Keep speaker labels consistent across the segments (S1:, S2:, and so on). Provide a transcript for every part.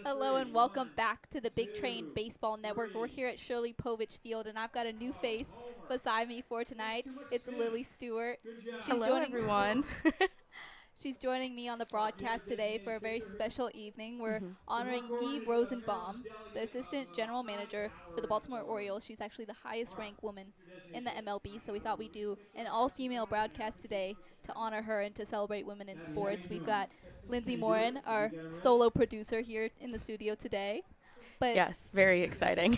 S1: Hello and welcome back to the Big Train Baseball Network. We're here at Shirley Povich Field, and I've got a new face beside me for tonight. It's Lily Stewart. She's
S2: Hello,
S1: joining
S2: everyone.
S1: She's joining me on the broadcast today for a very special evening. We're honoring Eve Rosenbaum, the assistant general manager for the Baltimore Orioles. She's actually the highest ranked woman in the MLB, so we thought we'd do an all-female broadcast today to honor her and to celebrate women in sports. We've got Lindsay Morin, our solo producer, here in the studio today. But
S2: Yes, very exciting.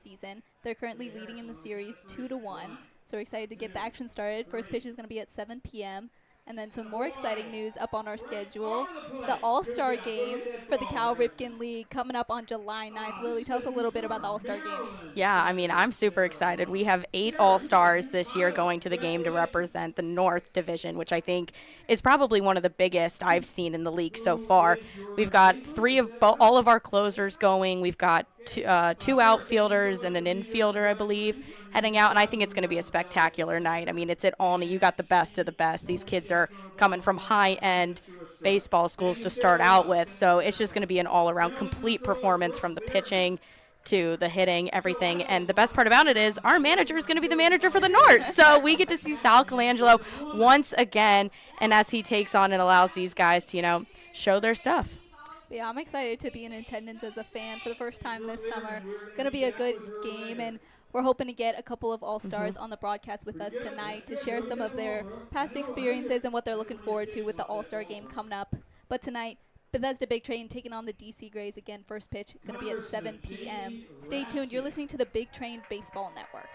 S1: season, they're currently leading in the series 2-1. So we're excited to get the action started. First pitch is going to be at 7 p.m. And then some more exciting news up on our schedule. The All-Star Game for the Cal Ripken League coming up on July 9th. Lily, tell us a little bit about the All-Star Game.
S2: Yeah, I'm super excited. We have 8 All-Stars this year going to the game to represent the North Division, which I think is probably one of the biggest I've seen in the league so far. We've got all of our closers going. We've got two outfielders and an infielder, I believe, heading out, and I think it's going to be a spectacular night. I mean, it's at Olney. You got the best of the best. These kids are coming from high-end baseball schools to start out with, so it's just going to be an all-around complete performance from the pitching to the hitting, everything. And the best part about it is our manager is going to be the manager for the North. So we get to see Sal Colangelo once again, and as he takes on and allows these guys to, show their stuff.
S1: Yeah, I'm excited to be in attendance as a fan for the first time this summer. Going to be a good game, and we're hoping to get a couple of All-Stars on the broadcast with us tonight to share some of their past experiences and what they're looking forward to with the All-Star Game coming up. But tonight, Bethesda Big Train taking on the DC Grays again. First pitch going to be at 7 p.m. Stay tuned. You're listening to the Big Train Baseball Network.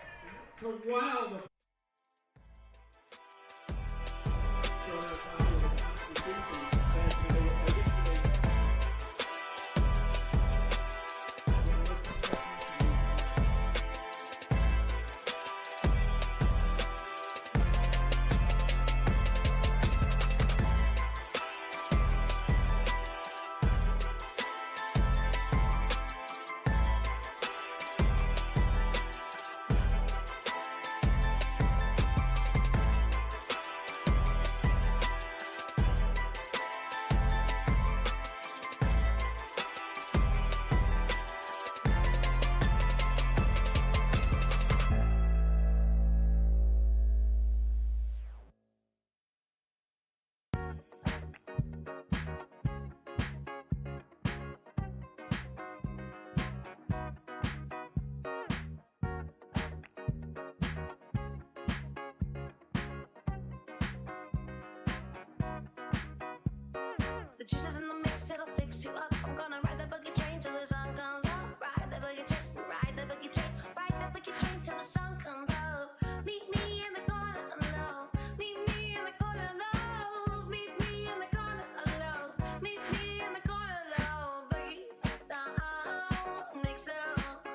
S3: The juice is in the mix, it'll fix you up. I'm gonna ride the boogie train till the sun comes up. Ride the boogie train, ride the boogie train, ride the boogie train till the sun comes up. Meet me in the corner alone. Meet me in the corner alone. Meet me in the corner alone. Meet me in the corner alone. Boogie down, mix up.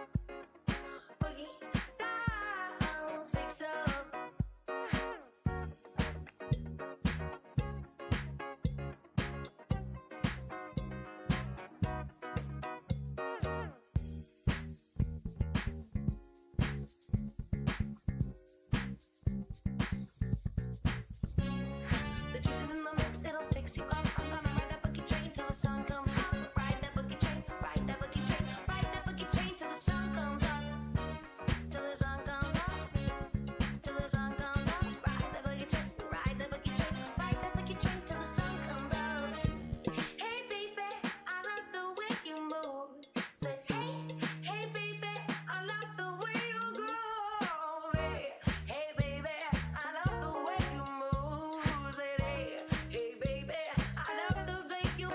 S3: Boogie down, fix up. The juice is in the mix, it'll fix you up. I'm gonna ride that boogie train till the sun comes up. Ride that boogie train, ride that boogie train, ride that boogie train till the sun comes up. Till the sun comes up. Till the sun comes up. Ride that boogie train, ride that boogie train, ride that boogie train till the sun comes up. Hey baby, I love the way you move. Say hey baby, I love the way you groove. Hey baby, I love the way you move. Say hey baby, I love the way you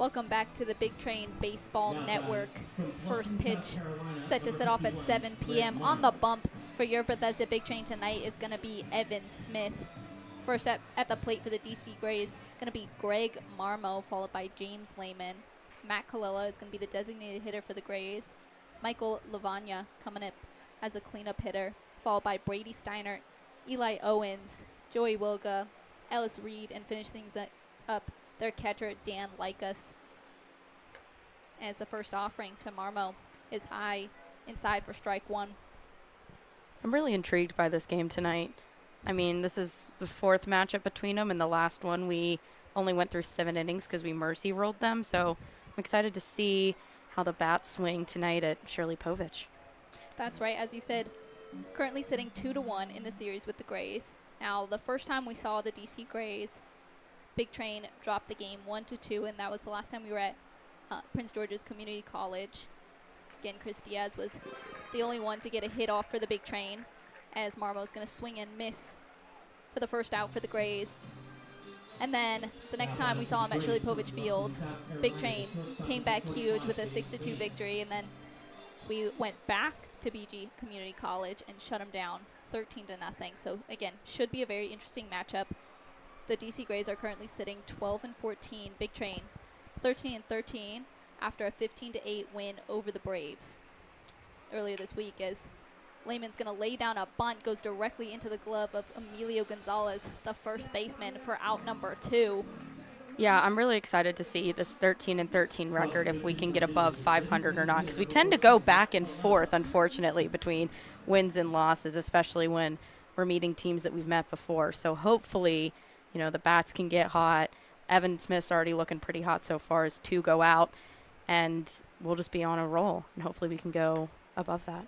S1: Welcome back to the Big Train Baseball Network. First pitch set to set off at 7 p.m. On the bump for your Bethesda Big Train tonight is going to be Evan Smith. First at the plate for the DC Grays going to be Greg Marmo, followed by James Lehman. Matt Colella is going to be the designated hitter for the Grays. Michael Lavagna coming up as the cleanup hitter, followed by Brady Steiner, Eli Owens, Joey Wilga, Ellis Reed, and finish things up their catcher, Dan Likas. As the first offering to Marmo is high inside for strike one.
S2: I'm really intrigued by this game tonight. I mean, this is the fourth matchup between them, and the last one we only went through 7 innings because we mercy rolled them. So I'm excited to see how the bats swing tonight at Shirley Povich.
S1: That's right. As you said, currently sitting 2-1 in the series with the Grays. Now, the first time we saw the DC Grays, Big Train dropped the game 1-2, and that was the last time we were at Prince George's Community College. Again, Chris Diaz was the only one to get a hit off for the Big Train, as Marmo's going to swing and miss for the first out for the Grays. And then the next time we saw him at Shirley Povich Field, Big Train came back huge with a 6-2 victory, and then we went back to BG Community College and shut him down 13-0. So again, should be a very interesting matchup. The DC Grays are currently sitting 12-14. Big Train 13-13 after a 15-8 win over the Braves earlier this week, as Lehman's going to lay down a bunt, goes directly into the glove of Emilio Gonzalez, the first baseman, for out number 2.
S2: Yeah, I'm really excited to see this 13-13 record, if we can get above 500 or not, because we tend to go back and forth, unfortunately, between wins and losses, especially when we're meeting teams that we've met before. So hopefully, you know, the bats can get hot. Evan Smith's already looking pretty hot so far as 2 go out, and we'll just be on a roll, and hopefully we can go above that.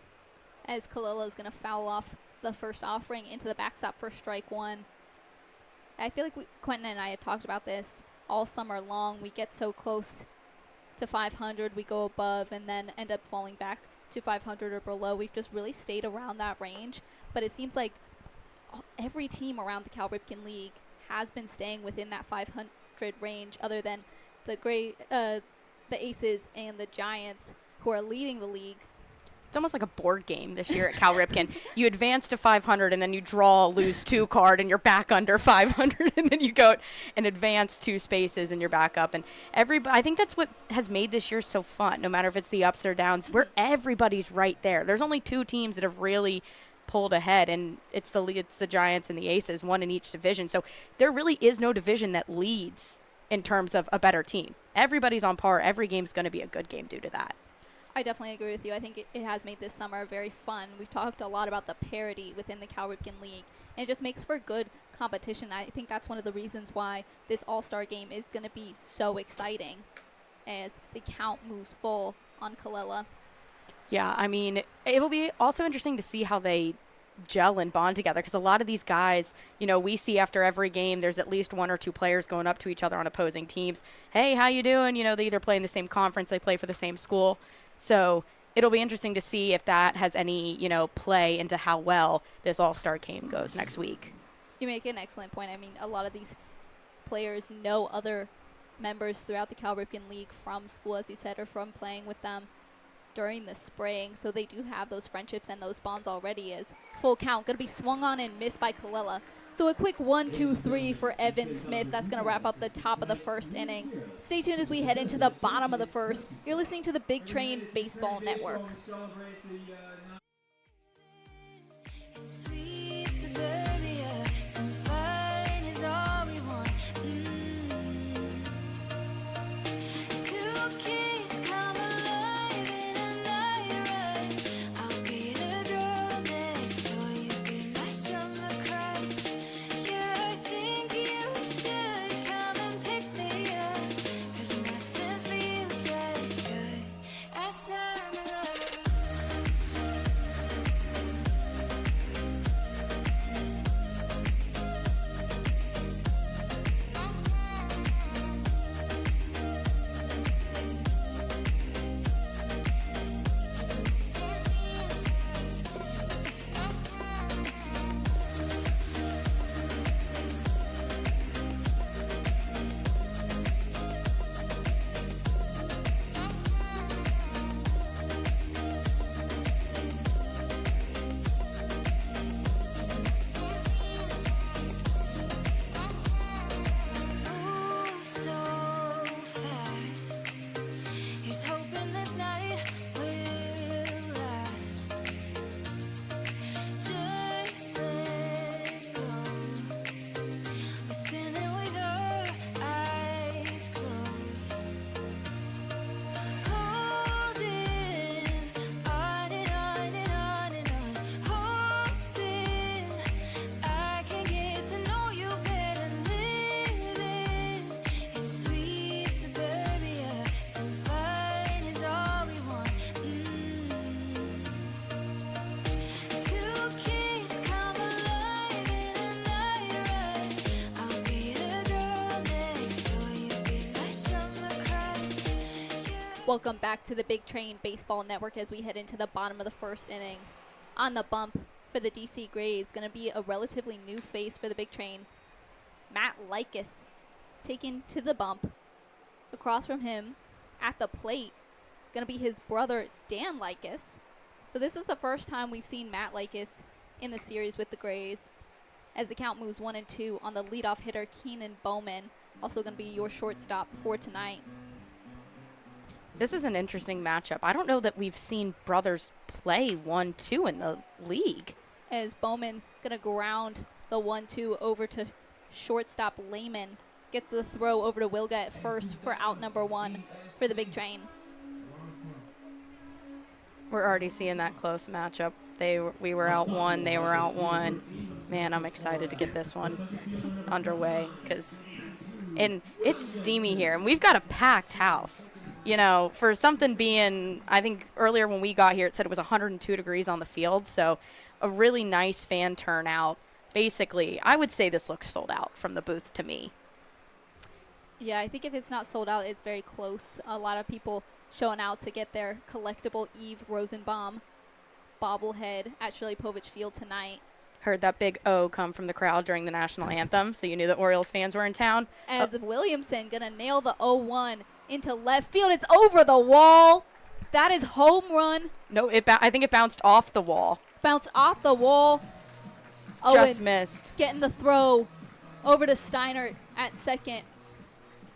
S1: As Colello's going to foul off the first offering into the backstop for strike one. I feel like Quentin and I have talked about this all summer long. We get so close to 500, we go above and then end up falling back to 500 or below. We've just really stayed around that range, but it seems like every team around the Cal Ripken League has been staying within that 500 range, other than the Aces and the Giants, who are leading the league.
S2: It's almost like a board game this year at Cal Ripken. You advance to 500, and then you draw a lose 2 card, and you're back under 500, and then you go and advance 2 spaces, and you're back up. And I think that's what has made this year so fun, no matter if it's the ups or downs, where everybody's right there. There's only 2 teams that have really pulled ahead, and it's the Giants and the Aces, one in each division. So there really is no division that leads in terms of a better team. Everybody's on par. Every game's going to be a good game due to that.
S1: I definitely agree with you. I think it has made this summer very fun. We've talked a lot about the parity within the Cal Ripken League, and it just makes for good competition. I think that's one of the reasons why this All-Star game is going to be so exciting as the count moves full on Colella.
S2: Yeah, I mean, it will be also interesting to see how they gel and bond together, because a lot of these guys, you know, we see after every game there's at least 1 or 2 players going up to each other on opposing teams. Hey, how you doing? You know, they either play in the same conference, they play for the same school. So it'll be interesting to see if that has any, you know, play into how well this All-Star game goes next week.
S1: You make an excellent point. I mean, a lot of these players know other members throughout the Cal Ripken League from school, as you said, or from playing with them during the spring. So they do have those friendships and those bonds already. As full count going to be swung on and missed by Colella. So a quick 1-2-3 for Evan Smith. That's going to wrap up the top of the first inning. Stay tuned as we head into the bottom of the first. You're listening to the Big Train Baseball Network.
S3: It's sweet suburbia, some fun is all we want. 2 kids come alive in a night rush. I'll be the girl next door, you be my summer crush. Yeah, I think you should come and pick me up, 'cause nothing feels as good as summer love.
S1: Welcome back to the Big Train Baseball Network as we head into the bottom of the first inning. On the bump for the DC Grays, going to be a relatively new face for the Big Train. Matt Likas taken to the bump. Across from him at the plate, going to be his brother Dan Likas. So this is the first time we've seen Matt Likas in the series with the Grays. As the count moves 1-2 on the leadoff hitter Keenan Bowman, also going to be your shortstop for tonight.
S2: This is an interesting matchup. I don't know that we've seen brothers play 1-2 in the league.
S1: As Bowman going to ground the 1-2 over to shortstop Lehman. Gets the throw over to Wilga at first for out number 1 for the Big Train.
S2: We're already seeing that close matchup. We were out 1, they were out 1. Man, I'm excited to get this one underway because it's steamy here. And we've got a packed house. You know, for something being, I think earlier when we got here, it said it was 102 degrees on the field. So a really nice fan turnout. Basically, I would say this looks sold out from the booth to me.
S1: Yeah, I think if it's not sold out, it's very close. A lot of people showing out to get their collectible Eve Rosenbaum bobblehead at Shirley Povich Field tonight.
S2: Heard that big O come from the crowd during the national anthem, so you knew the Orioles fans were in town.
S1: As Williamson going to nail the 0-1 into left field. It's over the wall. That is home run.
S2: No, I think it bounced off the wall.
S1: Bounced off the wall.
S2: Just
S1: Owens
S2: missed.
S1: Getting the throw over to Steiner at second.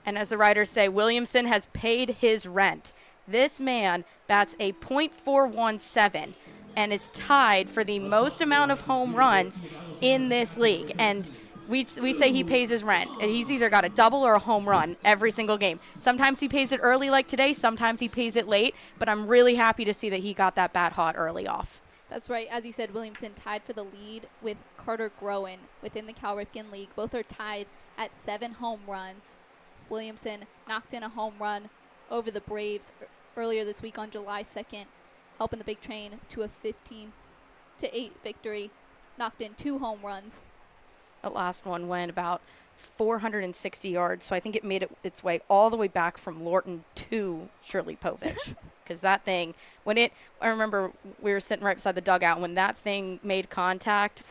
S2: And as the writers say, Williamson has paid his rent. This man bats a .417 and is tied for the most amount of home runs in this league. And we say he pays his rent. He's either got a double or a home run every single game. Sometimes he pays it early like today. Sometimes he pays it late. But I'm really happy to see that he got that bat hot early off.
S1: That's right. As you said, Williamson tied for the lead with Carter Groen within the Cal Ripken League. Both are tied at 7 home runs. Williamson knocked in a home run over the Braves earlier this week on July 2nd, helping the Big Train to a 15-8 victory. Knocked in 2 home runs.
S2: The last one went about 460 yards, so I think it made its way all the way back from Lorton to Shirley Povich. Because that thing, I remember we were sitting right beside the dugout. When that thing made contact,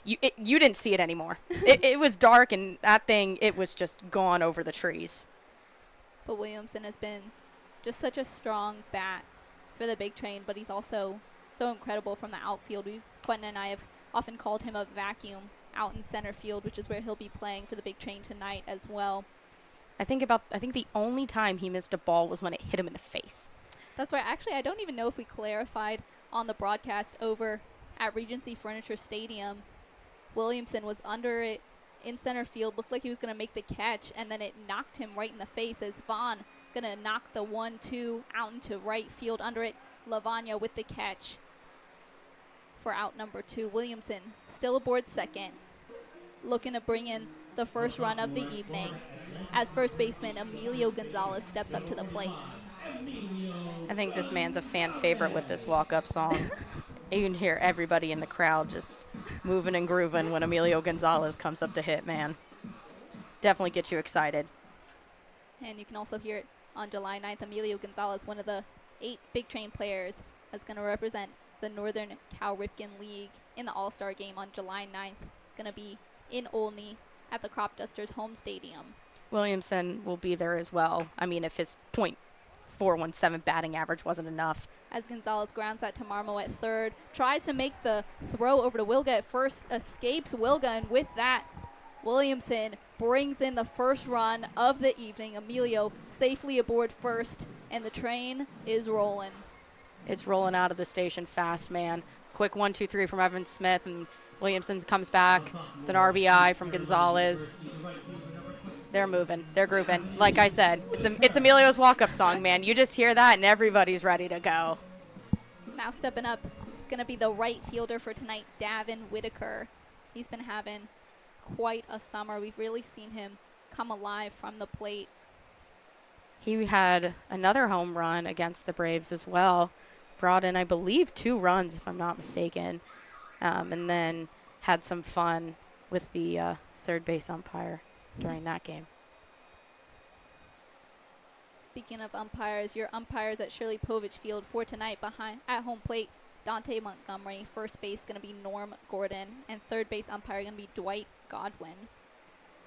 S2: you didn't see it anymore. It was dark, and that thing, it was just gone over the trees.
S1: But Williamson has been just such a strong bat for the Big Train, but he's also so incredible from the outfield. Quentin and I have often called him a vacuum out in center field, which is where he'll be playing for the Big Train tonight as well.
S2: I think the only time he missed a ball was when it hit him in the face.
S1: That's right. Actually, I don't even know if we clarified on the broadcast over at Regency Furniture Stadium. Williamson was under it in center field, looked like he was going to make the catch, and then it knocked him right in the face as Vaughn going to knock the 1-2 out into right field under it. Lavagna with the catch for out number 2. Williamson still aboard second, looking to bring in the first run of the evening as first baseman Emilio Gonzalez steps up to the plate.
S2: I think this man's a fan favorite with this walk-up song. You can hear everybody in the crowd just moving and grooving when Emilio Gonzalez comes up to hit, man. Definitely get you excited.
S1: And you can also hear it on July 9th. Emilio Gonzalez, one of the 8 Big Train players, is going to represent the Northern Cal Ripken League in the All-Star game on July 9th. Going to be in Olney at the Crop Dusters home stadium.
S2: Williamson will be there as well. I mean, if his .417 batting average wasn't enough.
S1: As Gonzalez grounds that to Marmo at third, tries to make the throw over to Wilga at first, escapes Wilga, and with that, Williamson brings in the first run of the evening. Emilio safely aboard first, and the train is rolling.
S2: It's rolling out of the station fast, man. Quick 1-2-3 from Evan Smith, and Williamson comes back with an RBI from Gonzalez. They're moving. They're grooving. Like I said, it's Emilio's walk-up song, man. You just hear that, and everybody's ready to go.
S1: Now stepping up, going to be the right fielder for tonight, Davin Whitaker. He's been having quite a summer. We've really seen him come alive from the plate.
S2: He had another home run against the Braves as well. Brought in, I believe, 2 runs, if I'm not mistaken. And then had some fun with the third base umpire during that game.
S1: Speaking of umpires, your umpires at Shirley Povich Field for tonight behind at home plate, Dante Montgomery. First base going to be Norm Gordon. And third base umpire going to be Dwight Godwin.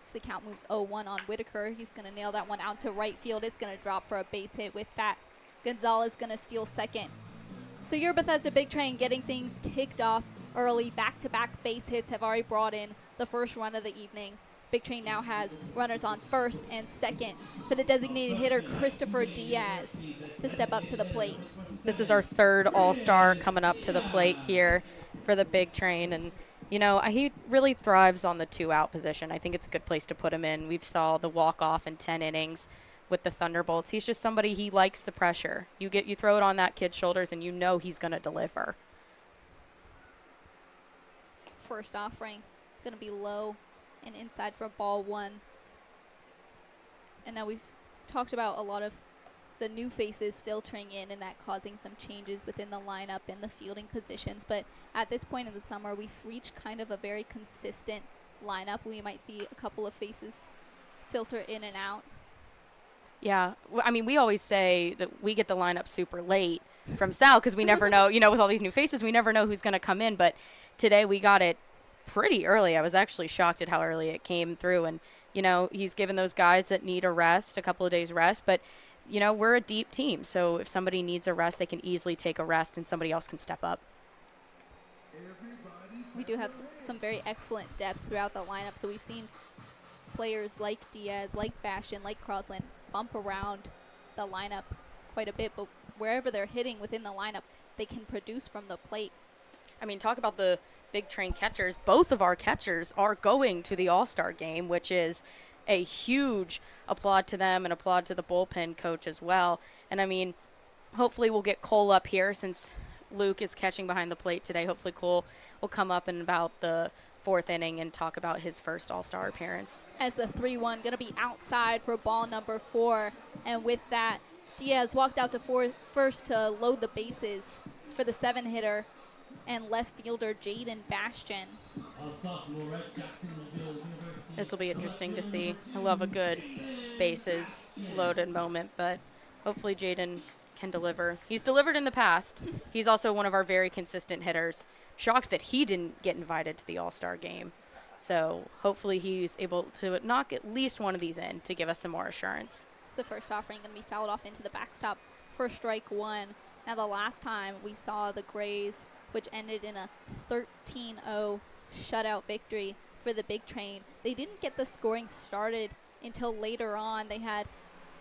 S1: So the count moves 0-1 on Whitaker. He's going to nail that one out to right field. It's going to drop for a base hit with that. Gonzalez going to steal second. So your Bethesda Big Train getting things kicked off early. Back-to-back base hits have already brought in the first run of the evening. Big Train now has runners on first and second for the designated hitter Christopher Diaz to step up to the plate.
S2: This is our third All-Star coming up to the plate here for the Big Train. And, you know, he really thrives on the 2-out position. I think it's a good place to put him in. We've saw the walk-off in 10 innings with the Thunderbolts. He's just somebody, he likes the pressure. You throw it on that kid's shoulders and you know he's going to deliver.
S1: First offering going to be low and inside for ball 1. And now we've talked about a lot of the new faces filtering in and that causing some changes within the lineup and the fielding positions. But at this point in the summer, we've reached kind of a very consistent lineup. We might see a couple of faces filter in and out.
S2: Yeah. I mean, we always say that we get the lineup super late from Sal because we never know, you know, with all these new faces, we never know who's going to come in. But today we got it pretty early. I was actually shocked at how early it came through. And, you know, he's given those guys that need a rest, a couple of days rest. But, you know, we're a deep team. So if somebody needs a rest, they can easily take a rest and somebody else can step up.
S1: We do have some very excellent depth throughout the lineup. So we've seen players like Diaz, like Bastion, like Crosland bump around the lineup quite a bit. But wherever they're hitting within the lineup, they can produce from the plate.
S2: I mean, talk about the Big Train catchers. Both of our catchers are going to the All-Star game, which is a huge applaud to them and applaud to the bullpen coach as well. And, I mean, hopefully we'll get Cole up here since Luke is catching behind the plate today. Hopefully Cole will come up in about the 4th inning and talk about his first All-Star appearance.
S1: As the 3-1 going to be outside for ball number 4. And with that, Diaz walked out to first to load the bases for the 7-hitter and left fielder Jaden Bastion.
S2: This will be interesting to see. I love a good bases loaded moment, but hopefully Jaden can deliver. He's delivered in the past. He's also one of our very consistent hitters. Shocked that he didn't get invited to the All-Star game. So hopefully he's able to knock at least one of these in to give us some more assurance.
S1: It's the first offering going to be fouled off into the backstop for strike 1. Now the last time we saw the Grays, which ended in a 13-0 shutout victory for the Big Train, they didn't get the scoring started until later on. They had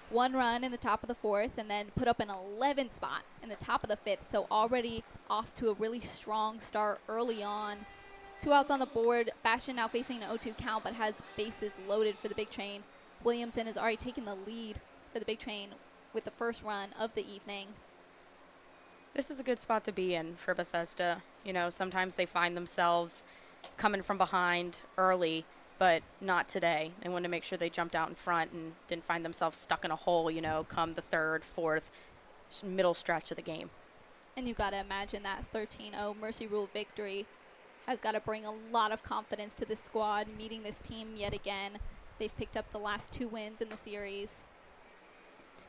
S1: 1 run in the top of the 4th and then put up an 11 spot in the top of the 5th. So already off to a really strong start early on. 2 outs on the board. Bastion now facing an 0-2 count but has bases loaded for the Big Train. Williamson has already taken the lead for the Big Train with the first run of the evening.
S2: This is a good spot to be in for Bethesda. You know, sometimes they find themselves coming from behind early, but not today. They wanted to make sure they jumped out in front and didn't find themselves stuck in a hole, you know, come the 3rd, 4th, middle stretch of the game.
S1: And you got to imagine that 13-0 Mercy Rule victory has got to bring a lot of confidence to this squad, meeting this team yet again. They've picked up the last 2 wins in the series.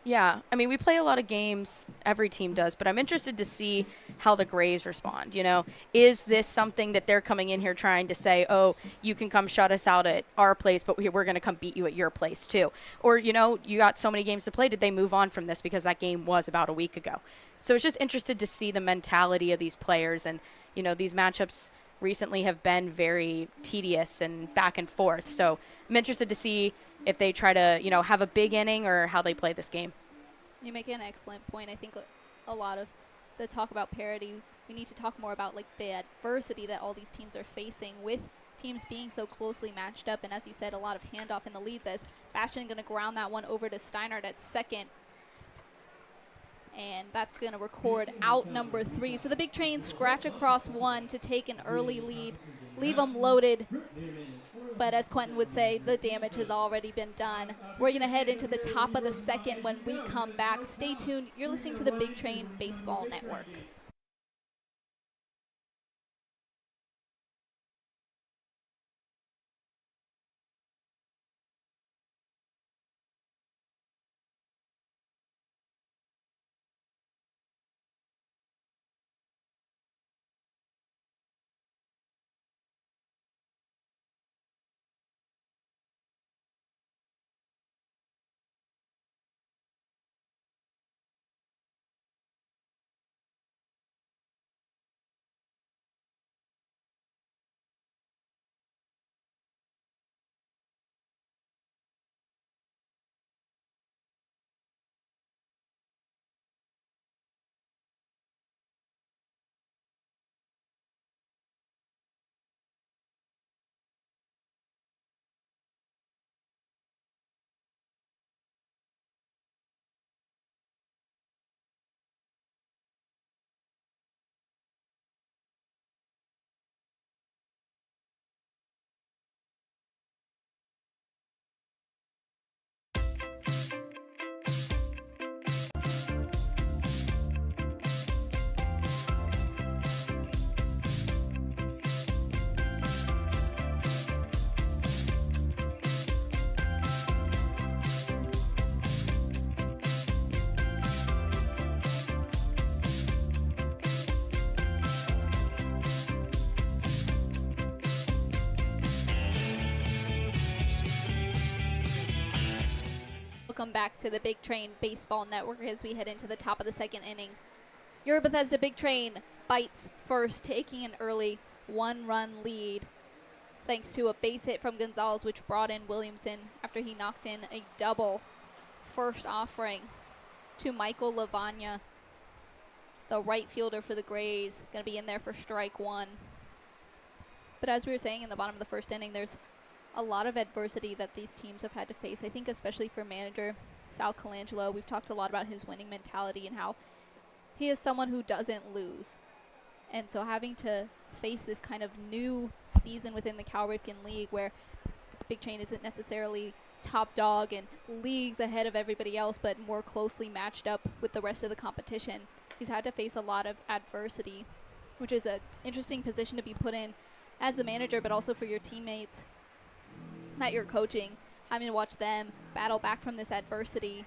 S2: Yeah, I mean, we play a lot of games, every team does, but I'm interested to see how the Grays respond. You know, is this something that they're coming in here trying to say, oh, you can come shut us out at our place, but we're going to come beat you at your place too? Or, you know, you got so many games to play. Did they move on from this because that game was about a week ago? So it's just interested to see the mentality of these players. And, you know, these matchups recently have been very tedious and back and forth. So I'm interested to see if they try to, you know, have a big inning or how they play this game.
S1: You make an excellent point. I think a lot of the talk about parity, we need to talk more about like the adversity that all these teams are facing with teams being so closely matched up. And as you said, a lot of handoff in the leads as Bastion going to ground that one over to Steinhardt at second. And that's going to record out number 3. So the Big Train scratch across 1 to take an early lead, leave them loaded. But as Quentin would say, the damage has already been done. We're going to head into the top of the 2nd when we come back. Stay tuned. You're listening to the Big Train Baseball Network. Welcome back to the Big Train Baseball Network as we head into the top of the second inning. Your Bethesda Big Train bites first, taking an early 1-run lead thanks to a base hit from Gonzalez, which brought in Williamson after he knocked in a double. First offering to Michael Lavagna, the right fielder for the Grays, going to be in there for strike one. But as we were saying in the bottom of the first inning, there's a lot of adversity that these teams have had to face. I think especially for manager Sal Colangelo, we've talked a lot about his winning mentality and how he is someone who doesn't lose. And so having to face this kind of new season within the Cal Ripken League where Big Train isn't necessarily top dog and leagues ahead of everybody else, but more closely matched up with the rest of the competition, he's had to face a lot of adversity, which is an interesting position to be put in as the manager, but also for your teammates that you're coaching, having to watch them battle back from this adversity.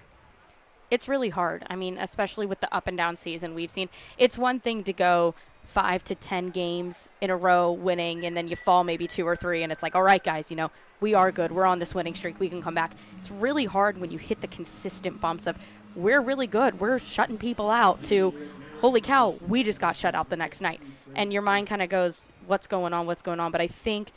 S2: It's really hard. I mean, especially with the up and down season we've seen. It's one thing to go 5 to 10 games in a row winning, and then you fall maybe 2 or 3, and it's like, all right, guys, we are good. We're on this winning streak. We can come back. It's really hard when you hit the consistent bumps of, we're really good. We're shutting people out, to, holy cow, we just got shut out the next night. And your mind kind of goes, what's going on? But I think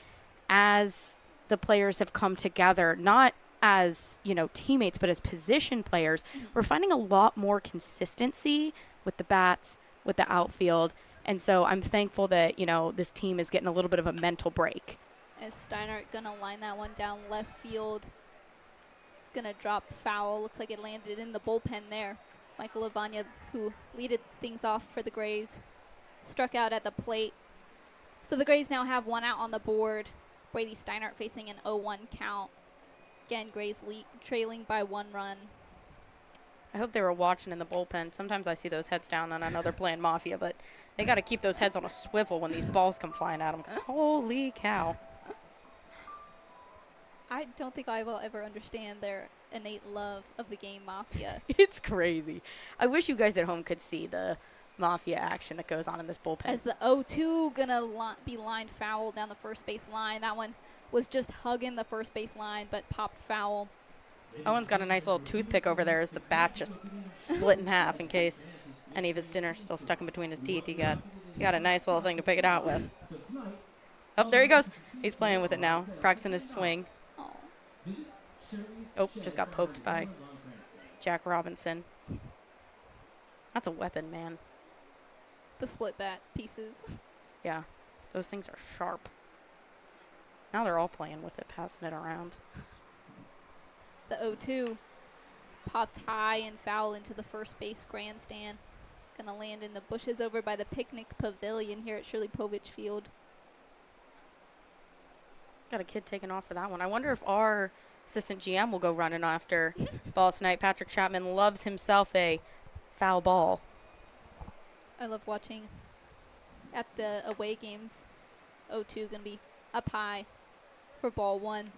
S2: as the players have come together, not as, teammates, but as position players, we're finding a lot more consistency with the bats, with the outfield. And so I'm thankful that, this team is getting a little bit of a mental break.
S1: As Steinert going to line that one down left field. It's going to drop foul. Looks like it landed in the bullpen there. Michael Lavagna, who leaded things off for the Grays, struck out at the plate. So the Grays now have one out on the board. Brady Steinert facing an 0-1 count. Again, Grays trailing by 1 run.
S2: I hope they were watching in the bullpen. Sometimes I see those heads down on another playing Mafia, but they got to keep those heads on a swivel when these balls come flying at them, because holy cow.
S1: I don't think I will ever understand their innate love of the game Mafia.
S2: It's crazy. I wish you guys at home could see the Mafia action that goes on in this bullpen.
S1: As the 0-2 going to be lined foul down the first base line. That one was just hugging the first base line, but popped foul.
S2: Owen's got a nice little toothpick over there as the bat just split in half in case any of his dinner's still stuck in between his teeth. He got a nice little thing to pick it out with. Oh, there he goes. He's playing with it now, practicing his swing. Oh, just got poked by Jack Robinson. That's a weapon, man.
S1: The split bat pieces.
S2: Yeah, those things are sharp. Now they're all playing with it, passing it around.
S1: The 0-2 popped high and foul into the first base grandstand. Gonna land in the bushes over by the picnic pavilion here at Shirley Povich Field.
S2: Got a kid taking off for that one. I wonder if our assistant GM will go running after balls tonight. Patrick Chapman loves himself a foul ball.
S1: I love watching at the away games. 0-2 gonna be up high for ball 1.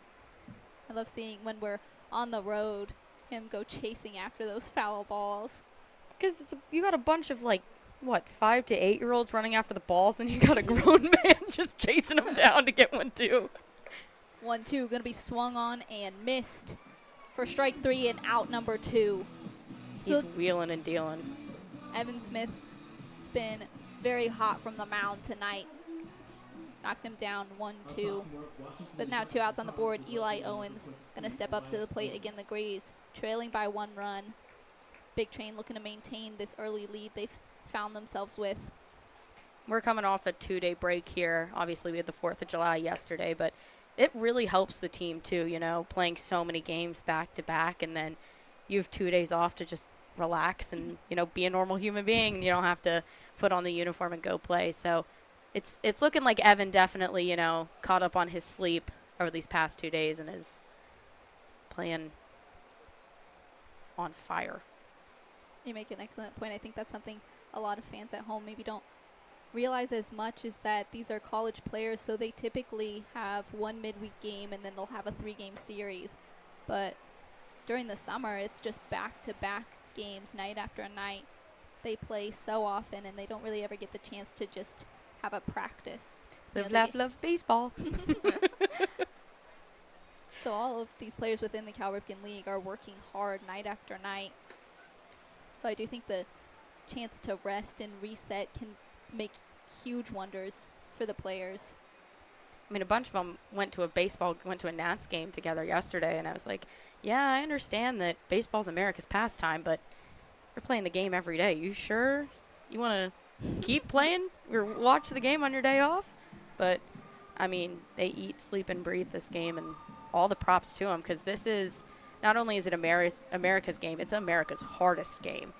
S1: I love seeing when we're on the road him go chasing after those foul balls.
S2: Because you got a bunch of 5 to 8-year-olds running after the balls, then you got a grown man just chasing them down to get one too.
S1: 1-2 gonna be swung on and missed for strike 3 and out number 2.
S2: He's wheeling and dealing.
S1: Evan Smith has been very hot from the mound tonight. Knocked him down 1-2. But now 2 outs on the board. Eli Owens going to step up to the plate again. The Grays trailing by 1 run. Big Train looking to maintain this early lead they've found themselves with.
S2: We're coming off a 2-day break here. Obviously, we had the 4th of July yesterday, but it really helps the team too, playing so many games back to back, and then you have 2 days off to just relax and, be a normal human being, and you don't have to put on the uniform and go play. So it's looking like Evan definitely, caught up on his sleep over these past 2 days and is playing on fire.
S1: You make an excellent point. I think that's something a lot of fans at home maybe don't realize as much, is that these are college players, so they typically have 1 midweek game and then they'll have a 3-game series. But during the summer, it's just back-to-back games night after night. They play so often and they don't really ever get the chance to just have a practice.
S2: Live, laugh, love baseball.
S1: So all of these players within the Cal Ripken League are working hard night after night. So I do think the chance to rest and reset can make huge wonders for the players.
S2: I mean, a bunch of them went to a Nats game together yesterday, and I was like, yeah, I understand that baseball's America's pastime, but you're playing the game every day. You sure you want to keep playing or watch the game on your day off? But, I mean, they eat, sleep, and breathe this game, and all the props to them, because this is, not only is it America's game, it's America's hardest game.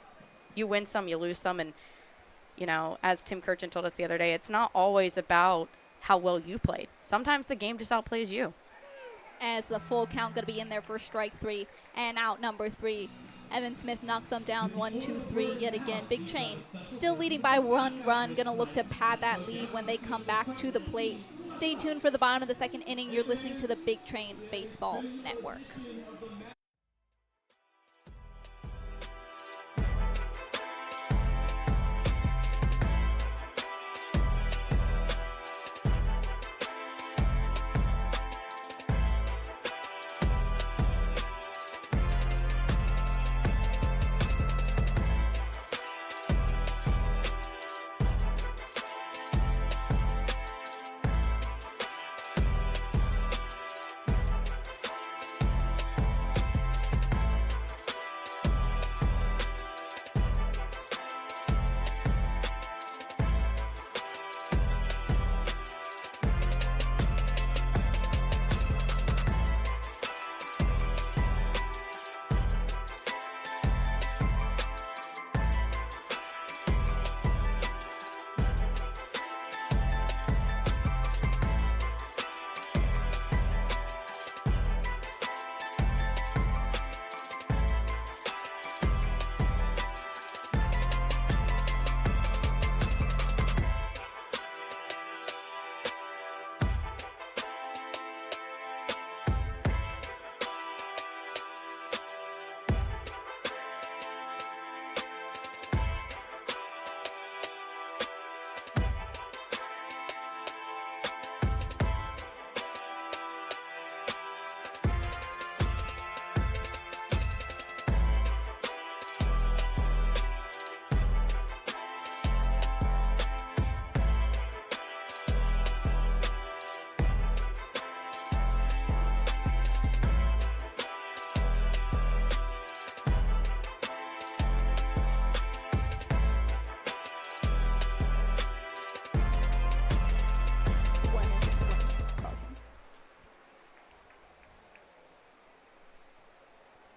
S2: You win some, you lose some, and, you know, as Tim Kirchin told us the other day, it's not always about how well you played. Sometimes the game just outplays you.
S1: As the full count going to be in there for strike 3 and out number 3. Evan Smith knocks them down 1-2-3 yet again. Big Train still leading by 1 run. Going to look to pad that lead when they come back to the plate. Stay tuned for the bottom of the second inning. You're listening to the Big Train Baseball Network.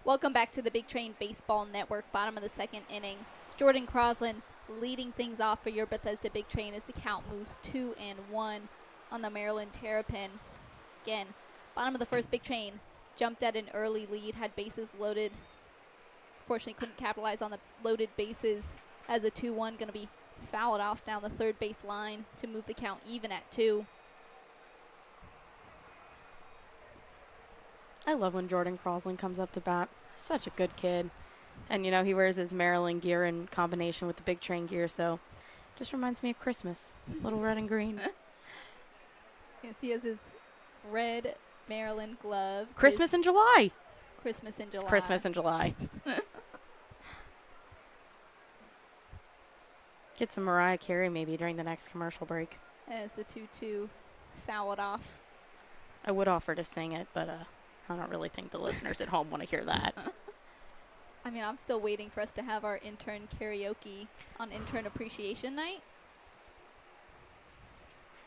S1: Welcome back to the Big Train Baseball Network, bottom of the second inning. Jordan Crosland leading things off for your Bethesda Big Train as the count moves 2-1 on the Maryland Terrapin. Again, bottom of the first, Big Train jumped at an early lead, had bases loaded. Fortunately, couldn't capitalize on the loaded bases as a 2-1 going to be fouled off down the third base line to move the count even at 2.
S2: I love when Jordan Crosland comes up to bat. Such a good kid. And, you know, he wears his Maryland gear in combination with the Big Train gear, so just reminds me of Christmas. Little red and green.
S1: Yes, he has his red Maryland gloves.
S2: Christmas in July.
S1: Christmas in July.
S2: It's Christmas in July. Get some Mariah Carey maybe during the next commercial break.
S1: As the 2-2 fouled off.
S2: I would offer to sing it, but I don't really think the listeners at home want to hear that.
S1: I mean, I'm still waiting for us to have our intern karaoke on Intern Appreciation Night.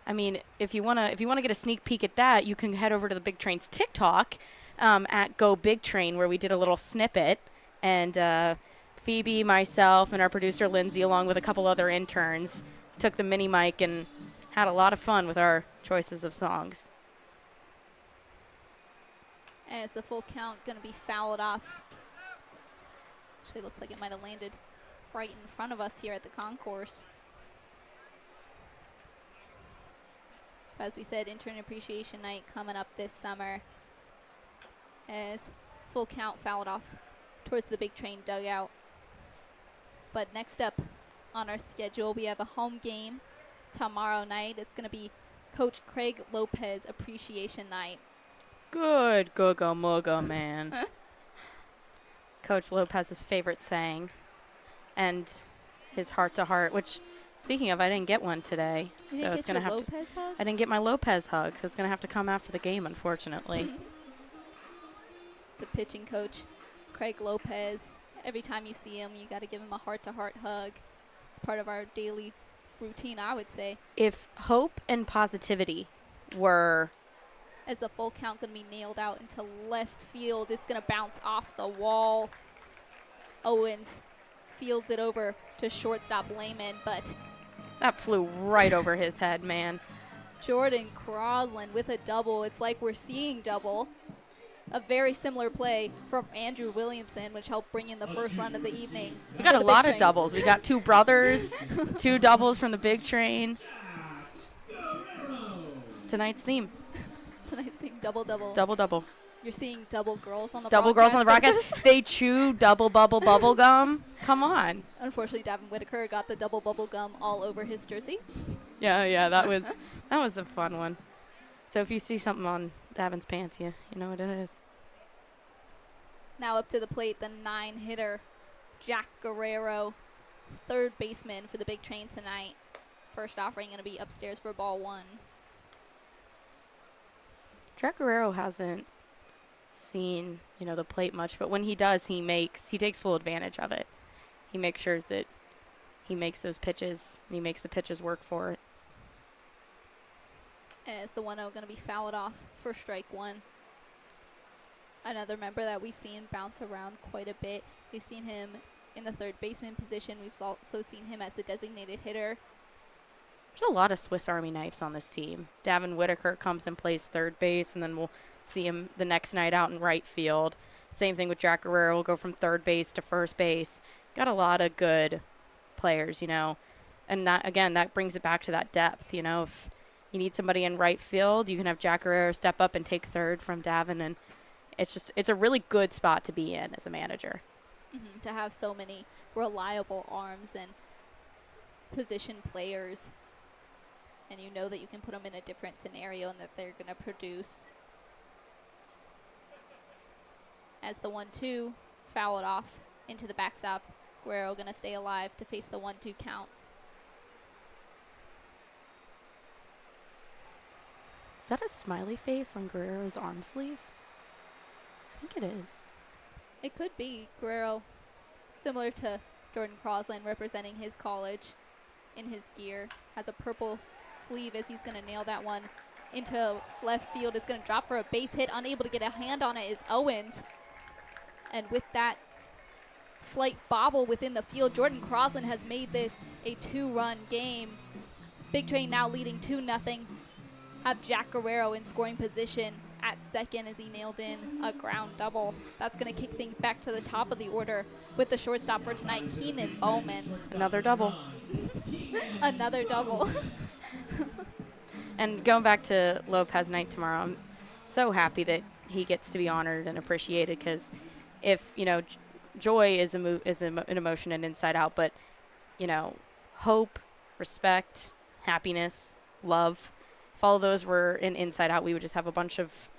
S2: I mean, if you wanna get a sneak peek at that, you can head over to the Big Train's TikTok at Go Big Train, where we did a little snippet, and Phoebe, myself, and our producer Lindsay, along with a couple other interns, took the mini mic and had a lot of fun with our choices of songs.
S1: As the full count going to be fouled off. Actually, looks like it might have landed right in front of us here at the concourse. As we said, Intern Appreciation Night coming up this summer. As full count fouled off towards the Big Train dugout. But next up on our schedule, we have a home game tomorrow night. It's going to be Coach Craig Lopez Appreciation Night.
S2: Good googa mooga, man. Coach Lopez's favorite saying. And his heart-to-heart, which, speaking of, I didn't get one today.
S1: You
S2: so
S1: didn't
S2: it's
S1: get
S2: going to
S1: your
S2: have to.
S1: Lopez hug?
S2: I didn't get my Lopez hug, so it's going to have to come after the game, unfortunately.
S1: The pitching coach, Craig Lopez. Every time you see him, you got to give him a heart-to-heart hug. It's part of our daily routine, I would say.
S2: If hope and positivity were
S1: As the full count going to be nailed out into left field, it's going to bounce off the wall. Owens fields it over to shortstop Lehman, but
S2: that flew right over his head, man.
S1: Jordan Crosland with a double. It's like we're seeing double. A very similar play from Andrew Williamson, which helped bring in the first run of the evening.
S2: We got a lot of doubles. We got two brothers, two doubles from the big train. Tonight's theme.
S1: Tonight's theme, double-double.
S2: Double-double.
S1: You're seeing double girls on the
S2: Double girls on the broadcast. They chew double bubble gum. Come on.
S1: Unfortunately, Davin Whitaker got the double bubble gum all over his jersey.
S2: Yeah, that was a fun one. So if you see something on Davin's pants, you know what it is.
S1: Now up to the plate, the 9-hitter, Jack Guerrero, third baseman for the big train tonight. First offering going to be upstairs for ball 1.
S2: Jack Guerrero hasn't seen, the plate much, but when he does, he takes full advantage of it. He makes sure that he makes those pitches, and he makes the pitches work for it.
S1: As the 1-0 going to be fouled off for strike 1. Another member that we've seen bounce around quite a bit. We've seen him in the third baseman position. We've also seen him as the designated hitter.
S2: There's a lot of Swiss Army knives on this team. Davin Whitaker comes and plays third base, and then we'll see him the next night out in right field. Same thing with Jack Guerrero. We'll go from third base to first base. Got a lot of good players, And that brings it back to that depth, If you need somebody in right field, you can have Jack Guerrero step up and take third from Davin, and it's a really good spot to be in as a manager.
S1: Mm-hmm. To have so many reliable arms and position players, and you know that you can put them in a different scenario and that they're going to produce. As the 1-2 fouled off into the backstop, Guerrero going to stay alive to face the 1-2 count.
S2: Is that a smiley face on Guerrero's arm sleeve? I think it is.
S1: It could be. Guerrero, similar to Jordan Crosland, representing his college in his gear, has a purple sleeve as he's going to nail that one into left field. It's going to drop for a base hit. Unable to get a hand on it is Owens. And with that slight bobble within the field, Jordan Crosland has made this a 2-run game. Big Train now leading 2-0. Have Jack Guerrero in scoring position at second as he nailed in a ground double. That's going to kick things back to the top of the order with the shortstop for tonight, Keenan Bowman.
S2: Another double.
S1: Another double.
S2: And going back to Lopez night tomorrow, I'm so happy that he gets to be honored and appreciated, because if, joy is an emotion and inside out, but, hope, respect, happiness, love, if all of those were in inside out, we would just have a bunch of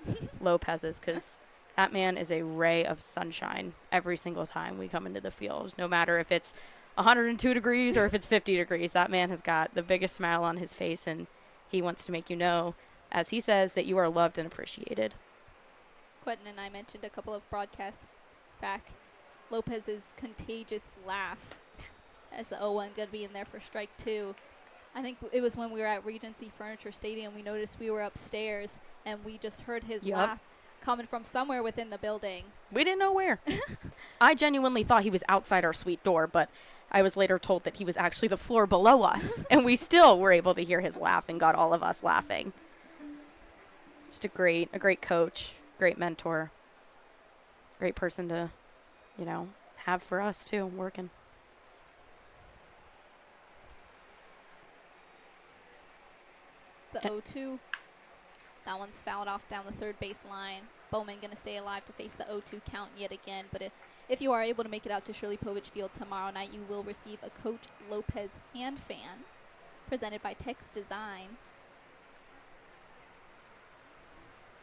S2: Lopez's, because that man is a ray of sunshine every single time we come into the field. No matter if it's 102 degrees or if it's 50 degrees, that man has got the biggest smile on his face, and he wants to make you know, as he says, that you are loved and appreciated.
S1: Quentin and I mentioned a couple of broadcasts back Lopez's contagious laugh as the 0-1 going to be in there for strike 2. I think it was when we were at Regency Furniture Stadium. We noticed we were upstairs, and we just heard his laugh coming from somewhere within the building.
S2: We didn't know where. I genuinely thought he was outside our suite door, but I was later told that he was actually the floor below us, and we still were able to hear his laugh and got all of us laughing. Just a great coach, great mentor, great person to, have for us too, working.
S1: The 0-2, that one's fouled off down the third base line. Bowman going to stay alive to face the 0-2 count yet again. But if you are able to make it out to Shirley Povich Field tomorrow night, you will receive a Coach Lopez hand fan presented by Tex Design.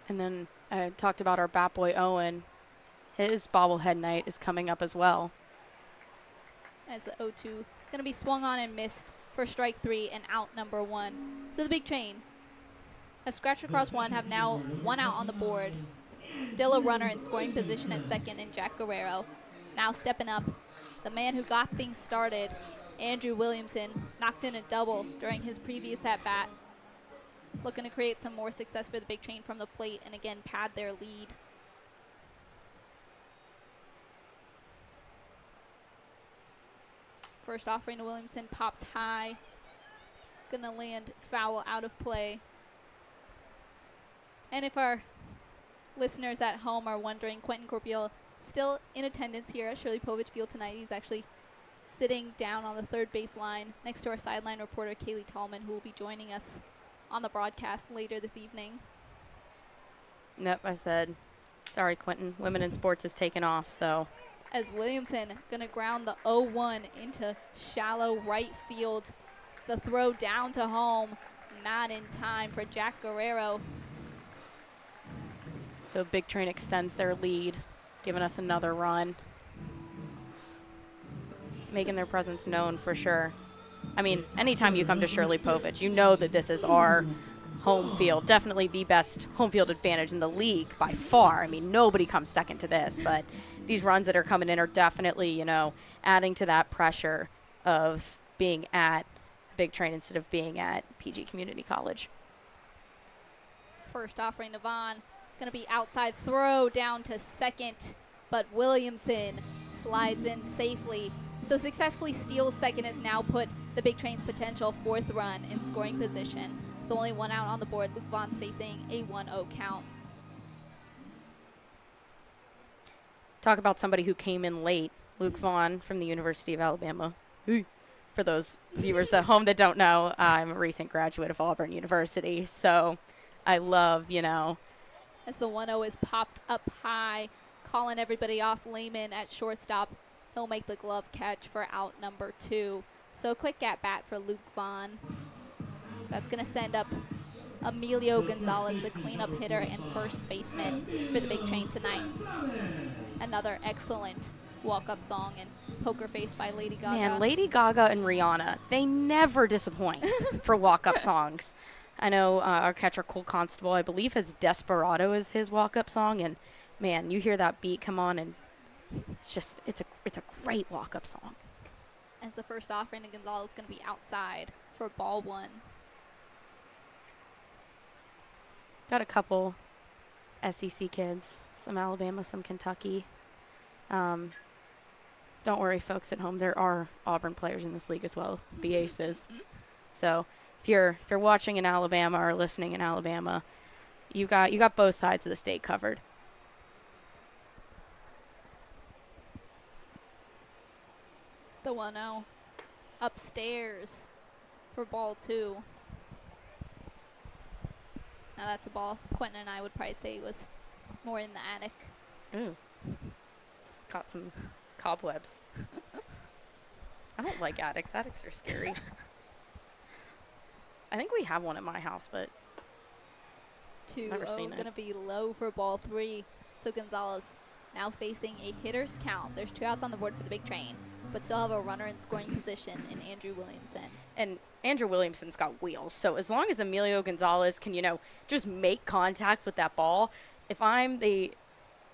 S2: And then I talked about our bat boy Owen. His bobblehead night is coming up as well.
S1: As the 0-2 going to be swung on and missed for strike 3 and out number 1. So the Big Train have scratched across 1, have now 1 out on the board. Still a runner in scoring position at second in Jack Guerrero. Now stepping up, the man who got things started, Andrew Williamson, knocked in a double during his previous at-bat. Looking to create some more success for the Big Train from the plate and again pad their lead. First offering to Williamson, popped high. Gonna land foul out of play. And if our listeners at home are wondering, Quentin Corpiel still in attendance here at Shirley Povich Field tonight. He's actually sitting down on the third base line next to our sideline reporter, Kaylee Tallman, who will be joining us on the broadcast later this evening.
S2: Yep, I said, sorry, Quentin. Women in Sports is taken off, so.
S1: As Williamson going to ground the 0-1 into shallow right field. The throw down to home, not in time for Jack Guerrero.
S2: So Big Train extends their lead, giving us another run. Making their presence known for sure. I mean, anytime you come to Shirley Povich, you know that this is our home field. Definitely the best home field advantage in the league by far. I mean, nobody comes second to this, but these runs that are coming in are definitely, you know, adding to that pressure of being at Big Train instead of being at PG Community College.
S1: First offering to Vaughn. Going to be outside throw down to second, but Williamson slides in safely. So successfully steals second, has now put the Big Train's potential fourth run in scoring position. With only 1 out on the board, Luke Vaughn's facing a 1-0 count.
S2: Talk about somebody who came in late. Luke Vaughn from the University of Alabama. For those viewers at home that don't know, I'm a recent graduate of Auburn University, so I love, you know.
S1: As the 1-0 is popped up high, calling everybody off. Lehman at shortstop. He'll make the glove catch for out number 2. So a quick at-bat for Luke Vaughn. That's going to send up Emilio Gonzalez, the cleanup hitter and first baseman for the Big Train tonight. Another excellent walk-up song and Poker Face by Lady Gaga.
S2: Man, Lady Gaga and Rihanna, they never disappoint for walk-up songs. I know our catcher Cole Constable, I believe, has Desperado as his walk-up song, and man, you hear that beat come on, and it's a great walk-up song.
S1: As the first offering to Gonzalez is going to be outside for ball 1.
S2: Got a couple SEC kids, some Alabama, some Kentucky. Don't worry, folks at home, there are Auburn players in this league as well, the Aces. So if you're watching in Alabama or listening in Alabama, you got both sides of the state covered.
S1: The 1-0 upstairs for ball 2. Now that's a ball Quentin and I would probably say was more in the attic.
S2: Ooh. Caught some cobwebs. I don't like attics. Attics are scary. I think we have one at my house, but
S1: 2-0
S2: never seen it.
S1: going to be low for ball 3. So Gonzalez now facing a hitter's count. There's 2 outs on the board for the Big Train, but still have a runner in scoring position in Andrew Williamson.
S2: And Andrew Williamson's got wheels, so as long as Emilio Gonzalez can, you know, just make contact with that ball, if I'm the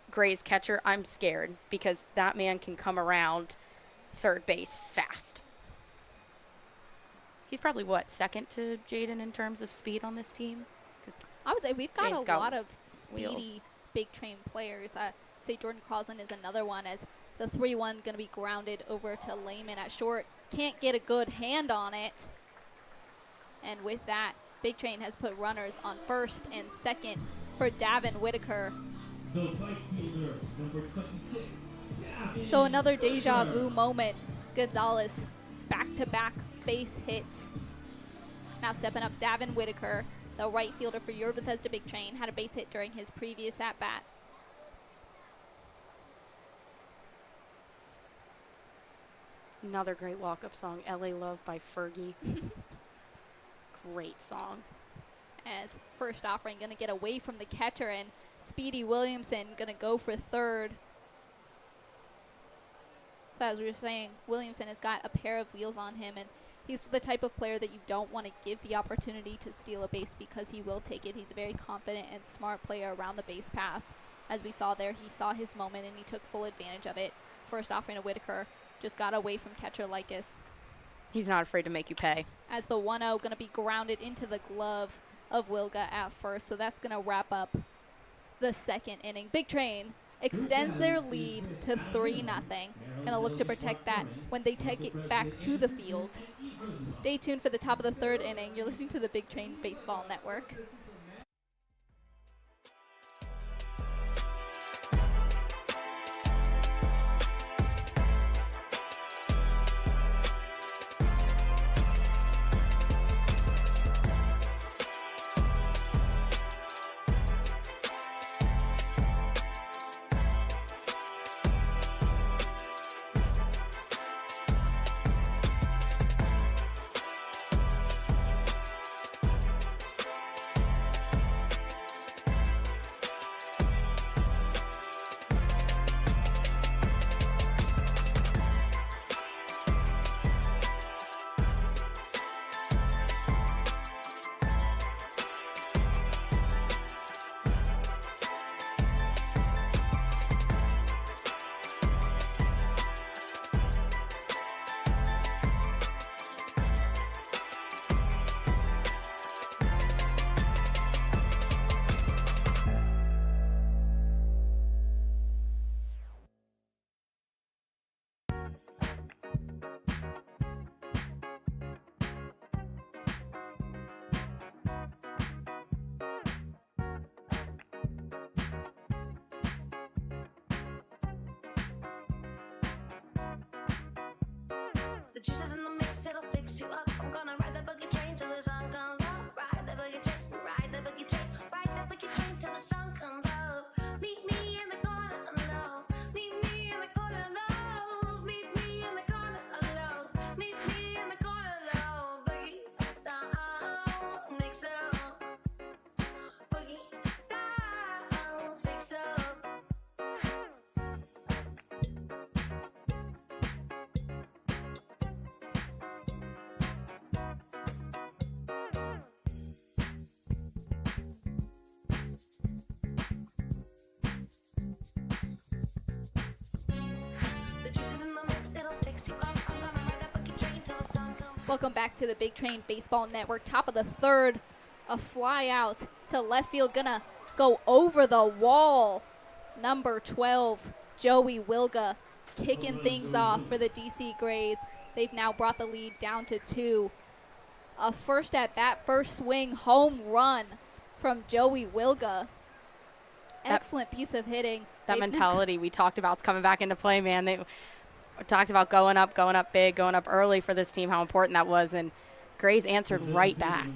S2: Grays catcher, I'm scared because that man can come around third base fast. He's probably, what, second to Jaden in terms of speed on this team?
S1: I would say we've got
S2: Jaden's
S1: a
S2: got
S1: lot of speedy
S2: wheels.
S1: Big Train players. I'd say Jordan Crosland is another one, as the 3-1 going to be grounded over to Lehman at short. Can't get a good hand on it. And with that, Big Train has put runners on first and second for Davin Whitaker. So another deja vu moment. Gonzalez back-to-back base hits. Now stepping up, Davin Whitaker, the right fielder for your Bethesda Big Train, had a base hit during his previous at-bat.
S2: Another great walk-up song, LA Love by Fergie. Great song.
S1: As first offering going to get away from the catcher and Speedy Williamson going to go for third. So as we were saying, Williamson has got a pair of wheels on him, and he's the type of player that you don't want to give the opportunity to steal a base because he will take it. He's a very confident and smart player around the base path. As we saw there, he saw his moment and he took full advantage of it. First offering to Whitaker, just got away from catcher Lycus.
S2: He's not afraid to make you pay.
S1: As the 1-0 going to be grounded into the glove of Wilga at first, so that's going to wrap up the second inning. Big Train extends their lead to 3-0. Gonna look to protect that when they take it back to the field. Stay tuned for the top of the third inning. You're listening to the Big Train Baseball Network.
S3: The juice is in the mix, it'll fix you up. I'm gonna ride the boogie train till the sun comes up. Ride the boogie train, ride the boogie train, ride the boogie train till the sun comes up. Meet me in the corner, no. Meet me in the corner, no. Meet me in the corner, no. Meet me in the corner, no. Boogie down, mix up. Boogie down, fix up. The juice is in the mix, it'll fix you up. I'm gonna ride that boogie train till the sun comes.
S1: Welcome back to the Big Train Baseball Network. Top of the third, a fly out to left field, gonna go over the wall. Number 12, Joey Wilga, kicking things off for the DC Grays. They've now brought the lead down to 2. A first at bat, first swing, home run from Joey Wilga. Excellent piece of hitting.
S2: That
S1: They've now
S2: mentality we talked about is coming back into play, man. They talked about going up big, going up early for this team, how important that was, and Grays answered right back.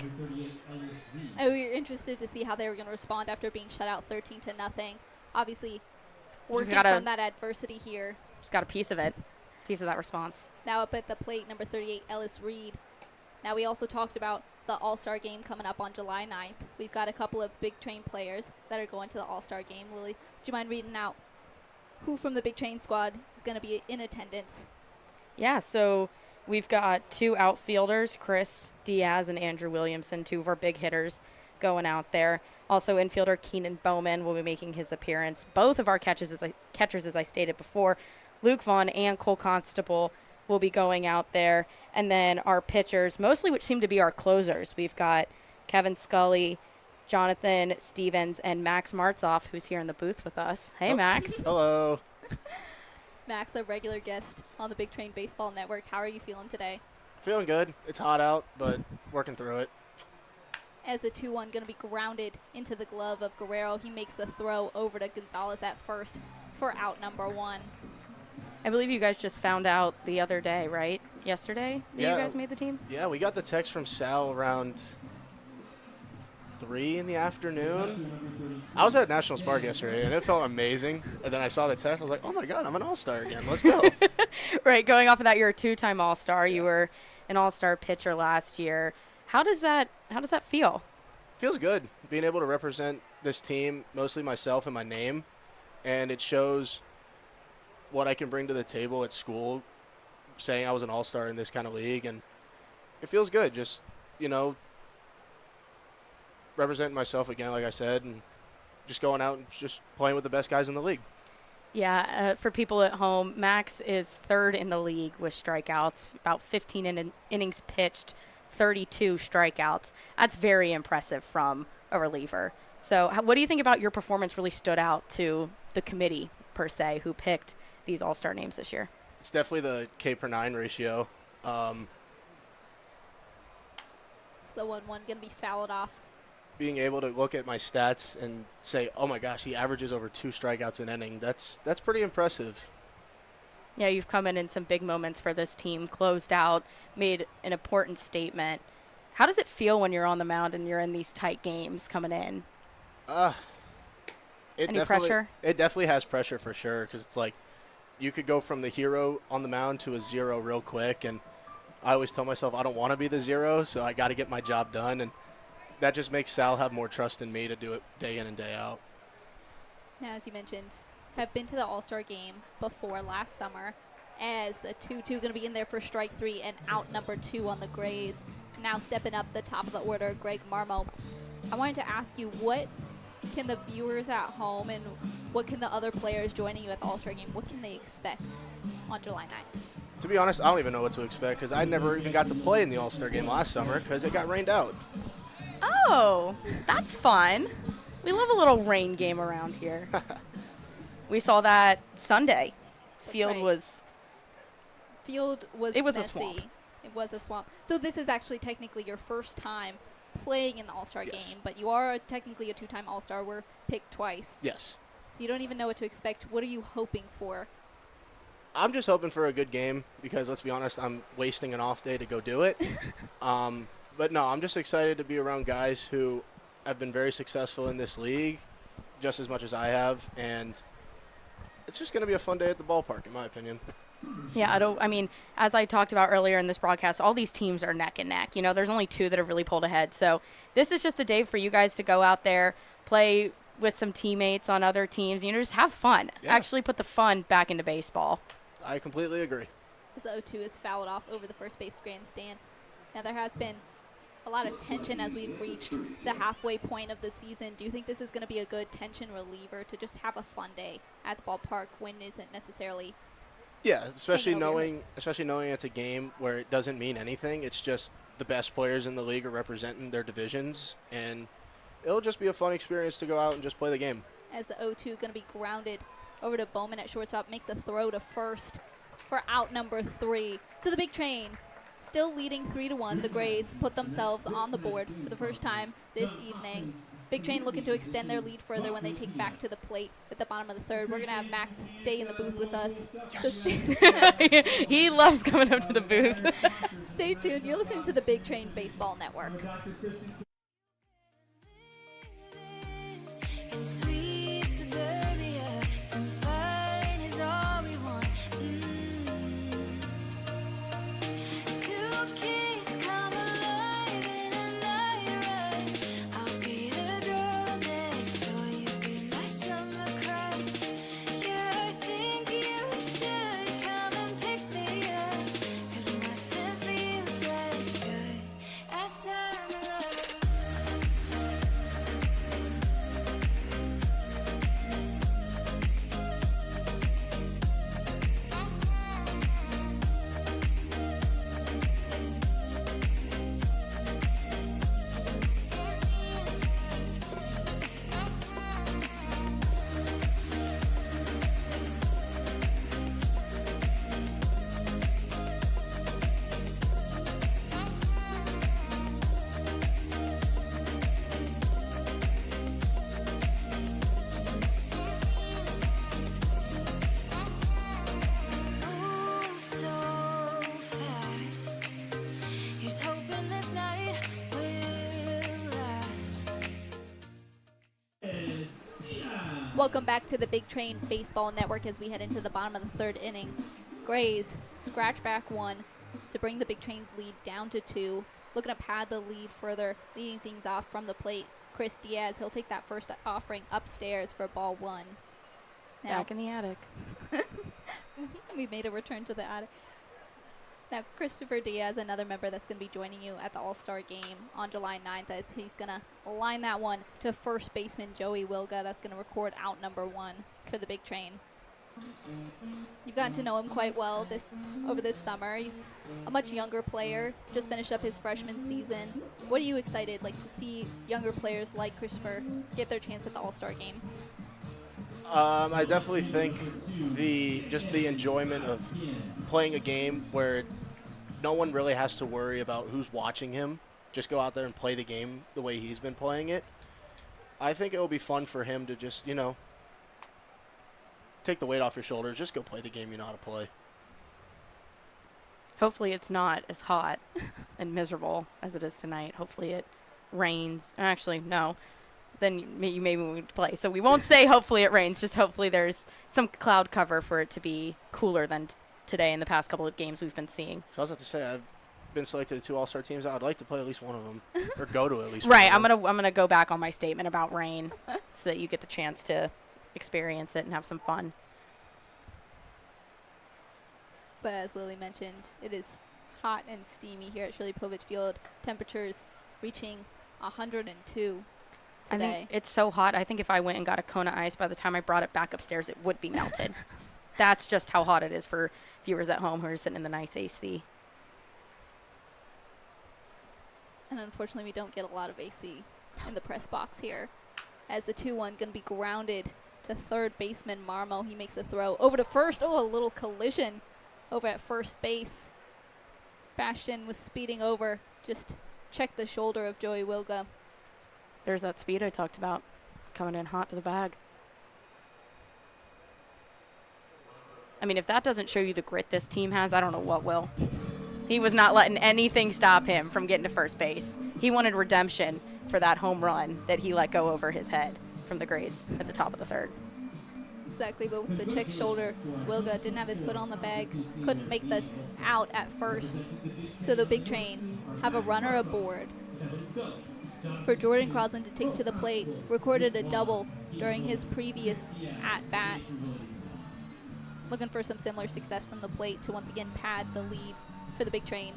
S1: And we were interested to see how they were going to respond after being shut out 13-0. Obviously, working from that adversity here.
S2: Just got a piece of that response.
S1: Now up at the plate, number 38, Ellis Reed. Now we also talked about the All-Star game coming up on July 9th. We've got a couple of Big Train players that are going to the All-Star game. Lily, would you mind reading out who from the Big Train squad is going to be in attendance?
S2: Yeah, so we've got 2 outfielders, Chris Diaz and Andrew Williamson, 2 of our big hitters going out there. Also infielder Keenan Bowman will be making his appearance. Both of our catchers, as I stated before, Luke Vaughn and Cole Constable will be going out there. And then our pitchers, mostly which seem to be our closers, we've got Kevin Scully, Jonathan Stevens, and Max Martzoff, who's here in the booth with us. Hey, Max.
S4: Hello.
S1: Max, a regular guest on the Big Train Baseball Network. How are you feeling today?
S4: Feeling good. It's hot out, but working through it.
S1: As the 2-1 going to be grounded into the glove of Guerrero, he makes the throw over to Gonzalez at first for out number 1.
S2: I believe you guys just found out the other day, right? Yesterday that
S4: Yeah.
S2: you guys made the team?
S4: Yeah, we got the text from Sal around 3 in the afternoon. I was at National Park yesterday, and it felt amazing. And then I saw the text. I was like, oh, my God, I'm an all-star again. Let's go.
S2: Right, going off of that, you're a 2-time All-Star. You were an All-Star pitcher last year. How does that feel?
S4: Feels good being able to represent this team, mostly myself and my name, and it shows what I can bring to the table at school, saying I was an all-star in this kind of league, and it feels good just, representing myself again, like I said, and just going out and just playing with the best guys in the league.
S2: Yeah, for people at home, Max is third in the league with strikeouts, about 15 innings pitched, 32 strikeouts. That's very impressive from a reliever. So what do you think about your performance really stood out to the committee, per se, who picked these all-star names this year?
S4: It's definitely the K/9 ratio.
S1: It's the one going to be fouled off.
S4: Being able to look at my stats and say, oh my gosh, he averages over 2 strikeouts an inning, that's pretty impressive.
S2: Yeah, you've come in some big moments for this team, closed out, made an important statement. How does it feel when you're on the mound and you're in these tight games coming in? Any pressure?
S4: It definitely has pressure for sure, because it's like you could go from the hero on the mound to a zero real quick, and I always tell myself I don't want to be the zero, so I got to get my job done, and that just makes Sal have more trust in me to do it day in and day out.
S1: Now, as you mentioned, have been to the All-Star game before last summer, as the 2-2 going to be in there for strike 3 and out number 2 on the Grays. Now stepping up the top of the order, Greg Marmo. I wanted to ask you, what can the viewers at home and what can the other players joining you at the All-Star game, what can they expect on July 9th?
S4: To be honest, I don't even know what to expect, because I never even got to play in the All-Star game last summer because it got rained out.
S2: Oh, that's fun. We love a little rain game around here. We saw that Sunday. Field
S1: right.
S2: was
S1: It was
S2: a
S1: messy.
S2: swamp.
S1: It was a swamp. So this is actually technically your first time playing in the All-Star
S4: Yes.
S1: game, but you are technically a 2-time All-Star. We're picked twice.
S4: Yes.
S1: So you don't even know what to expect. What are you hoping for?
S4: I'm just hoping for a good game because, let's be honest, I'm wasting an off day to go do it. But no, I'm just excited to be around guys who have been very successful in this league just as much as I have, and it's just going to be a fun day at the ballpark, in my opinion.
S2: Yeah, I mean, as I talked about earlier in this broadcast, all these teams are neck and neck. There's only 2 that have really pulled ahead. So this is just a day for you guys to go out there, play with some teammates on other teams, just have fun.
S4: Yeah.
S2: Actually put the fun back into baseball.
S4: I completely agree.
S1: As the 0-2 is fouled off over the first base grandstand. Now there has been a lot of tension as we've reached the halfway point of the season. Do you think this is going to be a good tension reliever to just have a fun day at the ballpark when isn't necessarily?
S4: Yeah, especially
S1: Hanging over your
S4: knowing it's a game where it doesn't mean anything. It's just the best players in the league are representing their divisions, and it'll just be a fun experience to go out and just play the game.
S1: As the 0-2 going to be grounded over to Bowman at shortstop, makes the throw to first for out number 3. So the Big Train still leading 3-1. The Grays put themselves on the board for the first time this evening. Big Train looking to extend their lead further when they take back to the plate at the bottom of the 3rd. We're going to have Max stay in the booth with us.
S4: Yes.
S1: So
S2: He loves coming up to the booth.
S1: stay tuned. You're listening to the Big Train Baseball Network.
S3: In sweet suburbia, some fun is all we want. Two kids come alive in a night rush. I'll be the girl next door, you be my summer crush. Yeah, I think you should come and pick me up, 'cause nothing feels as good as summer love. Move so fast. Here's hoping this night will last.
S1: Welcome back to the Big Train Baseball Network as we head into the bottom of the 3rd inning. Grays scratch back 1 to bring the Big Train's lead down to 2. Looking to pad the lead further, leading things off from the plate. Chris Diaz. He'll take that first offering upstairs for ball 1. Now,
S2: Back in the attic.
S1: we made a return to the attic. Now, Christopher Diaz, another member that's going to be joining you at the All-Star game on July 9th, as he's going to line that one to first baseman Joey Wilga. That's going to record out number 1 for the Big Train. You've gotten to know him quite well over this summer. He's a much younger player, just finished up his freshman season. What are you excited to see younger players like Christopher get their chance at the All-Star game?
S4: I definitely think the enjoyment of playing a game where no one really has to worry about who's watching him. Just go out there and play the game the way he's been playing it. I think it will be fun for him to just, take the weight off your shoulders. Just go play the game you know how to play.
S2: Hopefully it's not as hot and miserable as it is tonight. Hopefully it rains. Actually, no. Then you maybe won't play. So we won't say hopefully it rains. Just hopefully there's some cloud cover for it to be cooler than today in the past couple of games we've been seeing.
S4: So I was about to say, I've been selected to 2 All-Star teams. I'd like to play at least one of them, or go to at least
S2: Right.
S4: one of them.
S2: I'm gonna go back on my statement about rain so that you get the chance to experience it and have some fun.
S1: But as Lily mentioned, it is hot and steamy here at Shirley Povich Field. Temperatures reaching 102
S2: I
S1: today.
S2: think it's so hot. I think if I went and got a Kona Ice, by the time I brought it back upstairs, it would be melted. That's just how hot it is for viewers at home who are sitting in the nice AC.
S1: And unfortunately, we don't get a lot of AC in the press box here. As the 2-1 going to be grounded to third baseman Marmo. He makes a throw over to first. Oh, a little collision over at first base. Bastion was speeding over. Just checked the shoulder of Joey Wilga.
S2: There's that speed I talked about coming in hot to the bag. I mean, if that doesn't show you the grit this team has, I don't know what will. He was not letting anything stop him from getting to first base. He wanted redemption for that home run that he let go over his head from the Grays at the top of the third.
S1: Exactly, but with the checked shoulder, Wilga didn't have his foot on the bag, couldn't make the out at first. So the Big Train have a runner aboard. For Jordan Crosland to take to the plate, recorded a double during his previous at-bat. Looking for some similar success from the plate to once again pad the lead for the Big Train.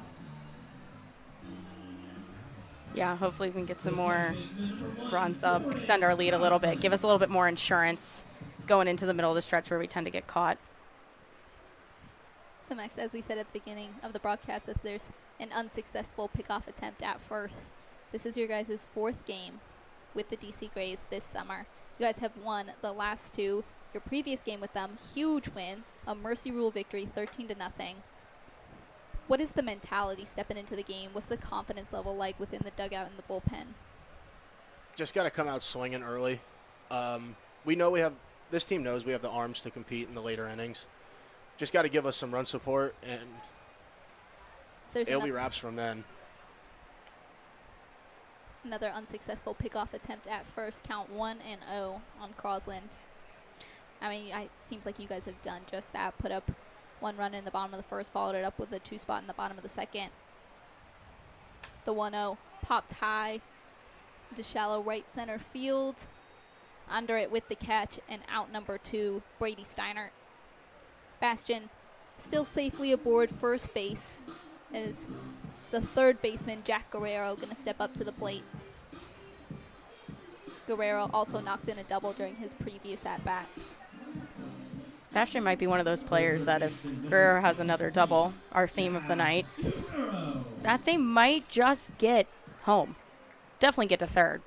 S2: Yeah, hopefully we can get some more runs up, extend our lead a little bit, give us a little bit more insurance going into the middle of the stretch where we tend to get caught.
S1: So Max, as we said at the beginning of the broadcast, as there's an unsuccessful pickoff attempt at first. This is your guys' 4th game with the DC Grays this summer. You guys have won the last 2. Your previous game with them, huge win, a mercy rule victory, 13-0. What is the mentality stepping into the game? What's the confidence level like within the dugout and the bullpen?
S4: Just got to come out swinging early. We know this team knows we have the arms to compete in the later innings. Just got to give us some run support, and
S1: So
S4: it'll be wraps from then.
S1: Another unsuccessful pickoff attempt at first, count 1-0 on Crosland. I mean, it seems like you guys have done just that. Put up 1 run in the bottom of the first, followed it up with a 2 spot in the bottom of the second. The 1-0 popped high to shallow right center field. Under it with the catch and out number 2, Brady Steiner. Bastion still safely aboard first base as the third baseman, Jack Guerrero, going to step up to the plate. Guerrero also knocked in a double during his previous at-bat.
S2: Bastion might be one of those players that if Guerrero has another double, our theme of the night, that team might just get home. Definitely get to third.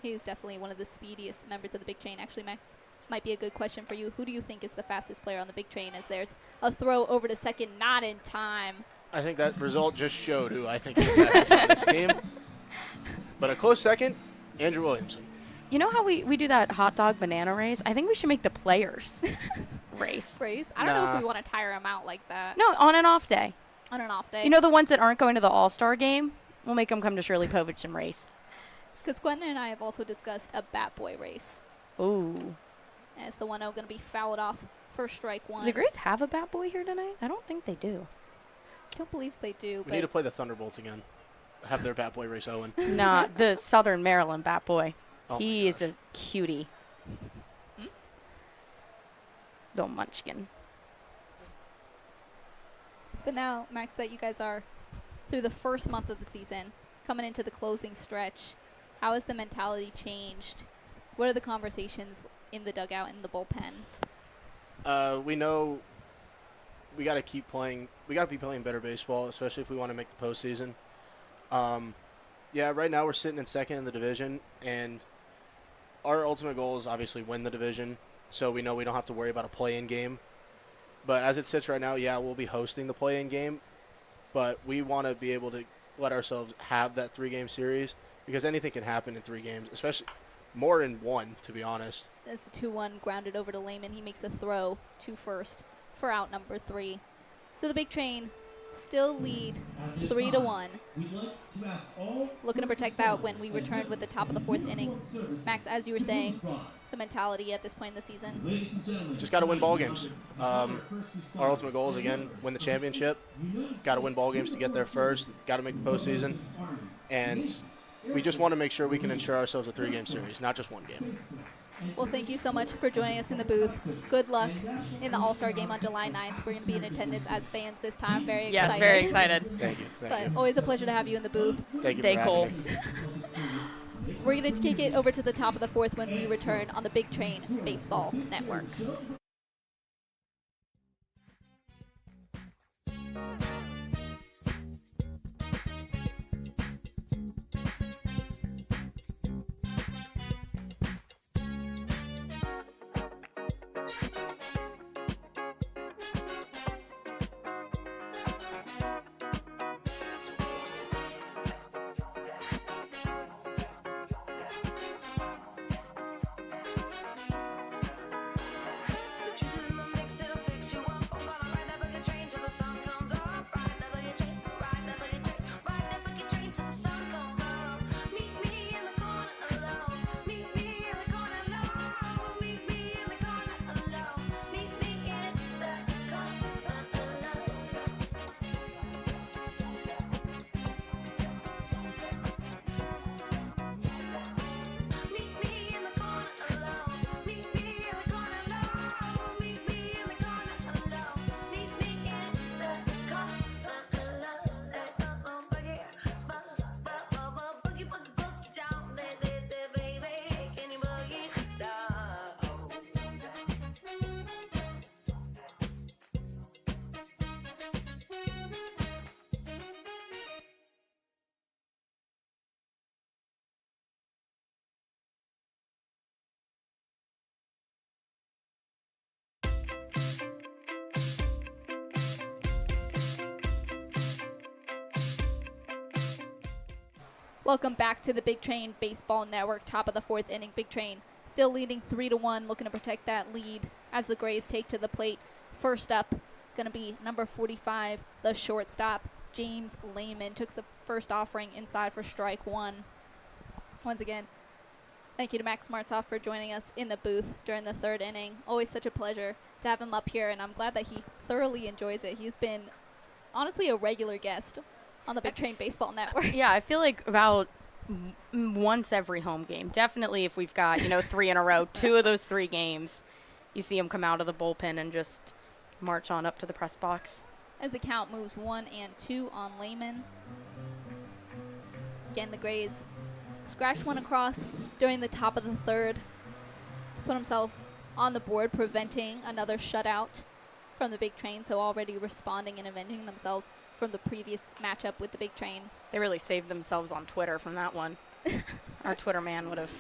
S1: He's definitely one of the speediest members of the Big Train. Actually, Max, might be a good question for you. Who do you think is the fastest player on the Big Train, as there's a throw over to second, not in time.
S4: I think that result just showed who I think is the fastest on this team. But a close second, Andrew Williamson.
S2: You know how we do that hot dog banana race? I think we should make the players race.
S1: I don't know if
S4: Nah.
S1: we want to tire him out like that.
S2: No, on and off day.
S1: On an off day.
S2: You know the ones that aren't going to the All-Star game? We'll make them come to Shirley Povich and race.
S1: Because Quentin and I have also discussed a Bat Boy race.
S2: Ooh.
S1: As the 1-0 going to be fouled off for strike 1.
S2: Do the Grays have a bat boy here tonight? I don't think they do.
S1: Don't believe they do.
S4: We need to play the Thunderbolts again. have their bat boy race Owen.
S2: Nah, the Southern Maryland bat boy.
S4: Oh my
S2: He is
S4: gosh.
S2: a cutie. Little munchkin.
S1: But now, Max, that you guys are through the first month of the season, coming into the closing stretch, how has the mentality changed? What are the conversations in the dugout and the bullpen?
S4: We know we got to keep playing. We got to be playing better baseball, especially if we want to make the postseason. Yeah, right now we're sitting in second in the division, and our ultimate goal is obviously win the division, so we know we don't have to worry about a play-in game. But as it sits right now, yeah, we'll be hosting the play-in game, but we want to be able to let ourselves have that 3-game series because anything can happen in 3 games, especially more in 1, to be honest.
S1: As the 2-1 grounded over to Lehman, he makes a throw to first for out number 3. So the Big Train still lead 3-1. Looking to protect that when we return with the top of the 4th inning. Max, as you were saying, the mentality at this point in the season.
S4: Just got to win ball games. Our ultimate goal is, again, win the championship. Got to win ball games to get there first. Got to make the postseason. And we just want to make sure we can ensure ourselves a 3-game series, not just 1 game.
S1: Well, thank you so much for joining us in the booth. Good luck in the All-Star game on July 9th. We're going to be in attendance as fans this time. Very excited.
S2: Yes, very excited.
S4: Thank you.
S1: But always a pleasure to have you in the booth.
S4: Thank you
S2: Stay
S4: for
S2: cool.
S4: having me.
S1: We're going to kick it over to the top of the 4th when we return on the Big Train Baseball Network.
S3: The juice in the mix, it'll fix you up. I'm gonna ride that boogie train till the sun comes up. Ride that boogie train, ride that boogie train, ride that boogie train till the sun comes up. Meet me in the corner alone. Meet me in the corner alone. Meet me in the corner alone. Meet me in the corner alone. Meet me in the corner alone. Meet me in the corner alone. Meet me in the corner alone. Meet me in the corner alone. Boogie, boogie, boogie, boogie down, baby. Can you boogie down?
S1: Welcome back to the Big Train Baseball Network, top of the 4th inning. Big Train still leading 3-1, looking to protect that lead as the Grays take to the plate. First up, going to be number 45, the shortstop, James Lehman. Took the first offering inside for strike 1. Once again, thank you to Max Martzoff for joining us in the booth during the 3rd inning. Always such a pleasure to have him up here, and I'm glad that he thoroughly enjoys it. He's been, honestly, a regular guest on the Big Train Baseball Network.
S2: Yeah, I feel like about once every home game. Definitely if we've got, 3 in a row, 2 of those 3 games, you see him come out of the bullpen and just march on up to the press box.
S1: As the count moves 1-2 on Lehman. Again, the Grays scratched one across during the top of the 3rd to put himself on the board, preventing another shutout from the Big Train, so already responding and avenging themselves from the previous matchup with the Big Train.
S2: They really saved themselves on Twitter from that one. Our Twitter man would have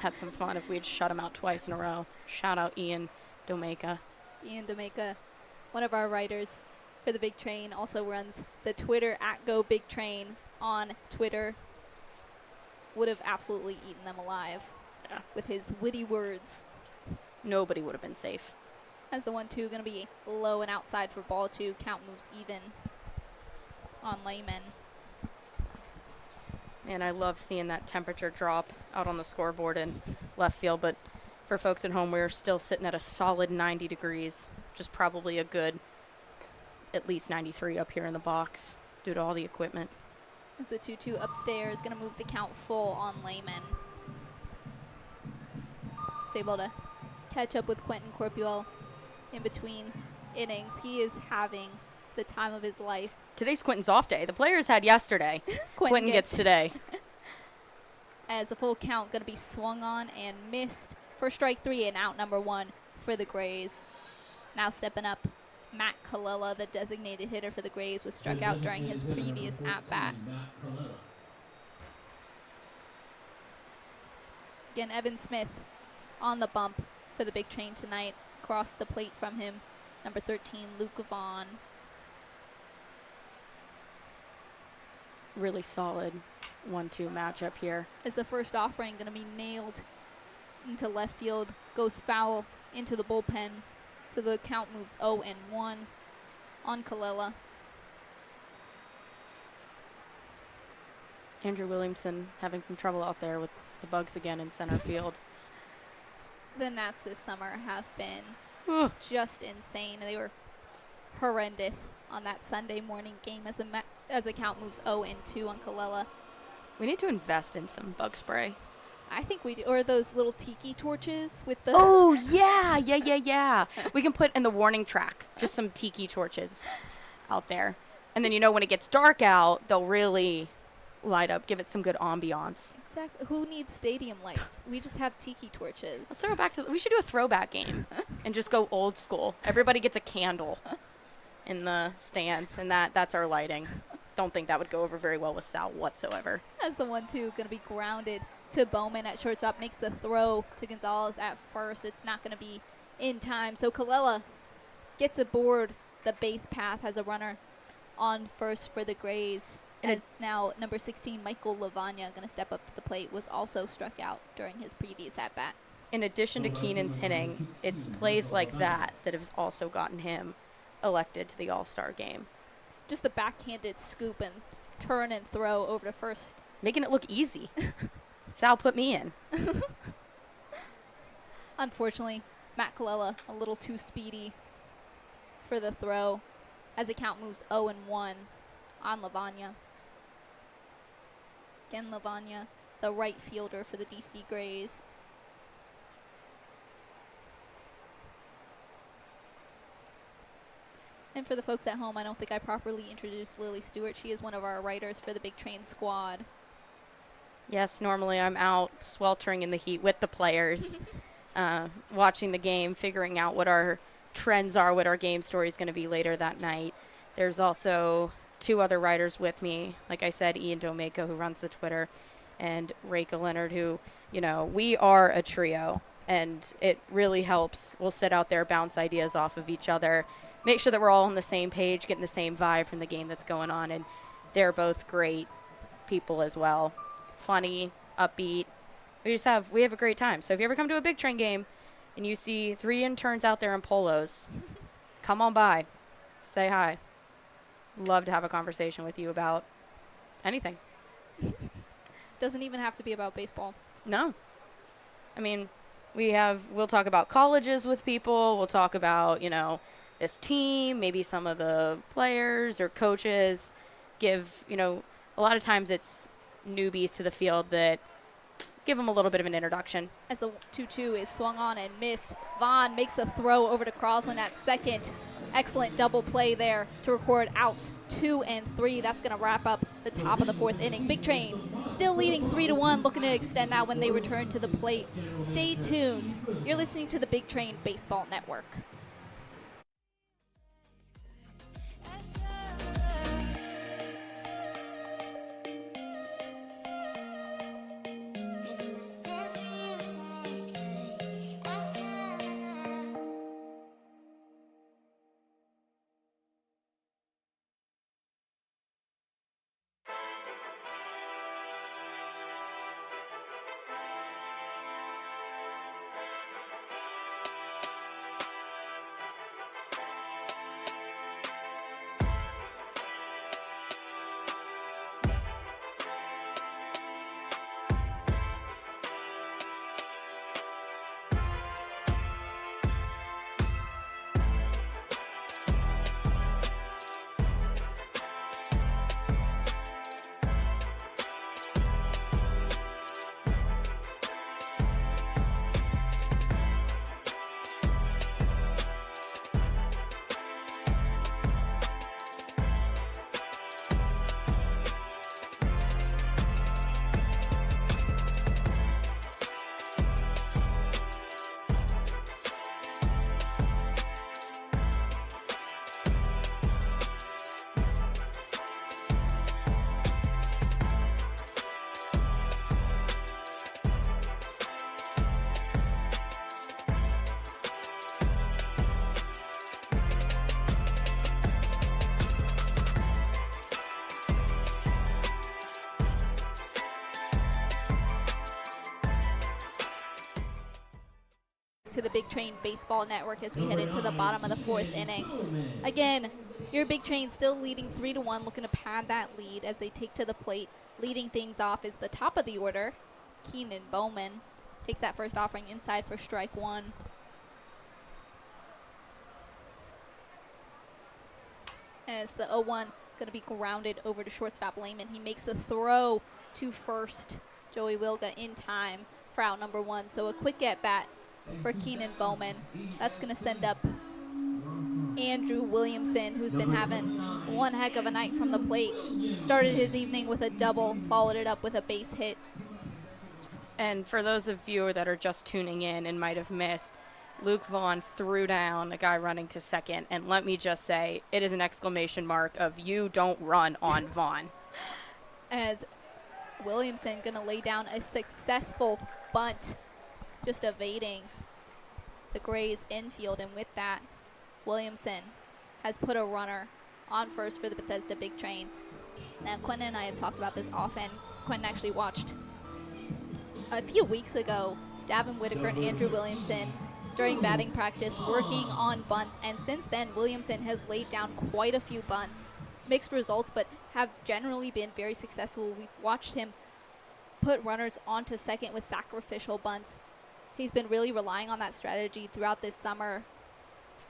S2: had some fun if we had shut him out twice in a row. Shout out Ian Domeka.
S1: Ian Domeka, one of our writers for the Big Train, also runs the Twitter @GoBigTrain on Twitter. Would have absolutely eaten them alive with his witty words.
S2: Nobody would have been safe.
S1: As the 1-2 going to be low and outside for ball 2. Count moves even on Lehman.
S2: Man, I love seeing that temperature drop out on the scoreboard in left field, but for folks at home, we're still sitting at a solid 90 degrees, which is probably a good at least 93 up here in the box due to all the equipment.
S1: As the 2-2 upstairs, going to move the count full on Lehman. He's able to catch up with Quentin Corpuel in between innings. He is having the time of his life.
S2: Today's Quentin's off day. The players had yesterday. Quentin gets today.
S1: As the full count going to be swung on and missed for strike 3 and out number 1 for the Grays. Now stepping up, Matt Kalila, the designated hitter for the Grays, was struck out during his previous at-bat. Again, Evan Smith on the bump for the big train tonight. Across the plate from him, number 13, Luke Vaughn.
S2: Really solid 1-2 matchup here.
S1: As the first offering going to be nailed into left field, goes foul into the bullpen. So the count moves 0-1 on Kalila.
S2: Andrew Williamson having some trouble out there with the bugs again in center field.
S1: The Nats this summer have been just insane. They were horrendous on that Sunday morning game as the count moves 0-2 on Kalila.
S2: We need to invest in some bug spray.
S1: I think we do. Or those little tiki torches with the...
S2: Oh, yeah. We can put in the warning track just some tiki torches out there. And then, when it gets dark out, they'll really light up, give it some good ambiance.
S1: Exactly. Who needs stadium lights? We just have tiki torches.
S2: Let's throw it back to... we should do a throwback game and just go old school. Everybody gets a candle in the stands, and that's our lighting. Don't think that would go over very well with Sal whatsoever.
S1: As the 1-2 going to be grounded to Bowman at shortstop, makes the throw to Gonzalez at first. It's not going to be in time. So Kalila gets aboard the base path, has a runner on first for the Grays. As now number 16, Michael Lavagna, going to step up to the plate, was also struck out during his previous at-bat.
S2: In addition to Keenan's hitting, it's plays like that have also gotten him elected to the All-Star game.
S1: Just the backhanded scoop and turn and throw over to first.
S2: Making it look easy. Sal put me in.
S1: Unfortunately, Matt Kalila a little too speedy for the throw as the count moves 0-1 on Lavagna. Again, Lavagna, the right fielder for the DC Grays. And for the folks at home, I don't think I properly introduced Lily Stewart. She is one of our writers for the Big Train squad.
S2: Yes, normally I'm out sweltering in the heat with the players, watching the game, figuring out what our trends are, what our game story is going to be later that night. There's also 2 other writers with me. Like I said, Ian Domeko, who runs the Twitter, and Rachel Leonard, who, we are a trio, and it really helps. We'll sit out there, bounce ideas off of each other, make sure that we're all on the same page, getting the same vibe from the game that's going on, and they're both great people as well. Funny, upbeat. We have a great time. So if you ever come to a Big Train game and you see 3 interns out there in polos, come on by, say hi. Love to have a conversation with you about anything.
S1: Doesn't even have to be about baseball.
S2: No. I mean, we'll talk about colleges with people. We'll talk about, this team, maybe some of the players or coaches. A lot of times it's newbies to the field that give them a little bit of an introduction.
S1: As the 2-2 is swung on and missed, Vaughn makes the throw over to Crosland at second. Excellent double play there to record outs 2 and 3. That's going to wrap up the top of the 4th inning. Big Train still leading 3-1, looking to extend that when they return to the plate. Stay tuned. You're listening to the Big Train Baseball Network. to the Big Train Baseball Network as we head into the bottom of the 4th inning. Again, your Big Train still leading 3-1, looking to pad that lead as they take to the plate. Leading things off is the top of the order, Keenan Bowman. Takes that first offering inside for strike one. As the 0-1 going to be grounded over to shortstop Lehman. He makes the throw to first. Joey Wilga in time for out number 1. So a quick at-bat for Keenan Bowman. That's going to send up Andrew Williamson, who's been having one heck of a night from the plate. Started his evening with a double, followed it up with a base hit.
S2: And for those of you that are just tuning in and might have missed, Luke Vaughn threw down a guy running to second, and let me just say, it is an exclamation mark of "you don't run on Vaughn."
S1: As Williamson going to lay down a successful bunt, just evading the Grays infield, and with that, Williamson has put a runner on first for the Bethesda Big Train. Now, Quentin and I have talked about this often. Quentin actually watched a few weeks ago Davin Whitaker and Andrew Williamson during batting practice working on bunts, and since then Williamson has laid down quite a few bunts. Mixed results, but have generally been very successful. We've watched him put runners onto second with sacrificial bunts. He's been really relying on that strategy throughout this summer.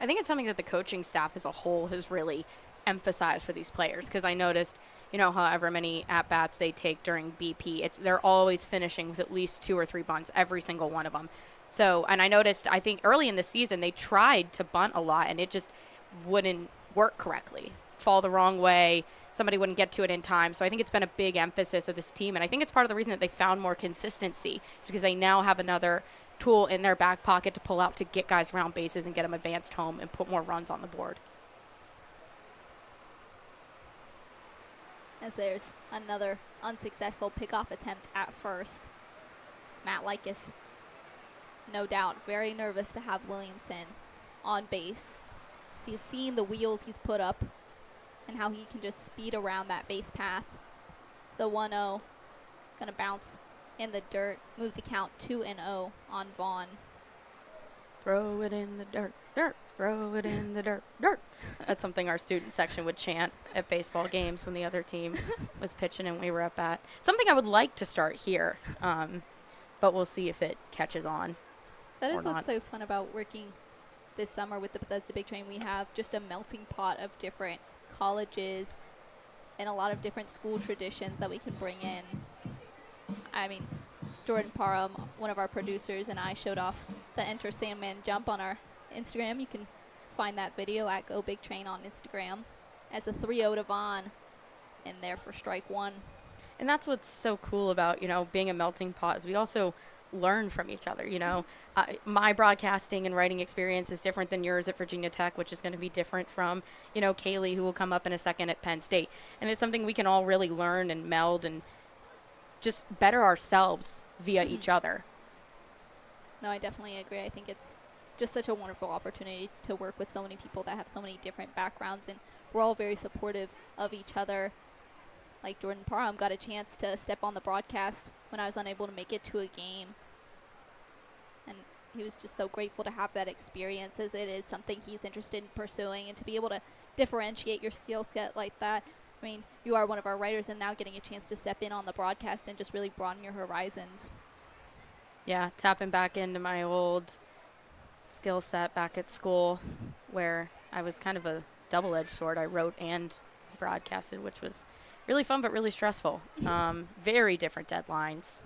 S2: I think it's something that the coaching staff as a whole has really emphasized for these players, because I noticed, however many at-bats they take during BP, they're always finishing with at least 2 or 3 bunts, every single one of them. So, and I noticed, I think early in the season, they tried to bunt a lot, and it just wouldn't work correctly. Fall the wrong way, somebody wouldn't get to it in time. So I think it's been a big emphasis of this team, and I think it's part of the reason that they found more consistency. It's because they now have another tool in their back pocket to pull out to get guys around bases and get them advanced home and put more runs on the board.
S1: As there's another unsuccessful pickoff attempt at first. Matt Likas, no doubt, very nervous to have Williamson on base. He's seen the wheels he's put up and how he can just speed around that base path. The 1-0 going to bounce in the dirt, move the count 2-0 on Vaughn.
S2: Throw it in the dirt, dirt, throw it in the dirt, dirt. That's something our student section would chant at baseball games when the other team was pitching and we were up at. Something I would like to start here, but we'll see if it catches on.
S1: That is
S2: or
S1: what's
S2: not.
S1: so fun about working this summer with the Bethesda Big Train. We have just a melting pot of different colleges and a lot of different school traditions that we can bring in. I mean, Jordan Parham, one of our producers, and I showed off the Enter Sandman jump on our Instagram. You can find that video at Go Big Train on Instagram as a 3-0 to Vaughn in there for strike one.
S2: And that's what's so cool about, being a melting pot is we also learn from each other. My broadcasting and writing experience is different than yours at Virginia Tech, which is going to be different from, Kaylee, who will come up in a second at Penn State. And it's something we can all really learn and meld and just better ourselves via each other.
S1: No, I definitely agree. I think it's just such a wonderful opportunity to work with so many people that have so many different backgrounds, and we're all very supportive of each other. Like Jordan Parham got a chance to step on the broadcast when I was unable to make it to a game. And he was just so grateful to have that experience, as it is something he's interested in pursuing, and to be able to differentiate your skill set like that. I mean, you are one of our writers, and now getting a chance to step in on the broadcast and just really broaden your horizons.
S2: Yeah, tapping back into my old skill set back at school, where I was kind of a double-edged sword. I wrote and broadcasted, which was really fun but really stressful. Very different deadlines.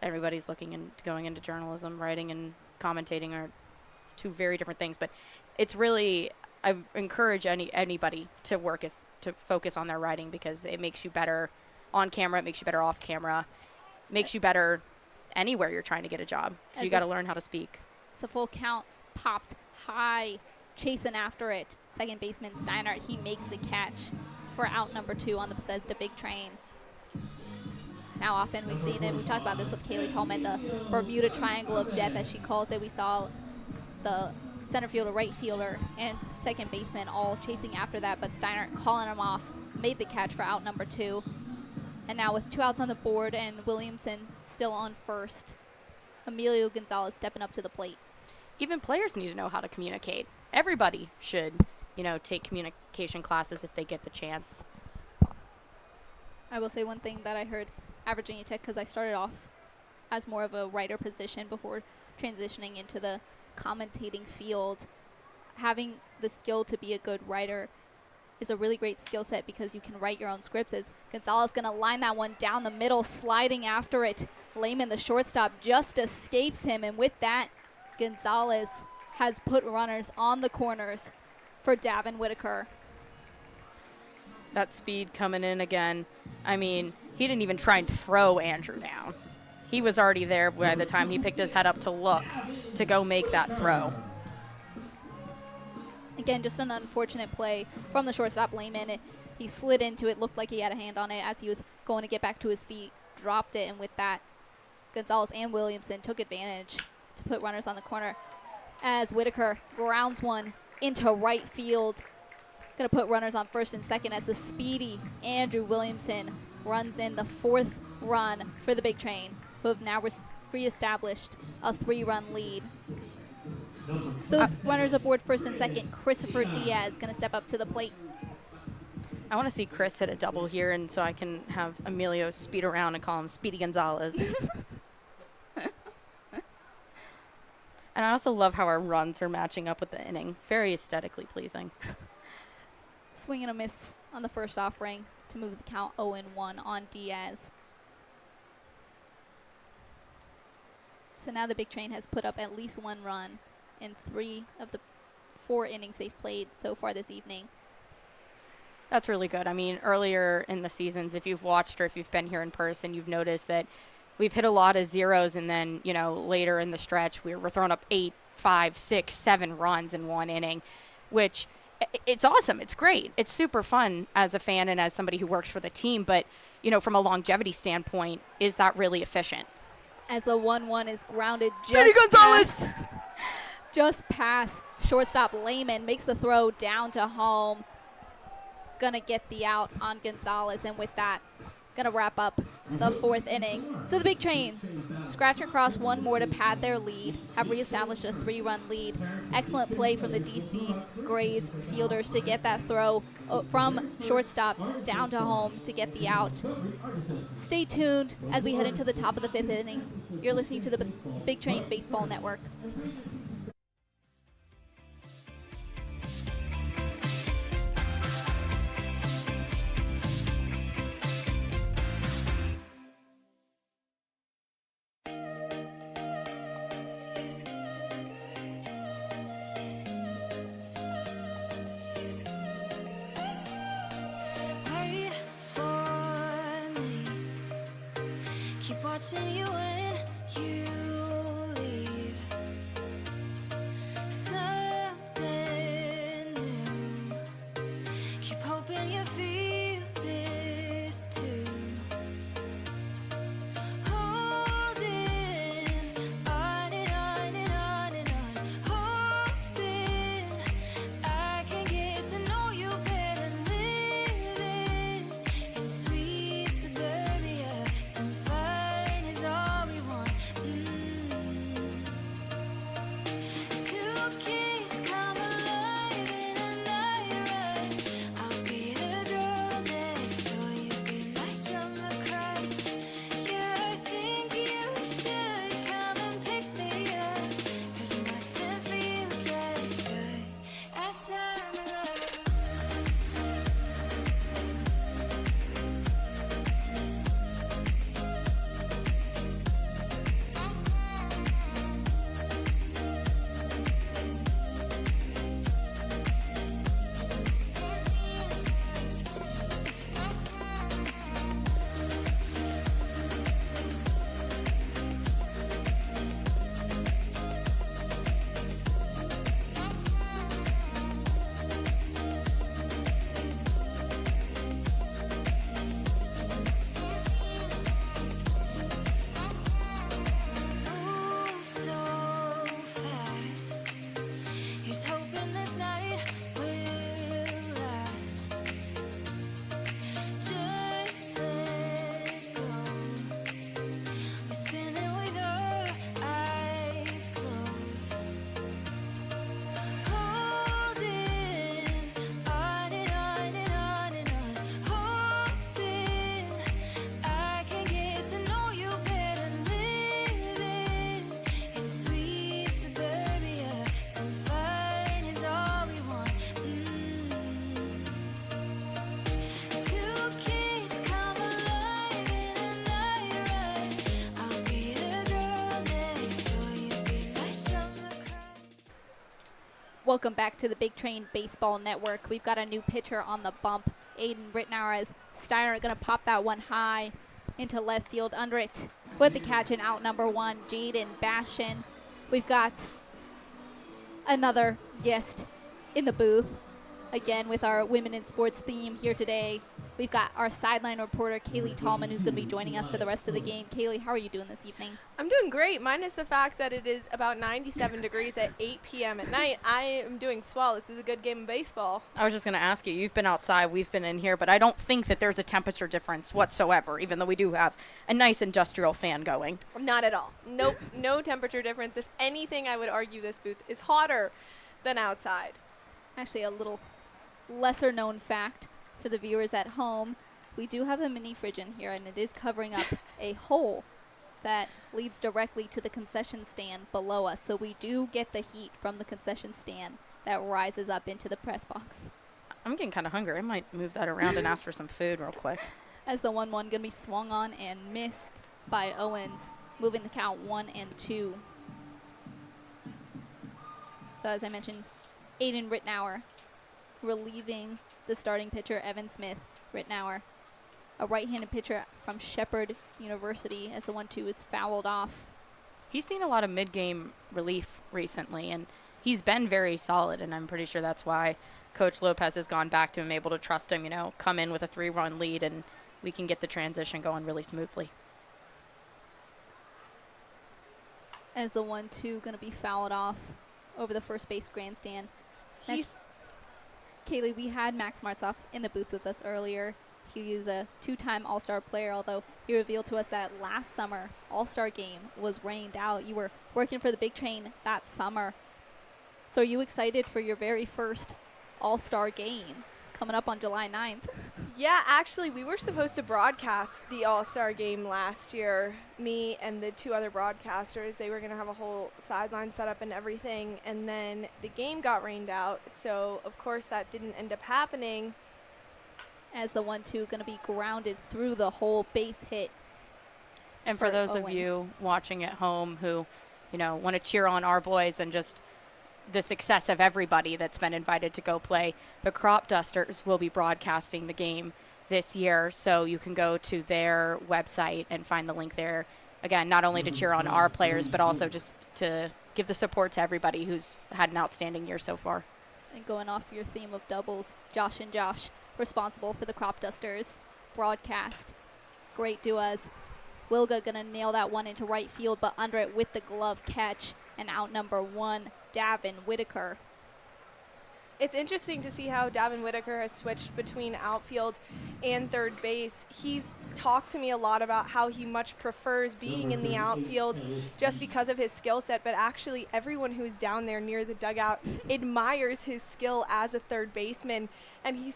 S2: Everybody's looking and going into journalism. Writing and commentating are two very different things, but it's really, I encourage anybody to focus on their writing, because it makes you better on camera, it makes you better off camera, makes you better anywhere you're trying to get a job. You got to learn how to speak.
S1: It's the full count, popped high, chasing after it. Second baseman Steinert, he makes the catch for out number 2 on the Bethesda Big Train. Now often we've seen it, we've talked about this with Kaylee Tallman, the Bermuda Triangle of Death, as she calls it. We saw the center fielder, right fielder, and second baseman all chasing after that, but Steinert calling him off, made the catch for out number 2. And now with 2 outs on the board and Williamson still on first, Emilio Gonzalez stepping up to the plate.
S2: even players need to know how to communicate. Everybody should, take communication classes if they get the chance.
S1: I will say one thing that I heard at Virginia Tech, because I started off as more of a writer position before transitioning into the commentating field. Having the skill to be a good writer is a really great skill set because you can write your own scripts. As Gonzalez going to line that one down the middle, sliding after it. Lehman, the shortstop, just escapes him, and with that, Gonzalez has put runners on the corners for Davin Whitaker.
S2: That speed coming in again. I mean, he didn't even try and throw Andrew down. He was already there by the time he picked his head up to look to go make that throw.
S1: Again, just an unfortunate play from the shortstop, Lehman. He slid into it, looked like he had a hand on it as he was going to get back to his feet, dropped it, and with that, Gonzalez and Williamson took advantage to put runners on the corner as Whitaker grounds one into right field. Going to put runners on first and second as the speedy Andrew Williamson runs in the 4th run for the Big Train, who have now reestablished a 3-run lead. So with runners aboard first and second, Christopher Diaz going to step up to the plate.
S2: I want to see Chris hit a double here, and so I can have Emilio speed around and call him Speedy Gonzalez. And I also love how our runs are matching up with the inning. Very aesthetically pleasing.
S1: Swing and a miss on the first offering to move the count 0-1 on Diaz. So now the Big Train has put up at least 1 run in 3 of the 4 innings they've played so far this evening.
S2: That's really good. I mean, earlier in the seasons, if you've watched or if you've been here in person, you've noticed that we've hit a lot of zeros, and then, later in the stretch, we're throwing up 8, 5, 6, 7 runs in 1 inning, which it's awesome. It's great. It's super fun as a fan and as somebody who works for the team. But, from a longevity standpoint, is that really efficient?
S1: As the 1-1 is grounded just past shortstop Lehman, makes the throw down to home. Gonna get the out on Gonzalez, and with that, gonna wrap up the 4th inning. So the Big Train scratch across 1 more to pad their lead, have reestablished a 3-run lead. Excellent play from the DC Grays fielders to get that throw from shortstop down to home to get the out. Stay tuned as we head into the top of the 5th inning. You're listening to the Big Train Baseball Network.
S3: Wait for me. Keep watching you when you leave. Something new. Keep hoping you feel this too. Holding on and on and on and on. Hoping I can get to know you better. Living in sweet suburbia. Some fun is all we want. Two kids come alive in a night rush. I'll be the girl
S1: Welcome back to the Big Train Baseball Network. We've got a new pitcher on the bump, Aiden Rittenauer, as Steiner going to pop that one high into left field under it with the catch and out number 1, Jaden Bastion. We've got another guest in the booth, again with our Women in Sports theme here today. We've got our sideline reporter, Kaylee Tallman, who's going to be joining us for the rest of the game. Kaylee, how are you doing this evening?
S5: I'm doing great, minus the fact that it is about 97 degrees at 8 p.m. at night. I am doing swell. This is a good game of baseball.
S2: I was just going to ask you, you've been outside, we've been in here, but I don't think that there's a temperature difference whatsoever, even though we do have a nice industrial fan going.
S5: Not at all. Nope, no temperature difference. If anything, I would argue this booth is hotter than outside.
S1: Actually, a little lesser known fact for the viewers at home, we do have a mini fridge in here, and it is covering up a hole that leads directly to the concession stand below us. So we do get the heat from the concession stand that rises up into the press box.
S2: I'm getting kind of hungry. I might move that around and ask for some food real quick.
S1: As the 1-1 going to be swung on and missed by Owens, moving the count 1-2. So as I mentioned, Aiden Rittenauer relieving the starting pitcher, Evan Smith. Rittenauer, a right-handed pitcher from Shepherd University, as the 1-2 is fouled off.
S2: He's seen a lot of mid-game relief recently, and he's been very solid, and I'm pretty sure that's why Coach Lopez has gone back to him, able to trust him, come in with a 3-run lead, and we can get the transition going really smoothly.
S1: As the 1-2 going to be fouled off over the first base grandstand. Kaylee, we had Max Martzoff in the booth with us earlier. He is a 2-time All-Star player, although he revealed to us that last summer All-Star game was rained out. You were working for the Big Train that summer. So are you excited for your very first All-Star game coming up on July 9th?
S5: Yeah, actually, we were supposed to broadcast the All-Star game last year. Me and the 2 other broadcasters, they were going to have a whole sideline set up and everything, and then the game got rained out, so of course that didn't end up happening.
S1: As the 1-2 going to be grounded through the whole base hit.
S2: And for those
S1: Owens.
S2: of you watching at home who, want to cheer on our boys and just the success of everybody that's been invited to go play, the Crop Dusters will be broadcasting the game this year, so you can go to their website and find the link there. Again, not only to cheer on our players, but also just to give the support to everybody who's had an outstanding year so far.
S1: And going off your theme of doubles, Josh and Josh, responsible for the Crop Dusters broadcast. Great duos. Wilga going to nail that one into right field, but under it with the glove catch, and out number 1, Davin Whitaker.
S5: It's interesting to see how Davin Whitaker has switched between outfield and third base. He's talked to me a lot about how he much prefers being in the outfield just because of his skill set, but actually everyone who's down there near the dugout admires his skill as a third baseman, and he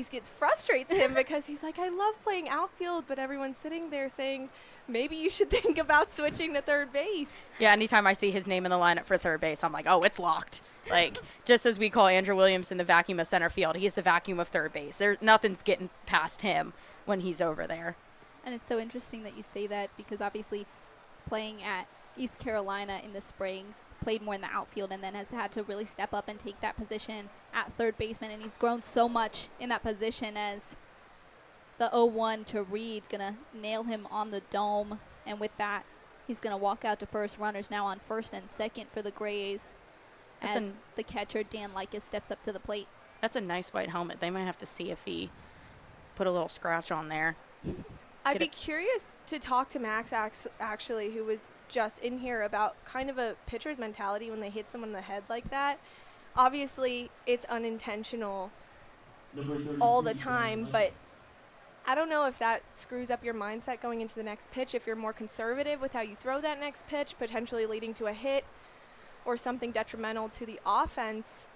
S5: gets frustrates him because he's like, I love playing outfield, but everyone's sitting there saying, maybe you should think about switching to third base.
S2: Yeah, anytime I see his name in the lineup for third base, I'm like, oh, it's locked. Like, just as we call Andrew Williamson the vacuum of center field, he's the vacuum of third base. Nothing's getting past him when he's over there.
S1: And it's so interesting that you say that, because obviously playing at East Carolina in the spring, played more in the outfield, and then has had to really step up and take that position at third baseman, and he's grown so much in that position as the 0-1 to Reed, gonna nail him on the dome, and with that, he's gonna walk out to first. Runners now on first and second for the Grays, as the catcher, Dan Likas, steps up to the plate.
S2: That's a nice white helmet. They might have to see if he put a little scratch on there.
S5: I'd be curious to talk to Max, actually, who was just in here, about kind of a pitcher's mentality when they hit someone in the head like that. Obviously, it's unintentional all the time, but I don't know if that screws up your mindset going into the next pitch, if you're more conservative with how you throw that next pitch, potentially leading to a hit or something detrimental to the offense.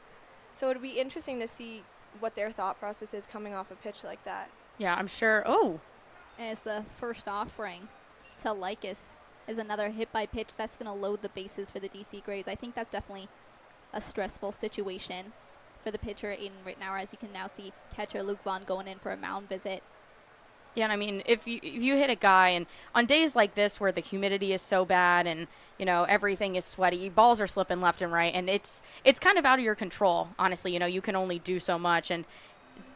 S5: So it would be interesting to see what their thought process is coming off a pitch like that.
S2: Yeah, I'm sure. Oh,
S1: As the first offering to Likas is another hit by pitch that's going to load the bases for the DC Grays. I think that's definitely a stressful situation for the pitcher, Aiden Rittenauer, as you can now see catcher Luke Vaughn going in for a mound visit.
S2: Yeah, and I mean, if you hit a guy, and on days like this where the humidity is so bad and everything is sweaty, balls are slipping left and right, and it's kind of out of your control. Honestly, you can only do so much, and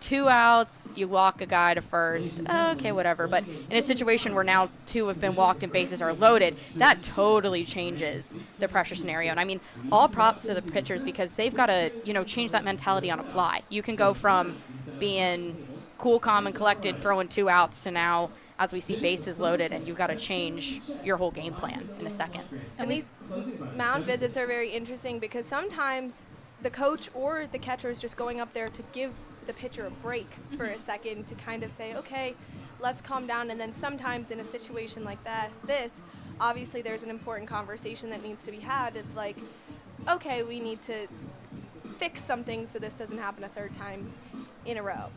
S2: 2 outs, you walk a guy to first, okay, whatever. But in a situation where now 2 have been walked and bases are loaded, that totally changes the pressure scenario. And I mean, all props to the pitchers because they've got to change that mentality on a fly. You can go from being cool, calm, and collected, throwing 2 outs to now, as we see bases loaded, and you've got to change your whole game plan in a second.
S5: And these mound visits are very interesting because sometimes the coach or the catcher is just going up there to give the pitcher a break for a second to kind of say, okay, let's calm down. And then sometimes in a situation like this, obviously there's an important conversation that needs to be had of like, okay, we need to fix something so this doesn't happen a third time in a row.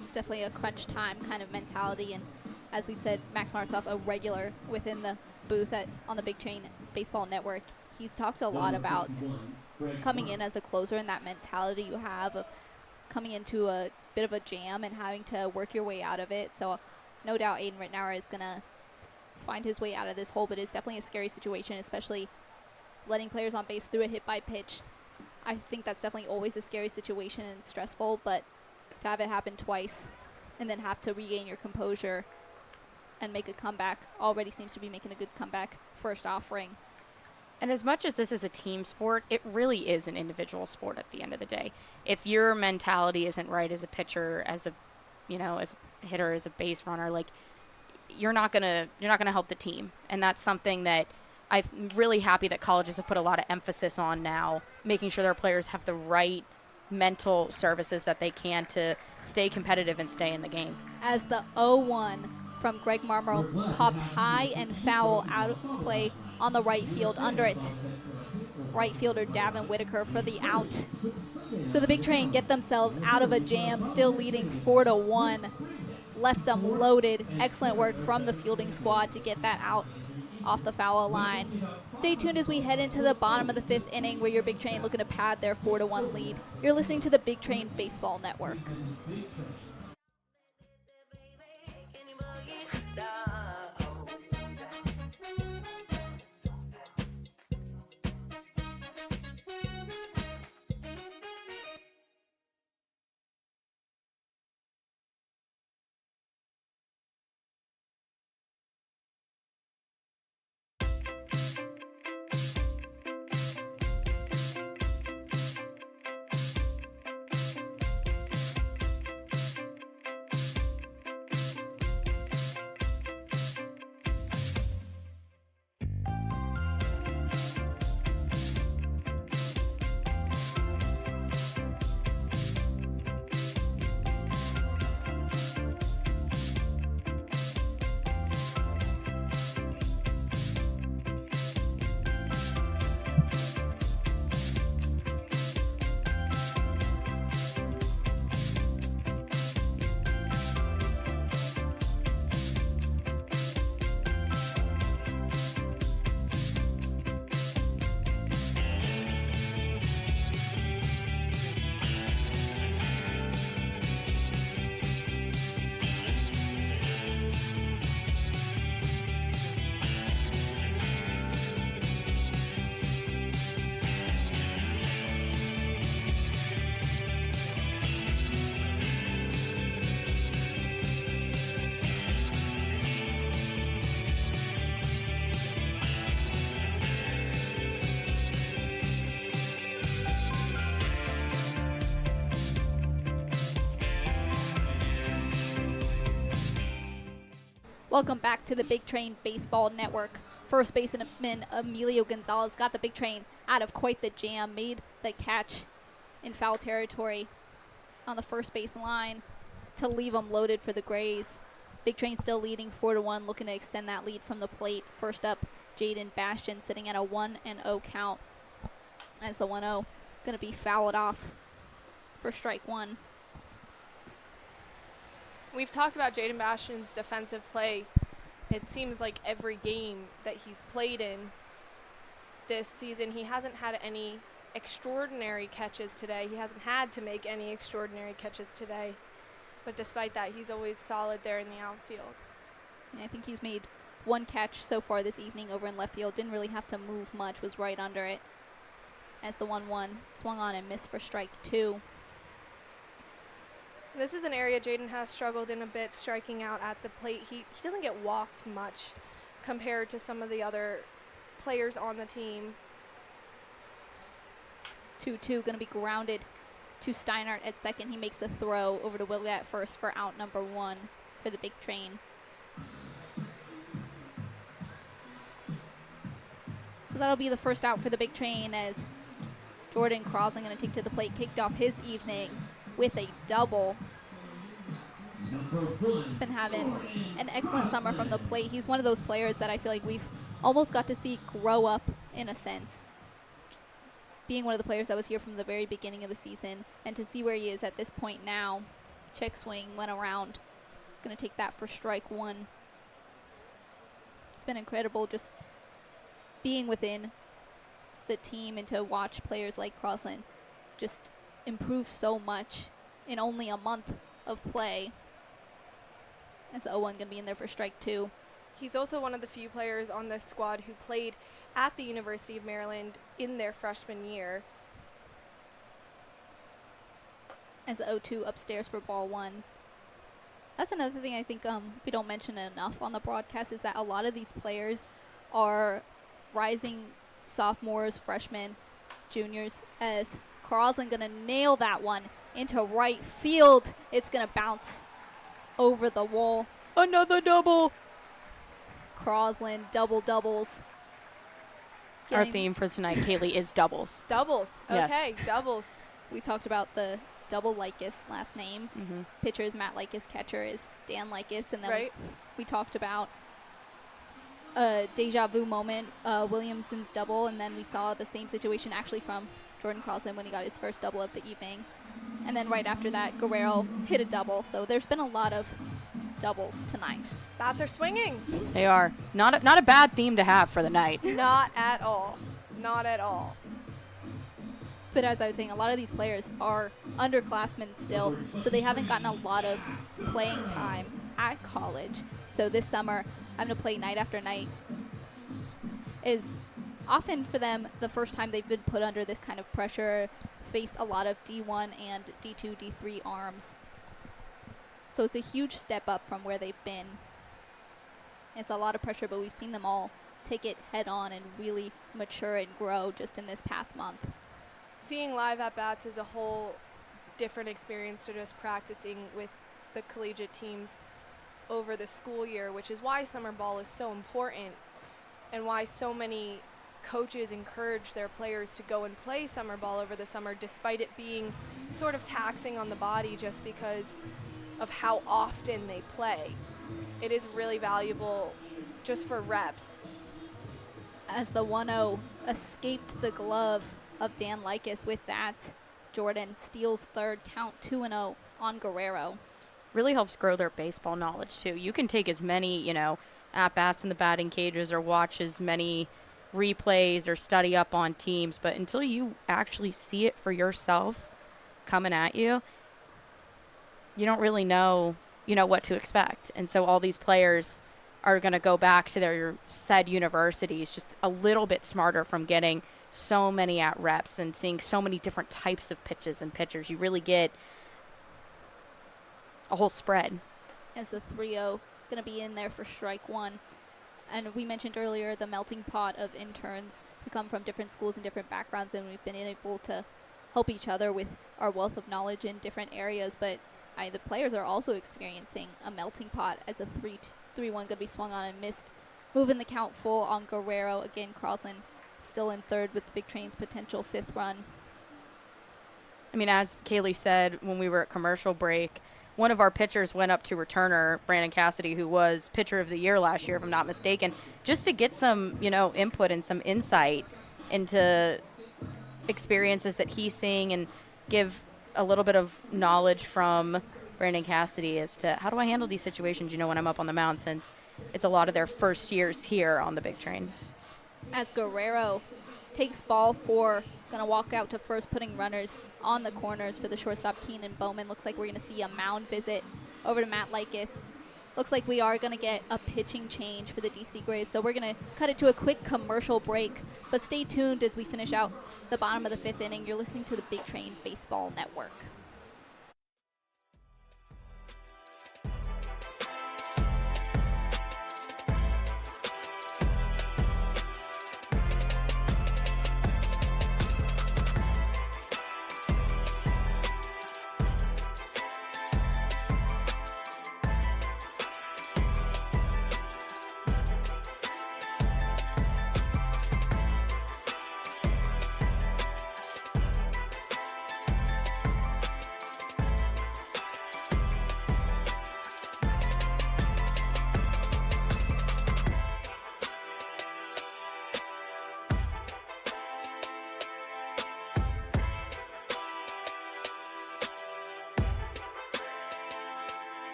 S1: It's definitely a crunch time kind of mentality, and as we've said, Max Martzoff, a regular within the booth on the Big Train Baseball Network, he's talked a lot about coming in as a closer and that mentality you have of coming into a bit of a jam and having to work your way out of it. So no doubt Aiden Rittenauer is going to find his way out of this hole, but it's definitely a scary situation, especially letting players on base through a hit by pitch. I think that's definitely always a scary situation and stressful, but to have it happen twice and then have to regain your composure and make a comeback, already seems to be making a good comeback first offering.
S2: And as much as this is a team sport, it really is an individual sport at the end of the day. If your mentality isn't right as a pitcher, as a hitter, as a base runner, like you're not gonna help the team. And that's something that I'm really happy that colleges have put a lot of emphasis on now, making sure their players have the right mental services that they can to stay competitive and stay in the game.
S1: As the 0-1 from Greg Marmoro popped high and foul out of play on the right field under it. Right fielder Davin Whitaker for the out. So the Big Train get themselves out of a jam, still leading 4-1. Left them loaded. Excellent work from the fielding squad to get that out off the foul line. Stay tuned as we head into the bottom of the 5th inning where your Big Train looking to pad their 4-1 lead. You're listening to the Big Train Baseball Network. Welcome back to the Big Train Baseball Network. First baseman Emilio Gonzalez got the Big Train out of quite the jam, made the catch in foul territory on the first base line to leave them loaded for the Grays. Big Train still leading 4-1, looking to extend that lead from the plate. First up, Jaden Bastian sitting at a 1-0 count as the 1-0 going to be fouled off for strike one.
S5: We've talked about Jaden Bastian's defensive play. It seems like every game that he's played in this season, he hasn't had any extraordinary catches today. He hasn't had to make any extraordinary catches today. But despite that, he's always solid there in the outfield.
S1: And I think he's made one catch so far this evening over in left field. Didn't really have to move much, was right under it. As the 1-1 swung on and missed for strike 2.
S5: This is an area Jaden has struggled in a bit, striking out at the plate. He doesn't get walked much compared to some of the other players on the team.
S1: 2-2 going to be grounded to Steinhardt at second. He makes the throw over to Willie at first for out number 1 for the Big Train. So that'll be the first out for the Big Train as Jordan Crosland going to take to the plate. Kicked off his evening with a double. Been having an excellent summer from the plate. He's one of those players that I feel like we've almost got to see grow up in a sense. Being one of the players that was here from the very beginning of the season, and to see where he is at this point now. Check swing, went around. Going to take that for strike 1. It's been incredible just being within the team and to watch players like Crosland just improve so much in only a month of play. As the 0-1 going to be in there for strike 2.
S5: He's also one of the few players on this squad who played at the University of Maryland in their freshman year.
S1: As the 0-2 upstairs for ball 1. That's another thing I think we don't mention enough on the broadcast is that a lot of these players are rising sophomores, freshmen, juniors, as Crosland going to nail that one into right field. It's going to bounce over the wall.
S2: Another double.
S1: Crosland, doubles.
S2: Our theme for tonight, Kaylee, is doubles.
S5: Doubles.
S2: Yes.
S5: Okay, doubles.
S1: We talked about the double Likas last name.
S2: Mm-hmm.
S1: Pitcher is Matt Likas, catcher is Dan Likas. And then
S5: Right.
S1: we talked about a deja vu moment, Williamson's double, and then we saw the same situation actually from Jordan Crosland when he got his first double of the evening. And then right after that, Guerrero hit a double. So there's been a lot of doubles tonight.
S5: Bats are swinging.
S2: They are. Not a bad theme to have for the night.
S5: Not at all. Not at all.
S1: But as I was saying, a lot of these players are underclassmen still, so they haven't gotten a lot of playing time at college. So this summer, having to play night after night is often for them the first time they've been put under this kind of pressure, face a lot of D1 and D2, D3 arms. So it's a huge step up from where they've been. It's a lot of pressure, but we've seen them all take it head on and really mature and grow just in this past month.
S5: Seeing live at-bats is a whole different experience to just practicing with the collegiate teams over the school year, which is why summer ball is so important and why so many coaches encourage their players to go and play summer ball over the summer, despite it being sort of taxing on the body just because of how often they play. It is really valuable just for reps.
S1: As the 1-0 escaped the glove of Dan Likas, with that, Jordan steals third, count 2-0 on Guerrero.
S2: Really helps grow their baseball knowledge, too. You can take as many, at-bats in the batting cages or watch as many replays or study up on teams, but until you actually see it for yourself coming at you, you don't really know, what to expect. And so all these players are going to go back to their said universities just a little bit smarter from getting so many at reps and seeing so many different types of pitches and pitchers. You really get a whole spread.
S1: As the 3-0 going to be in there for strike 1. And we mentioned earlier the melting pot of interns who come from different schools and different backgrounds, and we've been able to help each other with our wealth of knowledge in different areas. But the players are also experiencing a melting pot as a 3-1 going to be swung on and missed. Moving the count full on Guerrero. Again, Crosland still in third with the Big Train's potential fifth run.
S2: I mean, as Kaylee said when we were at commercial break, one of our pitchers went up to returner, Brandon Cassidy, who was pitcher of the year last year, if I'm not mistaken, just to get some, input and some insight into experiences that he's seeing and give a little bit of knowledge from Brandon Cassidy as to how do I handle these situations, when I'm up on the mound, since it's a lot of their first years here on the Big Train.
S1: As Guerrero takes ball 4, Gonna walk out to first, putting runners on the corners for the shortstop Keenan Bowman. Looks like we're gonna see a mound visit over to Matt Likas. Looks like we are gonna get a pitching change for the DC Grays. So we're gonna cut it to a quick commercial break. But stay tuned as we finish out the bottom of the 5th inning. You're listening to the Big Train Baseball Network.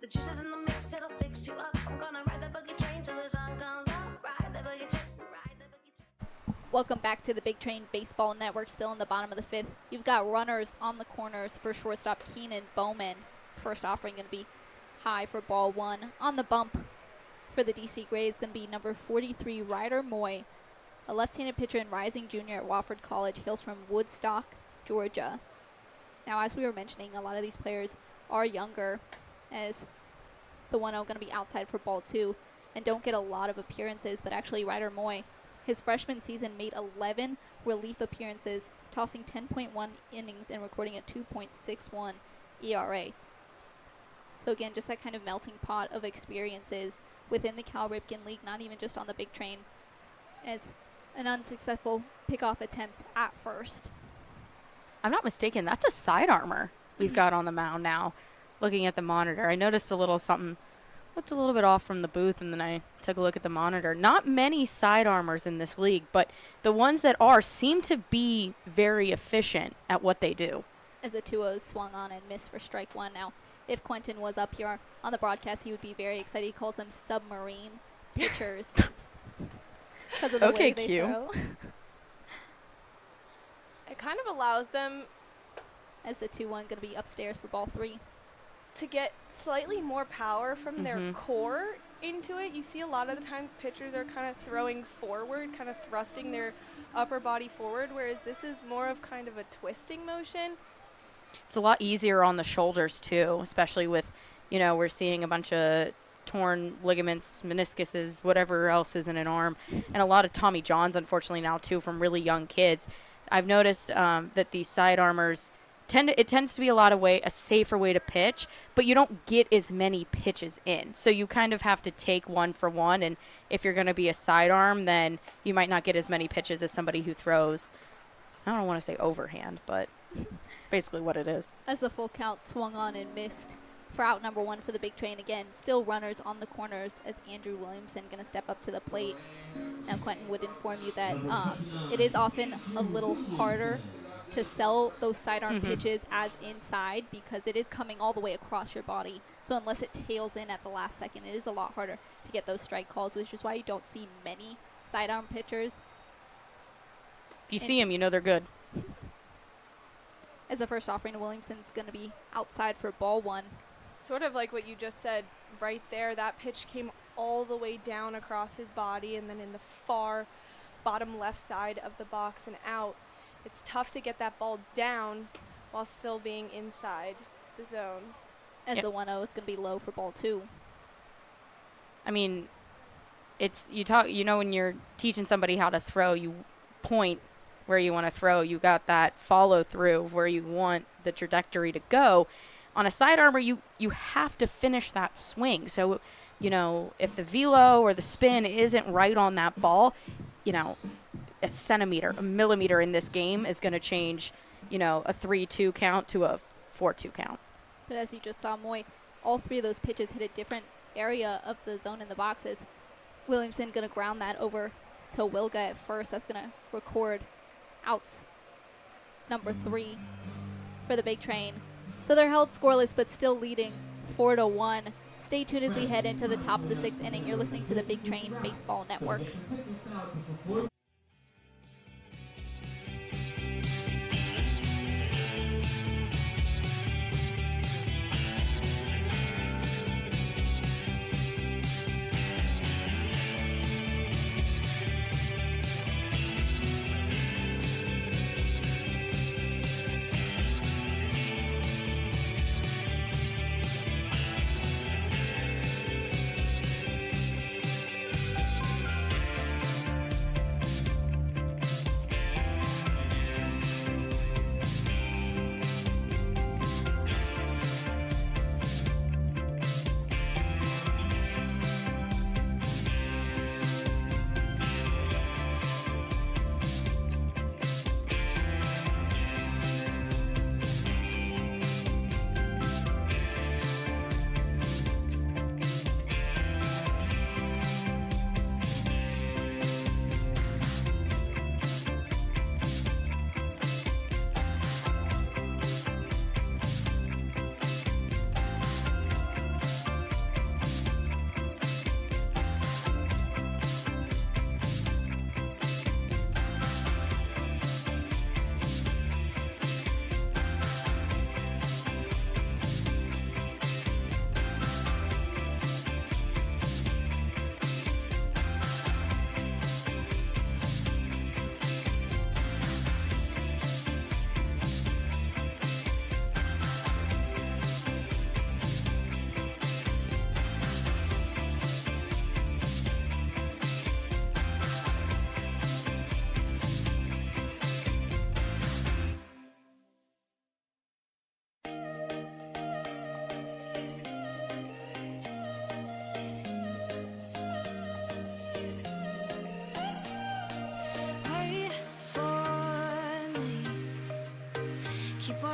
S3: The juice is in the mix, it'll fix you up. I'm gonna ride the boogie train till the sun comes up. Ride the boogie train, ride the boogie train.
S1: Welcome back to the Big Train Baseball Network. Still in the bottom of the 5th. You've got runners on the corners for shortstop Keenan Bowman. First offering going to be high for ball 1. On the bump for the DC Grays going to be number 43, Ryder Moy, a left-handed pitcher and rising junior at Wofford College, hails from Woodstock, Georgia. Now, as we were mentioning, a lot of these players are younger, as the 1-0 going to be outside for ball 2 and don't get a lot of appearances, but actually Ryder Moy, his freshman season, made 11 relief appearances, tossing 10.1 innings and recording a 2.61 ERA. So again, just that kind of melting pot of experiences within the Cal Ripken League, not even just on the Big Train, as an unsuccessful pickoff attempt at first.
S2: I'm not mistaken, that's a side armor we've got on the mound now. Looking at the monitor, I noticed a little something, looked a little bit off from the booth, and then I took a look at the monitor. Not many side armors in this league, but the ones that are seem to be very efficient at what they do.
S1: As the 2-0 swung on and missed for strike 1. Now, if Quentin was up here on the broadcast, he would be very excited. He calls them submarine pitchers because of the way they throw.
S5: It kind of allows them
S1: As the 2-1 going to be upstairs for ball 3.
S5: to get slightly more power from their core into it. You see a lot of the times pitchers are kind of throwing forward, kind of thrusting their upper body forward, whereas this is more of kind of a twisting motion.
S2: It's a lot easier on the shoulders, too, especially with, you know, we're seeing a bunch of torn ligaments, meniscuses, whatever else is in an arm, and a lot of Tommy Johns, unfortunately, now, too, from really young kids. I've noticed that these side armors it tends to be a safer way to pitch, but you don't get as many pitches in. So you kind of have to take one for one, and if you're going to be a sidearm, then you might not get as many pitches as somebody who throws, I don't want to say overhand, but basically what it is.
S1: As the full count swung on and missed for out number 1 for the big train again. Still runners on the corners as Andrew Williamson going to step up to the plate. Now Quentin would inform you that it is often a little harder to sell those sidearm pitches as inside because it is coming all the way across your body. So unless it tails in at the last second, it is a lot harder to get those strike calls, which is why you don't see many sidearm pitchers.
S2: If you see them, you know they're good.
S1: As the first offering, Williamson's going to be outside for ball 1.
S5: Sort of like what you just said right there, that pitch came all the way down across his body and then in the far bottom left side of the box and out. It's tough to get that ball down while still being inside the zone.
S1: As the 1-0 is going to be low for ball 2.
S2: I mean, when you're teaching somebody how to throw, you point where you want to throw. You got that follow through of where you want the trajectory to go. On a sidearmer, you have to finish that swing. So, if the velo or the spin isn't right on that ball, a centimeter, a millimeter in this game is going to change, a 3-2 count to a 4-2 count.
S1: But as you just saw, Moy, all 3 of those pitches hit a different area of the zone in the boxes. Williamson going to ground that over to Wilga at first. That's going to record outs number 3 for the big train. So they're held scoreless, but still leading 4-1. Stay tuned as we head into the top of the 6th inning. You're listening to the Big Train Baseball Network.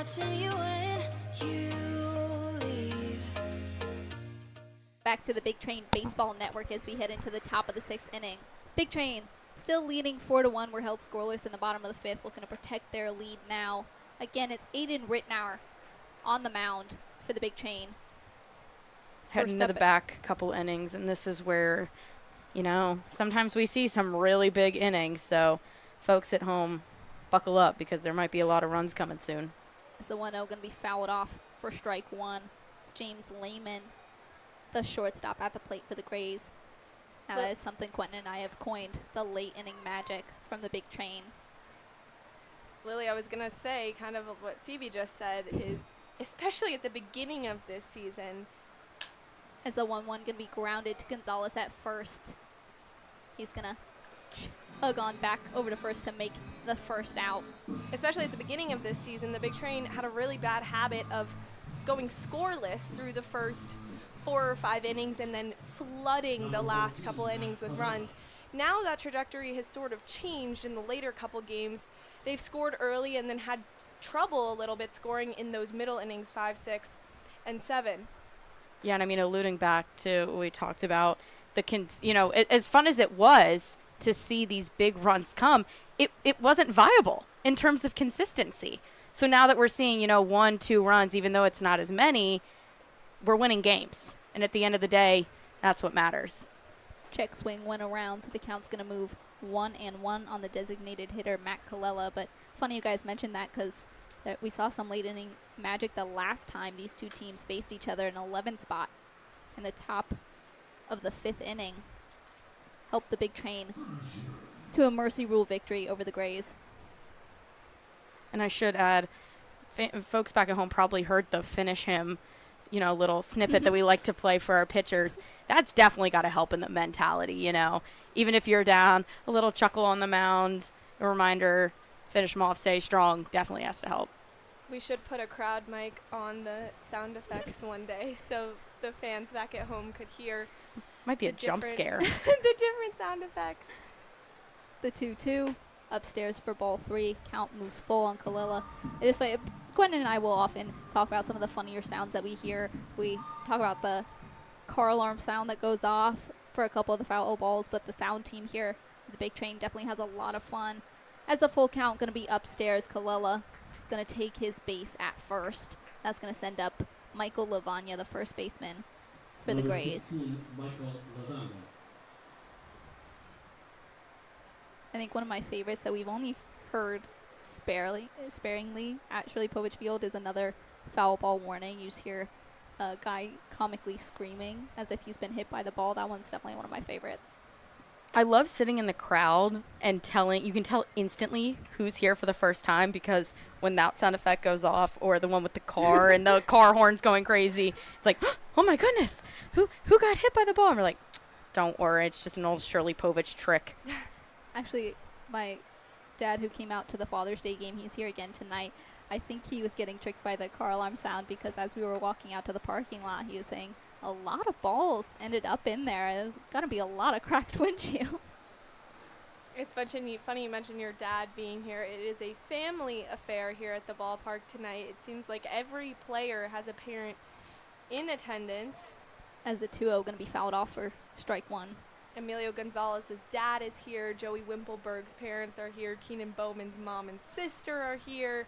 S3: watching you when you leave.
S1: Back to the Big Train Baseball Network as we head into the top of the sixth inning. Big Train still leading 4-1. We're held scoreless in the bottom of the fifth, looking to protect their lead now. Again, it's Aiden Rittenauer on the mound for the Big Train.
S2: Heading to the back couple innings, and this is where, you know, sometimes we see some really big innings. So folks at home, buckle up because there might be a lot of runs coming soon.
S1: Is the 1-0 going to be fouled off for strike one? It's James Lehman, the shortstop at the plate for the Grays. Now that is something Quentin and I have coined, the late inning magic from the Big Train.
S5: Lily, I was going to say kind of what Phoebe just said is, especially at the beginning of this season.
S1: As the 1-1 going to be grounded to Gonzalez at first. He's going to tug on back over to first to make the first out.
S5: Especially at the beginning of this season, the Big Train had a really bad habit of going scoreless through the first 4 or 5 innings and then flooding the last couple innings with runs. Now that trajectory has sort of changed in the later couple games. They've scored early and then had trouble a little bit scoring in those middle innings, 5, 6, and 7.
S2: Yeah, and I mean, alluding back to what we talked about, as fun as it was to see these big runs come, it wasn't viable in terms of consistency. So now that we're seeing, 1, 2 runs, even though it's not as many, we're winning games. And at the end of the day, that's what matters.
S1: Check swing went around, so the count's going to move 1-1 on the designated hitter, Matt Colella. But funny you guys mentioned that because we saw some late inning magic the last time these two teams faced each other in 11 spot in the top of the 5th inning. Helped the Big Train to a mercy rule victory over the Grays.
S2: And I should add, folks back at home probably heard the finish him, little snippet that we like to play for our pitchers. That's definitely got to help in the mentality, Even if you're down, a little chuckle on the mound, a reminder, finish them off, stay strong, definitely has to help.
S5: We should put a crowd mic on the sound effects one day so the fans back at home could hear.
S2: Might be a jump scare.
S5: the different sound effects.
S1: The 2-2 upstairs for ball 3. Count moves full on Kalila. It is funny. Gwen and I will often talk about some of the funnier sounds that we hear. We talk about the car alarm sound that goes off for a couple of the foul balls, but the sound team here, the Big Train, definitely has a lot of fun. As the full count going to be upstairs, Kalila going to take his base at first. That's going to send up Michael Lavagna, the first baseman for the Grays. I think one of my favorites that we've only heard sparingly at Shirley Povich Field is another foul ball warning. You just hear a guy comically screaming as if he's been hit by the ball. That one's definitely one of my favorites.
S2: I love sitting in the crowd and you can tell instantly who's here for the first time, because when that sound effect goes off, or the one with the car and the car horns going crazy, it's like, oh my goodness, who got hit by the ball? And we're like, don't worry, it's just an old Shirley Povich trick.
S1: Actually, my dad, who came out to the Father's Day game, he's here again tonight. I think he was getting tricked by the car alarm sound, because as we were walking out to the parking lot, he was saying a lot of balls ended up in there. There's got to be a lot of cracked windshields.
S5: It's funny you mentioned your dad being here. It is a family affair here at the ballpark tonight. It seems like every player has a parent in attendance.
S1: As the 2-0 going to be fouled off for strike 1.
S5: Emilio Gonzalez's dad is here. Joey Wimpelberg's parents are here. Keenan Bowman's mom and sister are here.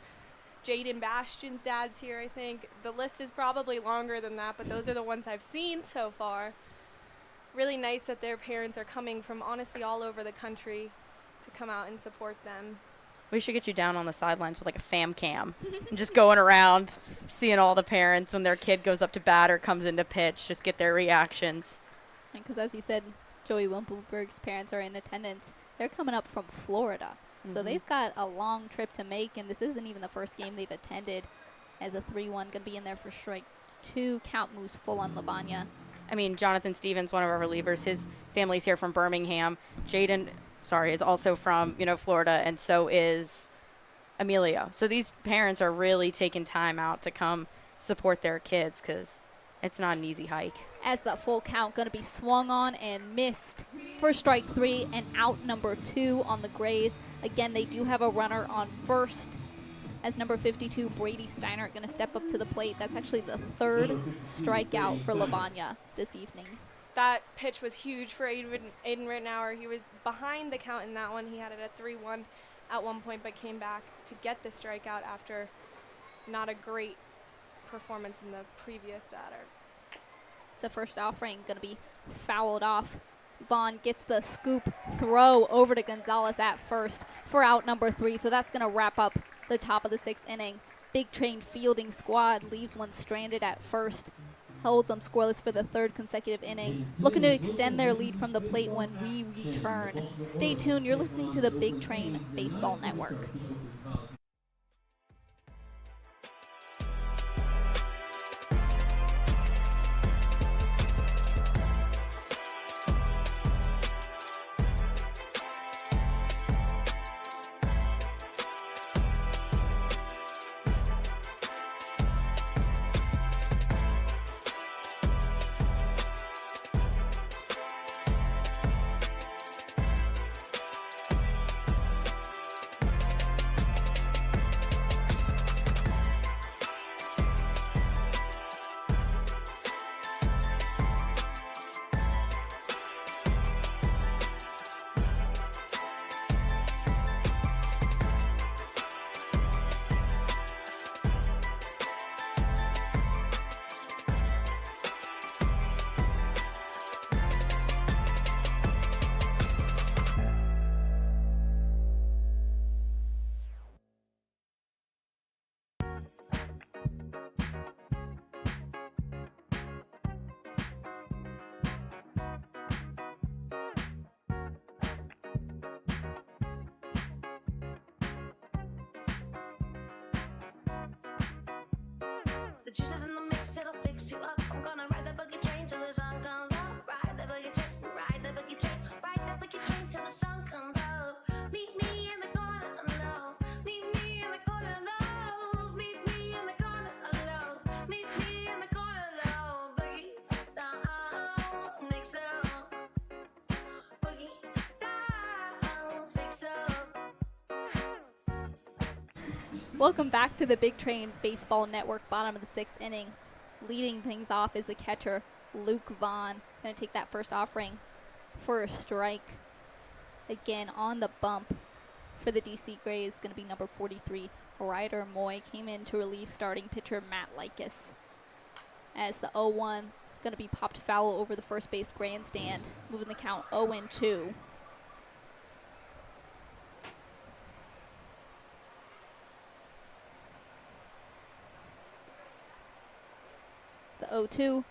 S5: Jaden Bastian's dad's here, I think. The list is probably longer than that, but those are the ones I've seen so far. Really nice that their parents are coming from honestly all over the country to come out and support them.
S2: We should get you down on the sidelines with like a fam cam and just going around seeing all the parents when their kid goes up to bat or comes into pitch, just get their reactions.
S1: Because as you said, Joey Wimpelberg's parents are in attendance. They're coming up from Florida. So they've got a long trip to make, and this isn't even the first game they've attended. As a 3-1, going to be in there for strike 2. Count moves full on Lavagna.
S2: I mean, Jonathan Stevens, one of our relievers, his family's here from Birmingham. Jaden, is also from, Florida, and so is Emilio. So these parents are really taking time out to come support their kids, because it's not an easy hike.
S1: As the full count going to be swung on and missed for strike 3 and out number 2 on the Grays. Again, they do have a runner on first, as number 52, Brady Steiner, going to step up to the plate. That's actually the 3rd strikeout for Lavagna this evening.
S5: That pitch was huge for Aiden Rittenauer. He was behind the count in that one. He had it at 3-1 at one point, but came back to get the strikeout after not a great performance in the previous batter.
S1: So first offering going to be fouled off. Vaughn gets the scoop throw over to Gonzalez at first for out number 3. So that's going to wrap up the top of the 6th inning. Big Train fielding squad leaves one stranded at first. Holds them scoreless for the 3rd consecutive inning. Looking to extend their lead from the plate when we return. Stay tuned. You're listening to the Big Train Baseball Network.
S3: juice is in the mix, it'll fix you up. I'm gonna ride the boogie train till the sun comes up. Ride the boogie train, ride the boogie train, ride the boogie train till the sun comes up. Meet me in the corner alone. Meet me in the corner alone. Meet me in the corner alone. Meet me in the corner alone. Boogie down, mix up. Boogie down, fix up.
S1: Welcome back to the Big Train Baseball Network, bottom of the 6th inning. Leading things off is the catcher, Luke Vaughn. Going to take that first offering for a strike. Again, on the bump for the DC Grays, going to be number 43, Ryder Moy. Came in to relieve starting pitcher Matt Likas. As the 0-1, going to be popped foul over the first base grandstand, moving the count 0-2. The 0-2,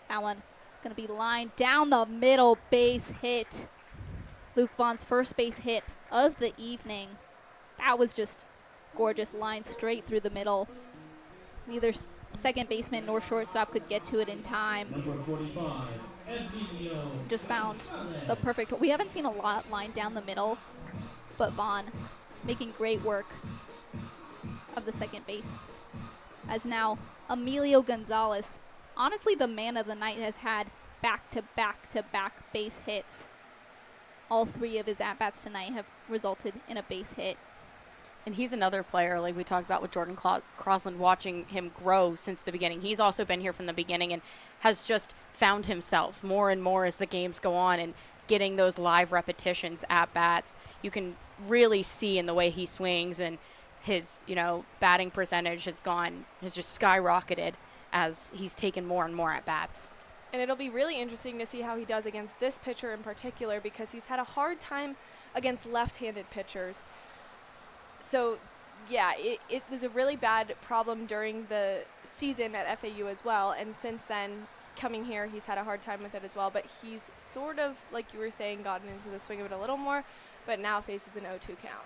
S1: that one going to be lined down the middle, base hit. Luke Vaughn's first base hit of the evening. That was just gorgeous, line straight through the middle. Neither second baseman nor shortstop could get to it in time. Just found the perfect. We haven't seen a lot lined down the middle, but Vaughn making great work of the second base. As now Emilio Gonzalez, honestly the man of the night, has had back-to-back-to-back base hits. All 3 of his at-bats tonight have resulted in a base hit.
S2: And he's another player, like we talked about with Jordan Crosland, watching him grow since the beginning. He's also been here from the beginning and has just found himself more and more as the games go on, and getting those live repetitions at bats. You can really see in the way he swings, and his, batting percentage has just skyrocketed as he's taken more and more at bats.
S5: And it'll be really interesting to see how he does against this pitcher in particular, because he's had a hard time against left-handed pitchers. So, yeah, it was a really bad problem during the season at FAU as well, and since then, coming here, he's had a hard time with it as well. But he's sort of, like you were saying, gotten into the swing of it a little more, but now faces an 0-2 count.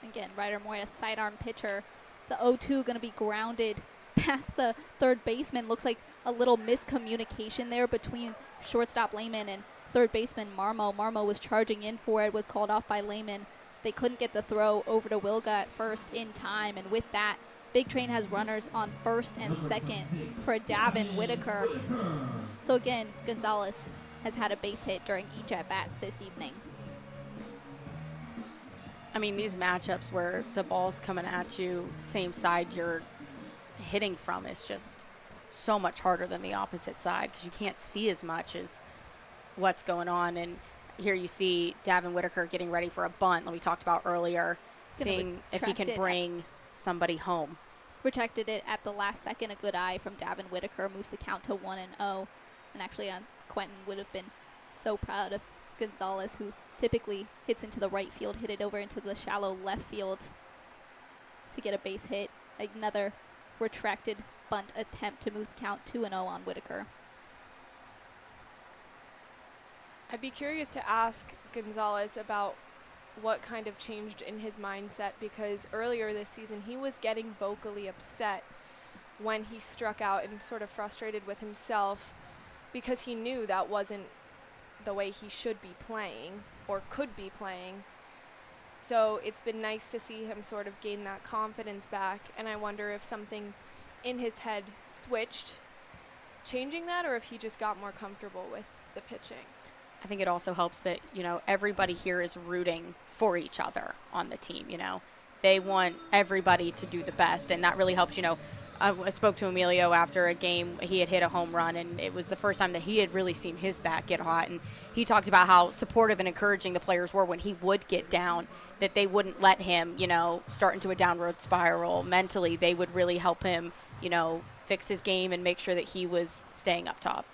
S1: Again, Ryder Moy, a sidearm pitcher. The 0-2 going to be grounded past the third baseman. Looks like a little miscommunication there between shortstop Lehman and third baseman Marmo. Marmo was charging in for it, was called off by Lehman. They couldn't get the throw over to Wilga at first in time, and with that, Big Train has runners on first and second for Davin Whitaker. So again, Gonzalez has had a base hit during each at-bat this evening.
S2: I mean, these matchups where the ball's coming at you, same side you're hitting from, is just so much harder than the opposite side, because you can't see as much as what's going on. And here you see Davin Whitaker getting ready for a bunt that we talked about earlier, seeing if he can bring somebody home.
S1: Retracted it at the last second. A good eye from Davin Whitaker moves the count to 1-0. And actually, Quentin would have been so proud of Gonzalez, who typically hits into the right field, hit it over into the shallow left field to get a base hit. Another retracted bunt attempt to move the count 2-0 on Whitaker.
S5: I'd be curious to ask Gonzalez about what kind of changed in his mindset, because earlier this season he was getting vocally upset when he struck out and sort of frustrated with himself, because he knew that wasn't the way he should be playing or could be playing. So it's been nice to see him sort of gain that confidence back, and I wonder if something in his head switched, changing that, or if he just got more comfortable with the pitching.
S2: I think it also helps that, everybody here is rooting for each other on the team, They want everybody to do the best, and that really helps, I spoke to Emilio after a game. He had hit a home run, and it was the first time that he had really seen his bat get hot. And he talked about how supportive and encouraging the players were when he would get down, that they wouldn't let him, start into a downward spiral mentally. They would really help him, fix his game and make sure that he was staying up top.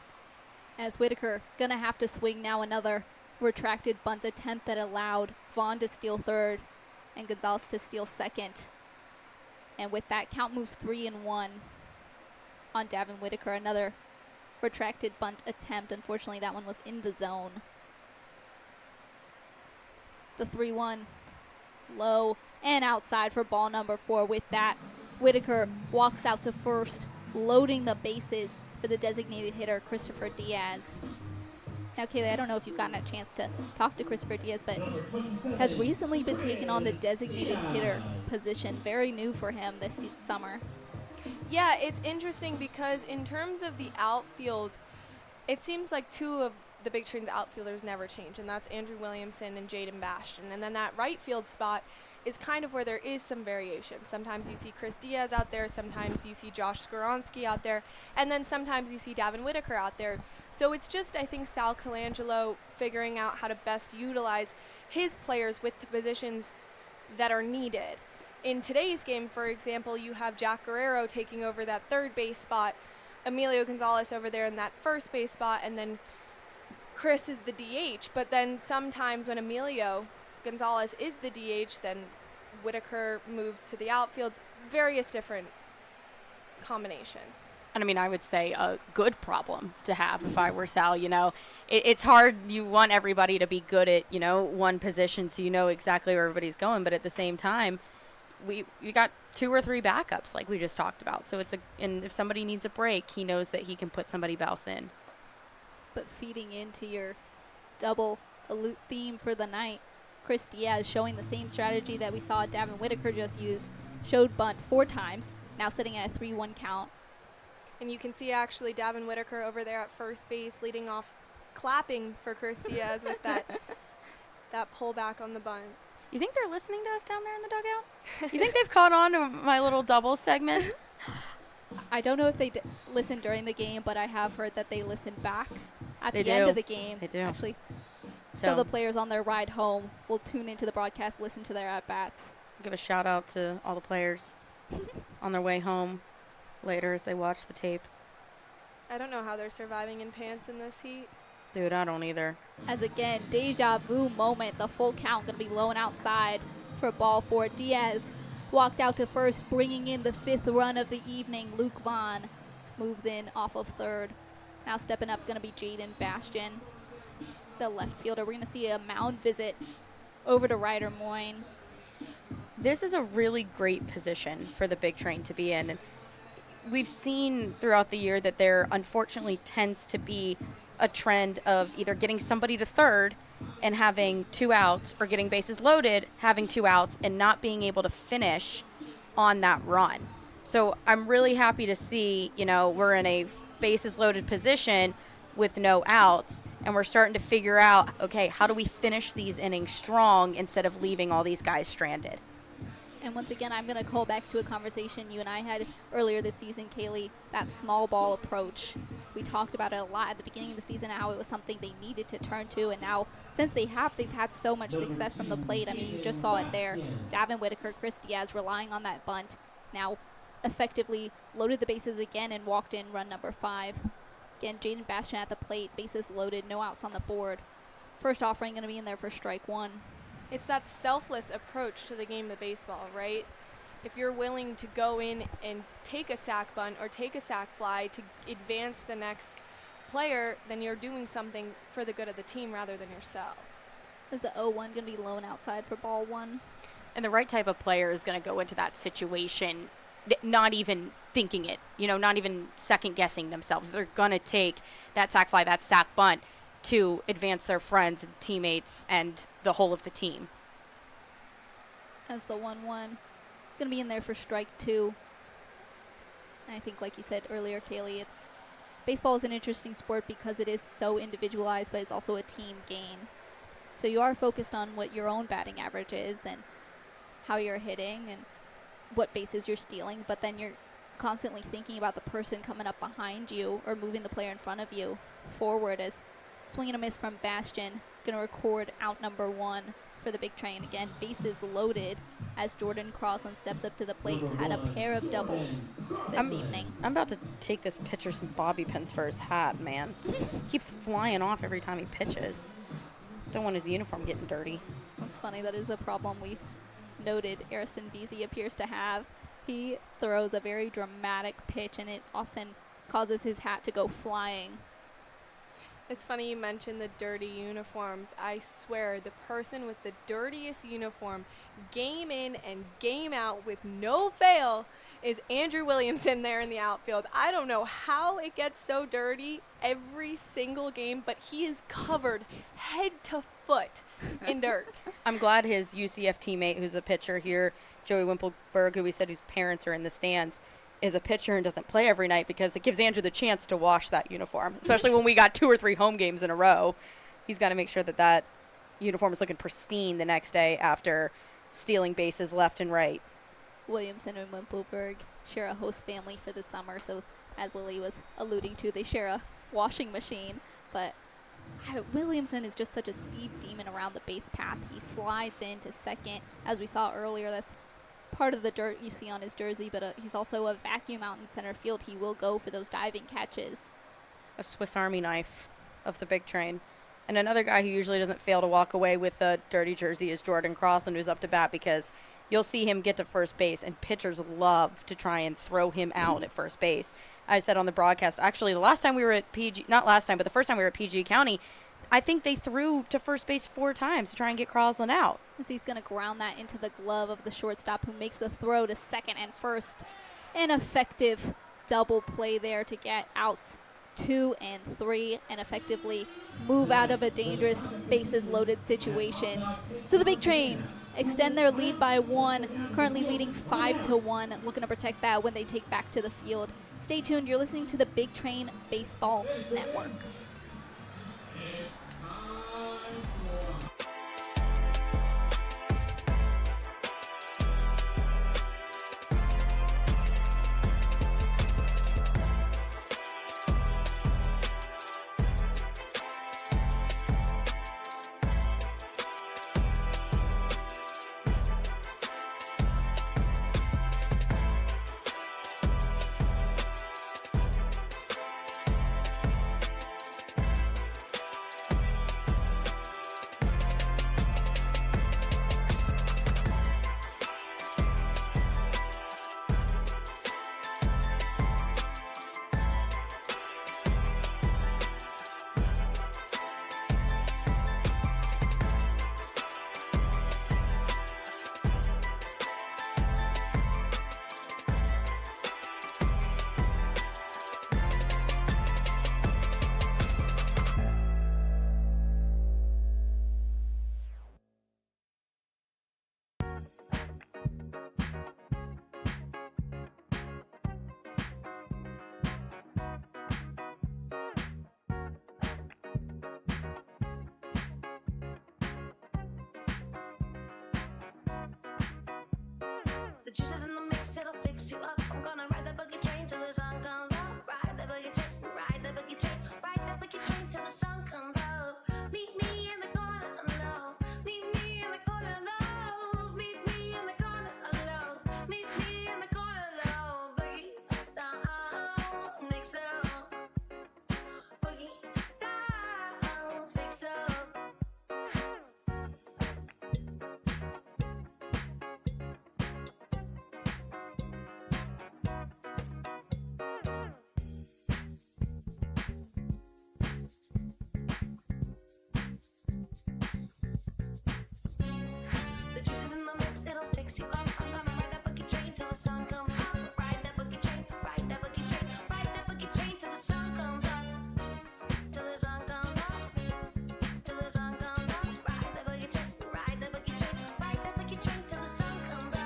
S1: As Whitaker gonna have to swing now, another retracted bunt attempt that allowed Vaughn to steal third and Gonzalez to steal second. And with that, count moves 3-1 on Davin Whitaker. Another retracted bunt attempt. Unfortunately, that one was in the zone. The 3-1 low and outside for ball number 4. With that, Whitaker walks out to first, loading the bases for the designated hitter, Christopher Diaz. Now, Kaylee, I don't know if you've gotten a chance to talk to Christopher Diaz, but has recently been taken on the designated hitter position. Very new for him this summer.
S5: Yeah, it's interesting because in terms of the outfield, it seems like two of the Big Train's outfielders never change, and that's Andrew Williamson and Jaden Bastian. And then that right field spot is kind of where there is some variation. Sometimes you see Chris Diaz out there, sometimes you see Josh Skoronsky out there, and then sometimes you see Davin Whitaker out there. So it's just, I think, Sal Colangelo figuring out how to best utilize his players with the positions that are needed. In today's game, for example, you have Jack Guerrero taking over that third base spot, Emilio Gonzalez over there in that first base spot, and then Chris is the DH. But then sometimes when Emilio Gonzalez is the DH, then Whitaker moves to the outfield. Various different combinations.
S2: And I mean, I would say a good problem to have if I were Sal. You know, it's hard. You want everybody to be good at, one position so you know exactly where everybody's going. But at the same time, we got 2 or 3 backups like we just talked about. So and if somebody needs a break, he knows that he can put somebody else in.
S1: But feeding into your double alute theme for the night, Chris Diaz showing the same strategy that we saw Davin Whitaker just use. Showed bunt 4 times, now sitting at a 3-1 count.
S5: And you can see actually Davin Whitaker over there at first base leading off, clapping for Chris Diaz with that pullback on the bunt.
S2: You think they're listening to us down there in the dugout? You think they've caught on to my little double segment?
S1: I don't know if they listened during the game, but I have heard that they listen back at the end of the game.
S2: They do.
S1: Actually. So the players on their ride home will tune into the broadcast, listen to their at-bats.
S2: Give a shout out to all the players on their way home later as they watch the tape.
S5: I don't know how they're surviving in pants in this heat.
S2: Dude, I don't either.
S1: As again, deja vu moment, the full count going to be low and outside for ball 4. Diaz walked out to first, bringing in the 5th run of the evening. Luke Vaughn moves in off of third. Now stepping up going to be Jaden Bastian, the left fielder. We're going to see a mound visit over to Ryder Moyne.
S2: This is a really great position for the Big Train to be in. And we've seen throughout the year that there unfortunately tends to be a trend of either getting somebody to third and having 2 outs, or getting bases loaded, having 2 outs, and not being able to finish on that run. So I'm really happy to see, we're in a bases loaded position with no outs, and we're starting to figure out, okay, how do we finish these innings strong instead of leaving all these guys stranded?
S1: And once again, I'm going to call back to a conversation you and I had earlier this season, Kaylee, that small ball approach. We talked about it a lot at the beginning of the season, how it was something they needed to turn to, and now since they've had so much success from the plate. I mean, you just saw it there. Davin Whitaker, Chris Diaz relying on that bunt, now effectively loaded the bases again and walked in run number 5. Again, Jaden Bastian at the plate, bases loaded, no outs on the board. First offering going to be in there for strike 1.
S5: It's that selfless approach to the game of baseball, right? If you're willing to go in and take a sac bunt or take a sac fly to advance the next player, then you're doing something for the good of the team rather than yourself.
S1: Is the 0-1 going to be low and outside for ball 1?
S2: And the right type of player is going to go into that situation not even thinking it, not even second guessing themselves. They're going to take that sac fly, that sac bunt, to advance their friends and teammates and the whole of the team.
S1: As the 1-1 going to be in there for strike 2. And I think, like you said earlier, Kaylee, baseball is an interesting sport because it is so individualized, but it's also a team game. So you are focused on what your own batting average is and how you're hitting and what bases you're stealing, but then you're constantly thinking about the person coming up behind you or moving the player in front of you forward. As swing and a miss from Bastian, going to record out number 1 for the Big Train. Again, bases loaded as Jordan Crosland steps up to the plate. Had a pair of doubles this evening.
S2: I'm about to take this pitcher some bobby pins for his hat, man. Keeps flying off every time he pitches. Don't want his uniform getting dirty.
S1: That's funny. That is a problem we noted Ariston Veazey appears to have. He throws a very dramatic pitch, and it often causes his hat to go flying.
S5: It's funny you mentioned the dirty uniforms. I swear, the person with the dirtiest uniform, game in and game out with no fail, is Andrew Williamson there in the outfield. I don't know how it gets so dirty every single game, but he is covered head to foot in dirt.
S2: I'm glad his UCF teammate, who's a pitcher here, Joey Wimpelberg, who we said whose parents are in the stands, is a pitcher and doesn't play every night because it gives Andrew the chance to wash that uniform, especially when we got 2 or 3 home games in a row. He's got to make sure that that uniform is looking pristine the next day after stealing bases left and right.
S1: Williamson and Wimpelberg share a host family for the summer, so as Lily was alluding to, they share a washing machine. But Williamson is just such a speed demon around the base path. He slides into second, as we saw earlier. That's part of the dirt you see on his jersey, but he's also a vacuum out in center field. He will go for those diving catches.
S2: A Swiss Army knife of the big train. And another guy who usually doesn't fail to walk away with a dirty jersey is Jordan Crossland, who's up to bat, because you'll see him get to first base, and pitchers love to try and throw him out at first base. I said on the broadcast, actually, the last time we were at PG, not last time, but the first time we were at PG County, I think they threw to first base 4 times to try and get Crossland out.
S1: As he's going to ground that into the glove of the shortstop, who makes the throw to second and first. An effective double play there to get outs 2 and 3 and effectively move out of a dangerous bases loaded situation. So the Big Train extend their lead by 1, currently leading 5-1, looking to protect that when they take back to the field. Stay tuned. You're listening to the Big Train Baseball Network.
S3: The juice is in the mix, it'll fix you up. I'm gonna ride that boogie train till the sun comes up. Ride that boogie train, ride that boogie train, ride that boogie train till the sun comes up. Meet me in the corner alone. Meet me in the corner alone. Meet me in the corner alone. Meet me in the corner alone. Boogie down, mix up. Boogie down, fix up. The juice is in the mix, it'll fix you up. I'm gonna ride that boogie train till the sun comes up. Ride that boogie train, ride that boogie train, ride that boogie train till the sun comes up. Till the sun comes up. Till the sun comes up. Ride that boogie train, ride that boogie train, ride that boogie train till the sun comes up.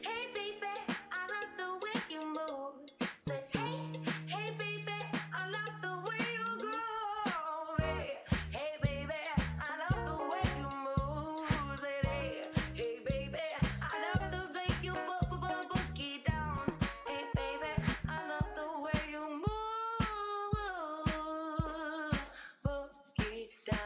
S3: Hey baby, I love the way you move. Say hey baby, I love the way you groove. Hey baby, I love the way you move. Say hey baby, I love the way you boogie down. Hey baby, I love the way you move, boogie down.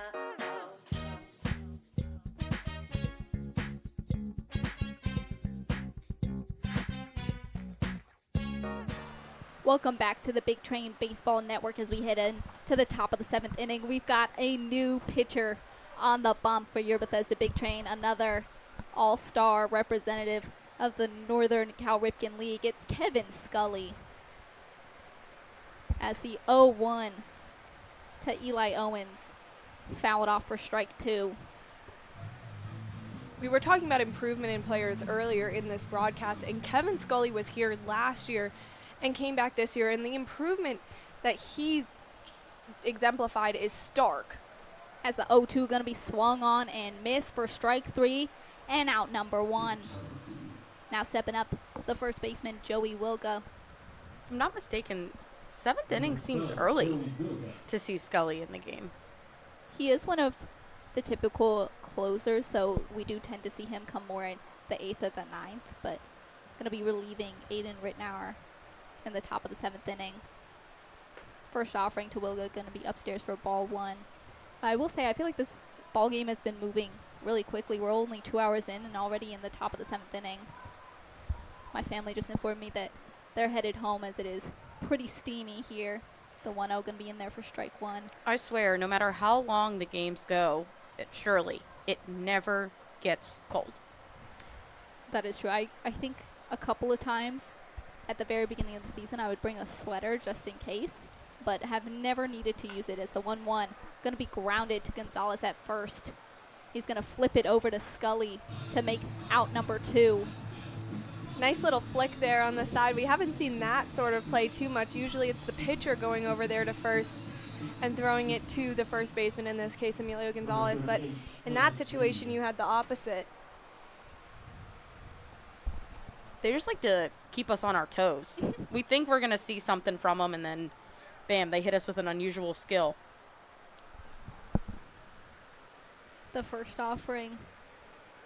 S1: Welcome back to the Big Train Baseball Network as we head in to the top of the 7th inning. We've got a new pitcher on the bump for your Bethesda Big Train, another all-star representative of the Northern Cal Ripken League. It's Kevin Scully as the 0-1 to Eli Owens fouled off for strike 2.
S5: we were talking about improvement in players earlier in this broadcast, and Kevin Scully was here last year and came back this year, and the improvement that he's exemplified is stark.
S1: As the 0-2 going to be swung on and missed for strike 3 and out number 1. Now stepping up, the first baseman, Joey Wilga.
S2: If I'm not mistaken, 7th inning seems early to see Scully in the game.
S1: He is one of the typical closers, so we do tend to see him come more in the 8th or the 9th, but going to be relieving Aiden Rittenauer in the top of the 7th inning. First offering to Wilga going to be upstairs for ball 1. I will say I feel like this ball game has been moving really quickly. We're only 2 hours in and already in the top of the 7th inning. My family just informed me that they're headed home as it is pretty steamy here. The 1-0 going to be in there for strike 1.
S2: I swear, no matter how long the games go, it never gets cold.
S1: That is true. I think a couple of times at the very beginning of the season I would bring a sweater just in case, but have never needed to use it, as the 1-1 going to be grounded to Gonzalez at first. He's going to flip it over to Scully to make out number 2.
S5: Nice little flick there on the side. We haven't seen that sort of play too much. Usually it's the pitcher going over there to first and throwing it to the first baseman, in this case Emilio Gonzalez, but in that situation you had the opposite.
S2: They just like to keep us on our toes. We think we're going to see something from them, and then, bam, they hit us with an unusual skill.
S1: The first offering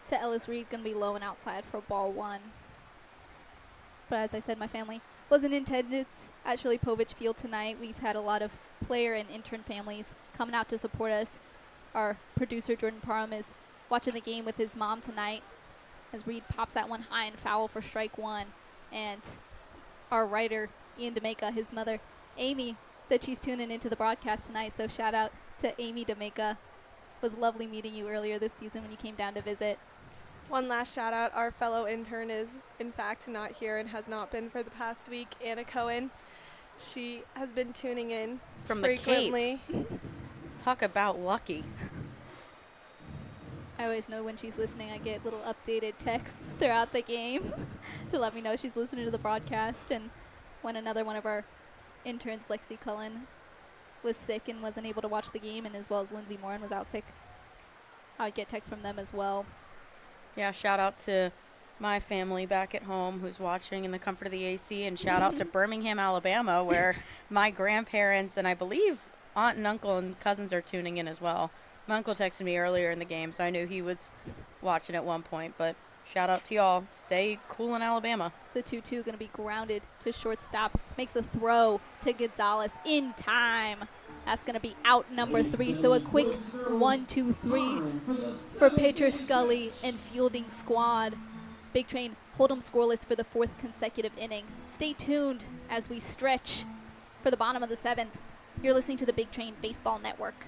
S1: to Ellis Reed going to be low and outside for ball 1. But as I said, my family was in attendance at Shirley Povich Field tonight. We've had a lot of player and intern families coming out to support us. Our producer, Jordan Parham, is watching the game with his mom tonight as Reed pops that one high and foul for strike 1. And our writer, Ian DeMaca, his mother, Amy, said she's tuning into the broadcast tonight. So shout out to Amy DeMaca. It was lovely meeting you earlier this season when you came down to visit.
S5: One last shout out, our fellow intern is in fact not here and has not been for the past week, Anna Cohen. She has been tuning in
S2: From
S5: frequently.
S2: the Cape. Talk about lucky.
S1: I always know when she's listening. I get little updated texts throughout the game to let me know she's listening to the broadcast. And when another one of our interns, Lexi Cullen, was sick and wasn't able to watch the game, and as well as Lindsay Moran was out sick, I would get texts from them as well.
S2: Yeah, shout out to my family back at home who's watching in the comfort of the AC, and shout out to Birmingham, Alabama, where my grandparents and I believe aunt and uncle and cousins are tuning in as well. My uncle texted me earlier in the game, so I knew he was watching at one point, but shout out to y'all. Stay cool in Alabama.
S1: The 2-2 going to be grounded to shortstop. Makes the throw to Gonzalez in time. That's going to be out number 3. So a quick 1-2-3 for pitcher Scully and fielding squad. Big Train hold 'em scoreless for the 4th consecutive inning. Stay tuned as we stretch for the bottom of the 7th. You're listening to the Big Train Baseball Network.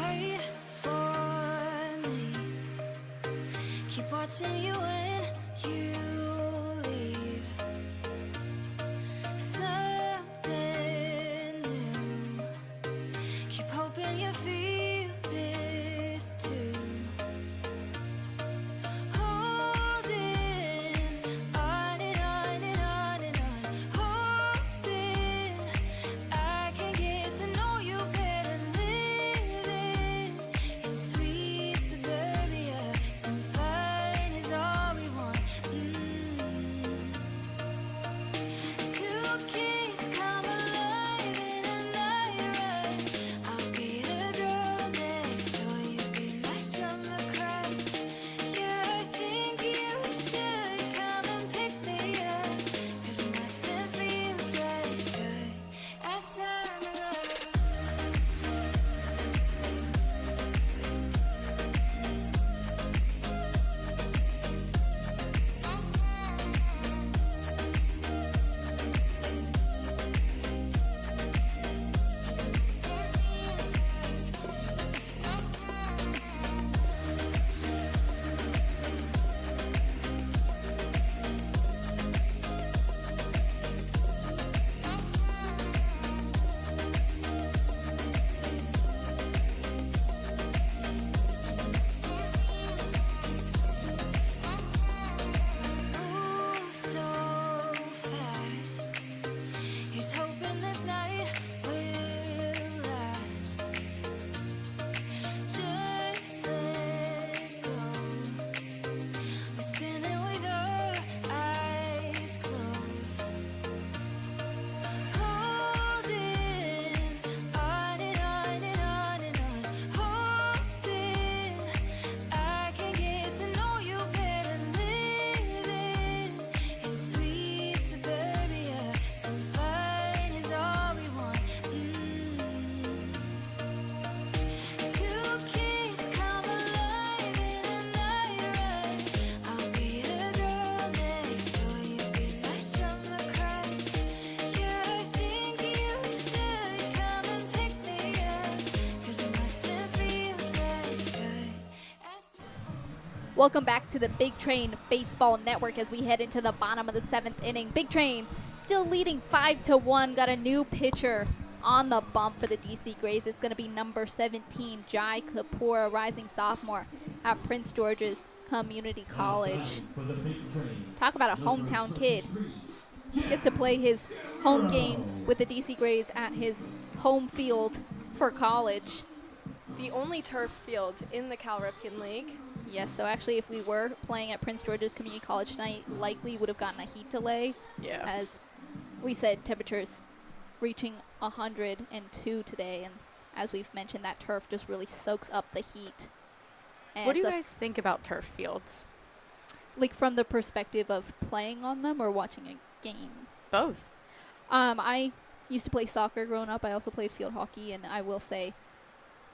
S3: Wait for me. Keep watching you when you leave. Something new. Keep hoping you feel this too. Holding on and on and on and on. Hoping I can get to know you better. Living in sweet suburbia. Some fun is all we want. Two kids come alive in a night rush. I'll be the girl
S1: Welcome back to the Big Train Baseball Network as we head into the bottom of the 7th inning. Big Train still leading 5-1. Got a new pitcher on the bump for the DC Grays. It's going to be number 17, Jai Kapoor, a rising sophomore at Prince George's Community College. Talk about a hometown kid. Gets to play his home games with the DC Grays at his home field for college.
S5: The only turf field in the Cal Ripken League.
S1: Yes, so actually if we were playing at Prince George's Community College tonight, likely would have gotten a heat delay.
S2: Yeah.
S1: As we said, temperatures reaching 102 today. And as we've mentioned, that turf just really soaks up the heat. And
S2: What do you guys think about turf fields?
S1: like from the perspective of playing on them or watching a game?
S2: Both.
S1: I used to play soccer growing up. I also played field hockey, and I will say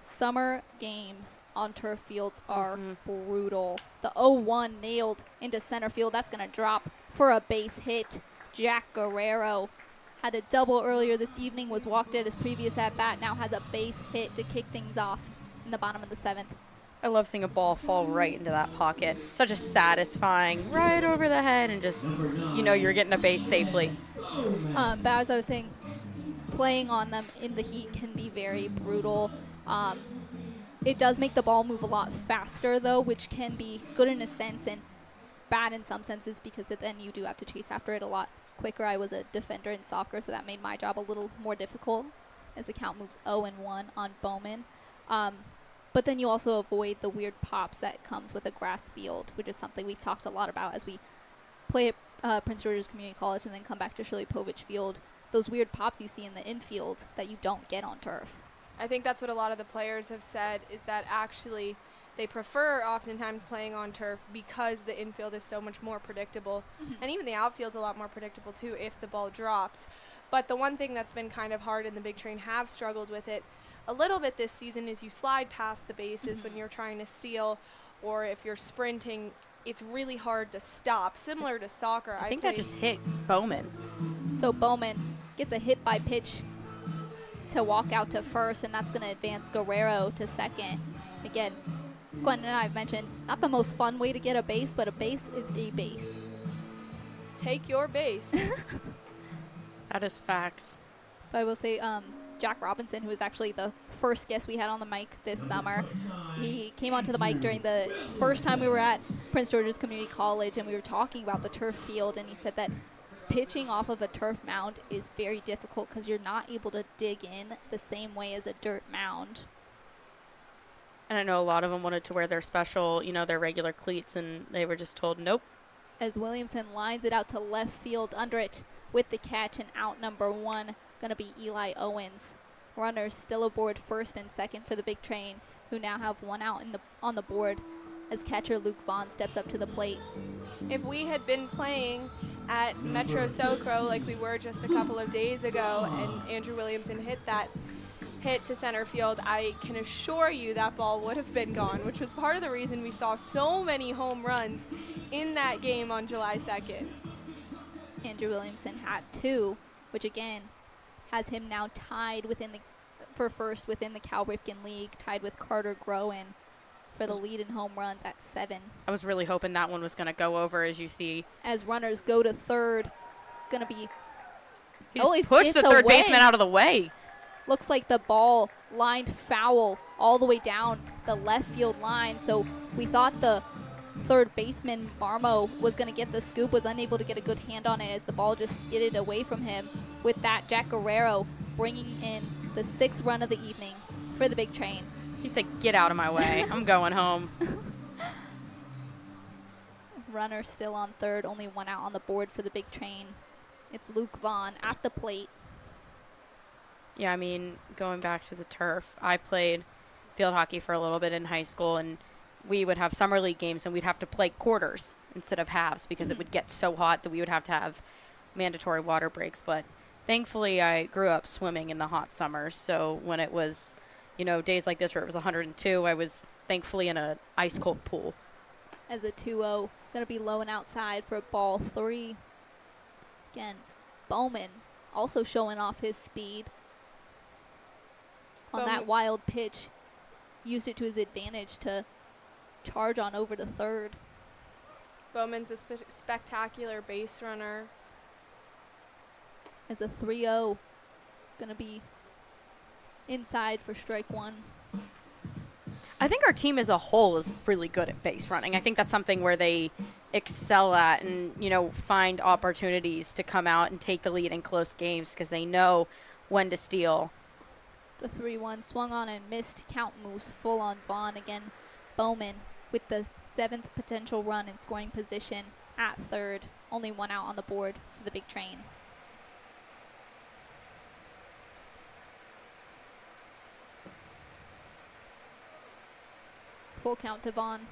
S1: summer games on turf fields are brutal. The 0-1 nailed into center field. That's going to drop for a base hit. Jack Guerrero had a double earlier this evening, was walked at his previous at-bat, now has a base hit to kick things off in the bottom of the 7th.
S2: I love seeing a ball fall right into that pocket. Such a satisfying right over the head and just, you're getting a base safely.
S1: But as I was saying, playing on them in the heat can be very brutal. It does make the ball move a lot faster, though, which can be good in a sense and bad in some senses because then you do have to chase after it a lot quicker. I was a defender in soccer, so that made my job a little more difficult as the count moves 0-1 on Bowman. But then you also avoid the weird pops that comes with a grass field, which is something we've talked a lot about as we play at Prince George's Community College and then come back to Shirley Povich Field. Those weird pops you see in the infield that you don't get on turf.
S5: I think that's what a lot of the players have said, is that actually they prefer oftentimes playing on turf because the infield is so much more predictable. And even the outfield's a lot more predictable too if the ball drops. But the one thing that's been kind of hard, and the Big Train have struggled with it a little bit this season, is you slide past the bases when you're trying to steal, or if you're sprinting, it's really hard to stop, similar to soccer.
S2: I think that just hit Bowman.
S1: So Bowman gets a hit by pitch to walk out to first, and that's going to advance Guerrero to second. Again, Gwen and I have mentioned, not the most fun way to get a base, but a base is a base.
S5: Take your base.
S2: That is facts.
S1: But I will say, Jack Robinson, who was actually the first guest we had on the mic this summer, he came onto the mic during the first time we were at Prince George's Community College, and we were talking about the turf field, and he said that pitching off of a turf mound is very difficult because you're not able to dig in the same way as a dirt mound.
S2: And I know a lot of them wanted to wear their special, their regular cleats, and they were just told nope.
S1: As Williamson lines it out to left field under it with the catch, and out number 1 going to be Eli Owens. Runners still aboard first and second for the Big Train, who now have 1 out on the board as catcher Luke Vaughn steps up to the plate.
S5: If we had been playing at Metro Socro like we were just a couple of days ago, and Andrew Williamson hit that hit to center field, I can assure you that ball would have been gone, which was part of the reason we saw so many home runs in that game on July 2nd.
S1: Andrew Williamson had 2, which again has him now tied for first within the Cal Ripken League, tied with Carter Groen for the lead in home runs at 7.
S2: I was really hoping that one was going to go over, as you see.
S1: As runners go to third, going to be...
S2: He just pushed the third baseman out of the way.
S1: Looks like the ball lined foul all the way down the left field line. So we thought the third baseman, Marmo, was going to get the scoop, was unable to get a good hand on it as the ball just skidded away from him. With that, Jack Guerrero bringing in the 6th run of the evening for the Big Train.
S2: He said, get out of my way. I'm going home.
S1: Runner still on third, only 1 out on the board for the Big Train. It's Luke Vaughn at the plate.
S2: Yeah, going back to the turf, I played field hockey for a little bit in high school, and we would have summer league games, and we'd have to play quarters instead of halves because it would get so hot that we would have to have mandatory water breaks. But thankfully, I grew up swimming in the hot summers, so when it was, days like this where it was 102, I was thankfully in an ice-cold pool.
S1: As a 2-0, going to be low and outside for ball 3. Again, Bowman also showing off his speed on that wild pitch. Used it to his advantage to charge on over to third.
S5: Bowman's a spectacular base runner.
S1: As a 3-0 gonna be inside for strike one.
S2: I think our team as a whole is really good at base running. I think that's something where they excel at and, find opportunities to come out and take the lead in close games because they know when to steal.
S1: The 3-1 swung on and missed. Count moves full on Vaughn again. Bowman with the 7th potential run in scoring position at third. Only one out on the board for the big train. Full count to Vaughn.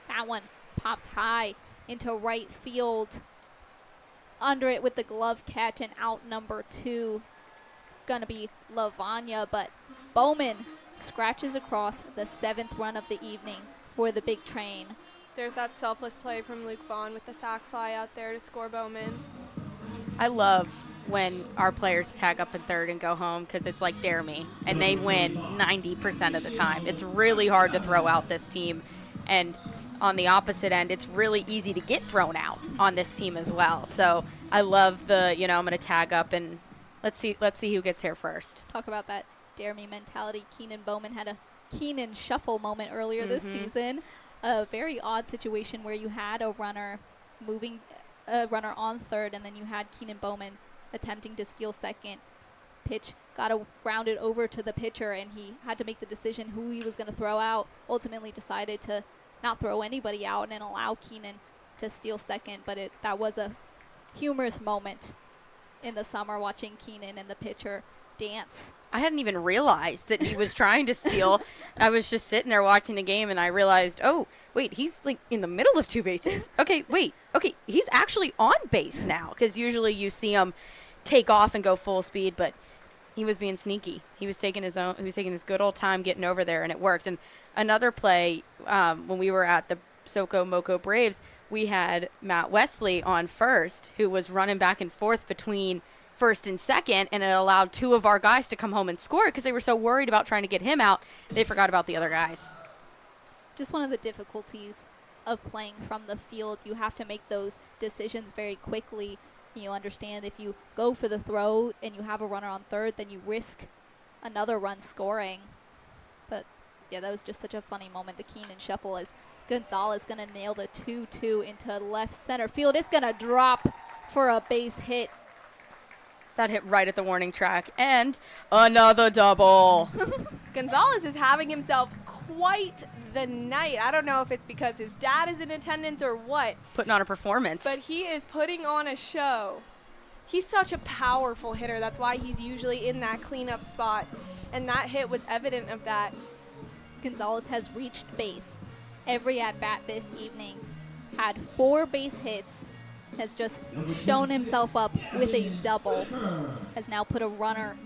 S1: That one popped high into right field. Under it with the glove catch and out number 2. Gonna be Lavanya, but Bowman scratches across the 7th run of the evening for the big train.
S5: There's that selfless play from Luke Vaughn with the sac fly out there to score Bowman.
S2: I love when our players tag up in third and go home because it's like dare me, and they win 90% of the time. It's really hard to throw out this team, and on the opposite end, it's really easy to get thrown out on this team as well. So I love the, I'm going to tag up and let's see who gets here first.
S1: Talk about that dare me mentality. Keenan Bowman had a Keenan shuffle moment earlier this season. A very odd situation where you had a runner on third, and then you had Keenan Bowman attempting to steal second. Pitch got grounded over to the pitcher, and he had to make the decision who he was going to throw out. Ultimately decided to not throw anybody out and allow Keenan to steal second, but that was a humorous moment in the summer watching Keenan and the pitcher dance.
S2: I hadn't even realized that he was trying to steal. I was just sitting there watching the game, and I realized, oh, wait, he's like in the middle of 2 bases. Okay, he's actually on base now, because usually you see him take off and go full speed, but he was being sneaky. He was taking his good old time getting over there, and it worked. And another play, when we were at the Soko Moko Braves, we had Matt Wesley on first, who was running back and forth between first and second, and it allowed 2 of our guys to come home and score because they were so worried about trying to get him out, they forgot about the other guys.
S1: Just one of the difficulties of playing from the field. You have to make those decisions very quickly. You understand if you go for the throw and you have a runner on third, then you risk another run scoring. But yeah, that was just such a funny moment. The Keenan shuffle as Gonzalez going to nail the 2-2 into left center field. It's going to drop for a base hit.
S2: That hit right at the warning track, and another double.
S5: Gonzalez is having himself quite the night. I don't know if it's because his dad is in attendance or what.
S2: Putting on a performance.
S5: But he is putting on a show. He's such a powerful hitter. That's why he's usually in that cleanup spot. And that hit was evident of that.
S1: Gonzalez has reached base every at-bat this evening. Had 4 base hits. Has just shown himself up with a double. Has now put a runner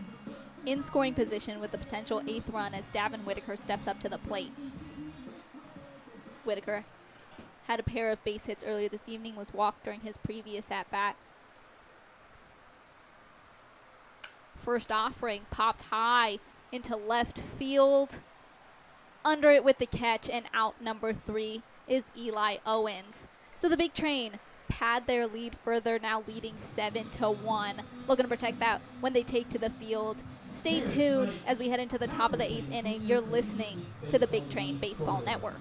S1: in scoring position with the potential 8th run as Davin Whitaker steps up to the plate. Whitaker had a pair of base hits earlier this evening, was walked during his previous at-bat. First offering popped high into left field. Under it with the catch, and out number 3 is Eli Owens. So the big train pad their lead further, now leading 7-1. Looking to protect that when they take to the field. Stay tuned as we head into the top of the 8th inning. You're listening to the Big Train Baseball Network.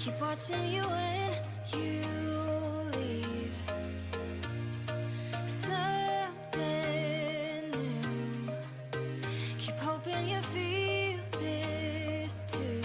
S3: Keep watching you when you leave. Something new. Keep hoping you feel this too.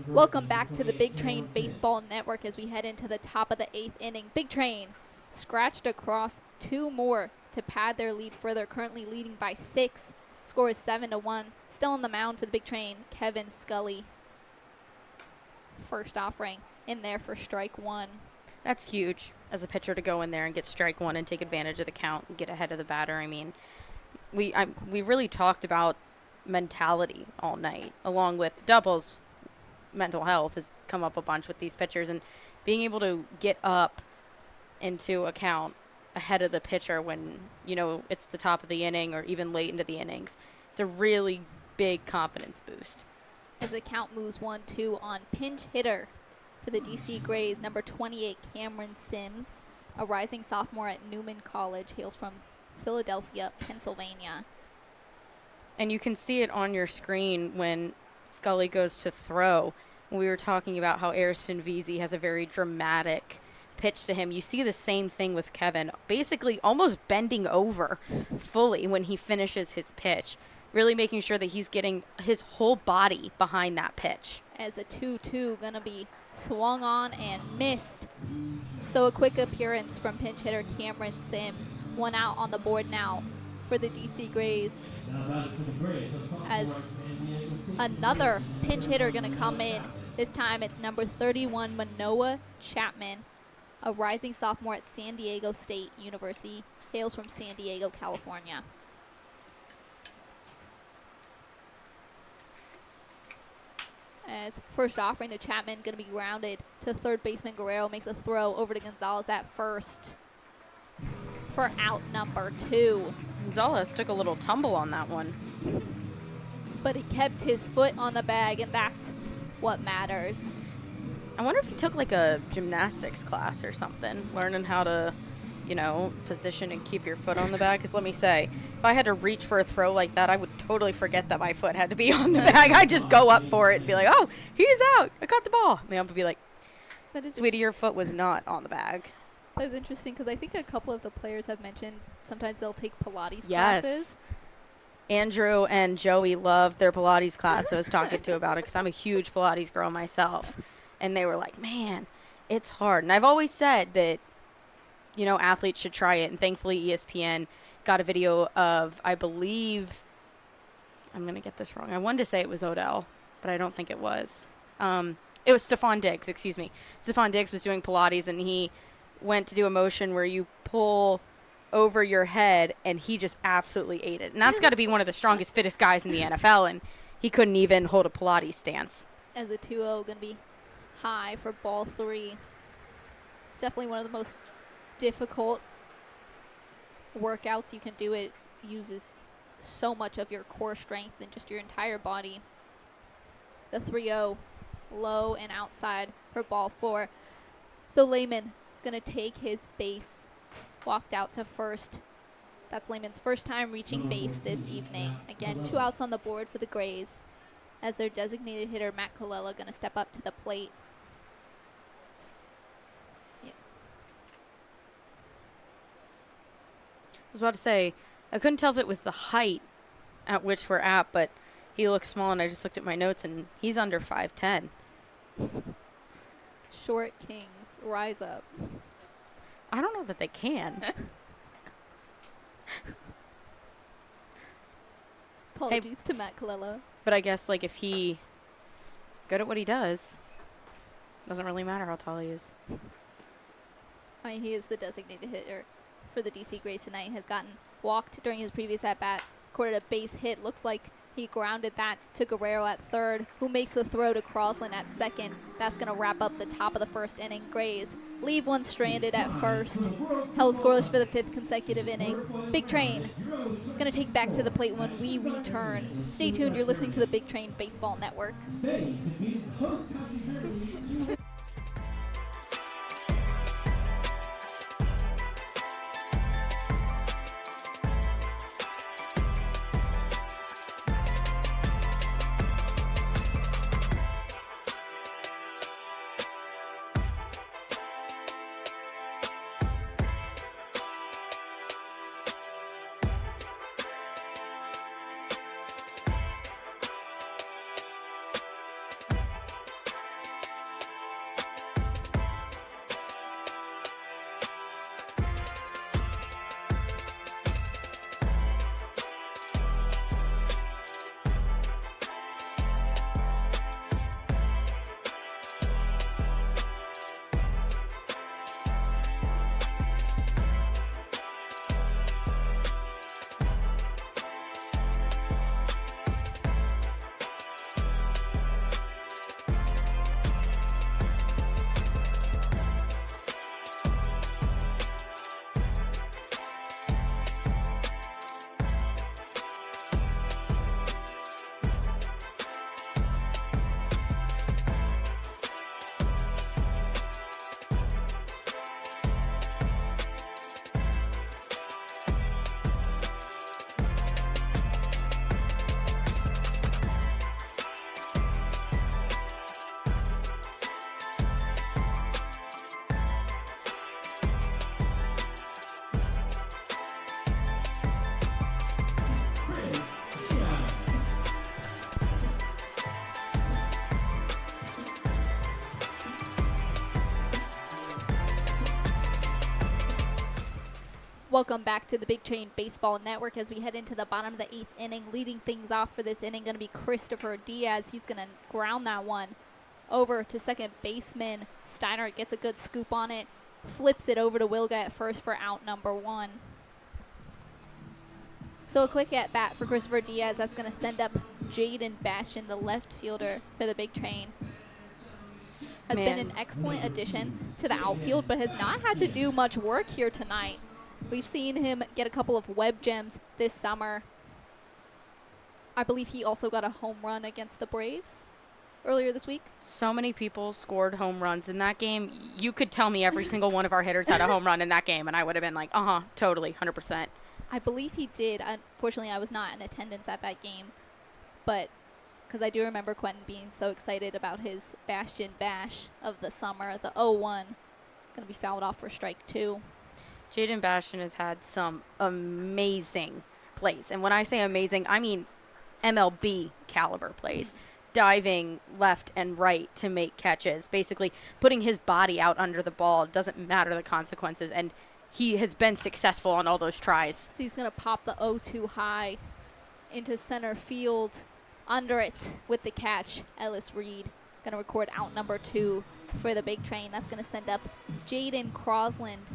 S1: Welcome back to the Big Train Baseball Network as we head into the top of the 8th inning. Big Train scratched across 2 more to pad their lead further, currently leading by 6. Score is 7-1. Still on the mound for the Big Train, Kevin Scully. First offering in there for strike 1.
S2: That's huge as a pitcher to go in there and get strike 1 and take advantage of the count and get ahead of the batter. I mean, we really talked about mentality all night, along with doubles. Mental health has come up a bunch with these pitchers, and being able to get up into a count ahead of the pitcher when, you know, it's the top of the inning or even late into the innings. It's a really big confidence boost.
S1: As the count moves 1-2 on pinch hitter for the DC Grays, number 28, Cameron Sims, a rising sophomore at Newman College, hails from Philadelphia, Pennsylvania.
S2: And you can see it on your screen when Scully goes to throw. We were talking about how Ariston Veazey has a very dramatic pitch to him. You see the same thing with Kevin, basically almost bending over fully when he finishes his pitch, really making sure that he's getting his whole body behind that pitch.
S1: As a 2-2 gonna be swung on and missed. So a quick appearance from pinch hitter Cameron Sims. 1 out on the board now for the DC Grays. As another pinch hitter gonna come in. This time it's number 31, Manoa Chapman, a rising sophomore at San Diego State University, hails from San Diego, California. As first offering to Chapman, going to be grounded to third baseman. Guerrero makes a throw over to Gonzalez at first for out number 2.
S2: Gonzalez took a little tumble on that one.
S1: But he kept his foot on the bag, and that's what matters.
S2: I wonder if he took like a gymnastics class or something, learning how to, you know, position and keep your foot on the bag. Because let me say, if I had to reach for a throw like that, I would totally forget that my foot had to be on the bag. I'd just go up for it and be like, oh, he's out. I caught the ball. And the ump would be like, sweetie, your foot was not on the bag.
S1: That is interesting because I think a couple of the players have mentioned sometimes they'll take Pilates
S2: Yes.
S1: classes.
S2: Andrew and Joey loved their Pilates class. I was talking to about it because I'm a huge Pilates girl myself. And they were like, man, it's hard. And I've always said that, you know, athletes should try it. And thankfully ESPN got a video of, I believe, I'm going to get this wrong. I wanted to say it was Odell, but I don't think it was. It was Stephon Diggs, excuse me. Stephon Diggs was doing Pilates, and he went to do a motion where you pull over your head, and he just absolutely ate it. And that's got to be one of the strongest, fittest guys in the NFL, and he couldn't even hold a Pilates stance.
S1: As a 2-0 going to be high for ball 3. Definitely one of the most difficult workouts you can do. It uses so much of your core strength and just your entire body. The 3-0 low and outside for ball 4. So Lehman going to take his base. Walked out to first. That's Lehman's first time reaching base this evening. Again, 2 outs on the board for the Grays as their designated hitter, Matt Colella, going to step up to the plate.
S2: I was about to say, I couldn't tell if it was the height at which we're at, but he looks small, and I just looked at my notes, and he's under 5'10".
S1: Short Kings, rise up.
S2: I don't know that they can.
S1: Apologies to Matt Colella.
S2: But I guess, like, if he's good at what he does, doesn't really matter how tall he is.
S1: I mean, he is the designated hitter for the DC Grays tonight. Has gotten walked during his previous at-bat, recorded a base hit. Looks like he grounded that to Guerrero at third, who makes the throw to Crosland at second. That's going to wrap up the top of the first inning. Grays leave one stranded at first. Held scoreless for the 5th consecutive inning. Big Train going to take back to the plate when we return. Stay tuned. You're listening to the Big Train Baseball Network. Welcome back to the Big Train Baseball Network as we head into the bottom of the 8th inning. Leading things off for this inning going to be Christopher Diaz. He's going to ground that one over to second baseman. Steiner gets a good scoop on it, flips it over to Wilga at first for out number 1. So a quick at bat for Christopher Diaz. That's going to send up Jaden Bastian, the left fielder for the Big Train. Has been an excellent addition to the outfield, but has not had to do much work here tonight. We've seen him get a couple of web gems this summer. I believe he also got a home run against the Braves earlier this week.
S2: So many people scored home runs in that game. You could tell me every single one of our hitters had a home run in that game, and I would have been like, totally, 100%.
S1: I believe he did. Unfortunately, I was not in attendance at that game, but because I do remember Quentin being so excited about his Bastion Bash of the summer, the 0-1, going to be fouled off for strike 2.
S2: Jaden Bastian has had some amazing plays. And when I say amazing, I mean MLB caliber plays. Diving left and right to make catches, basically putting his body out under the ball. It doesn't matter the consequences. And he has been successful on all those tries.
S1: So he's going to pop the 0-2 high into center field. Under it with the catch, Ellis Reed going to record out number 2 for the Big Train. That's going to send up Jaden Crosland.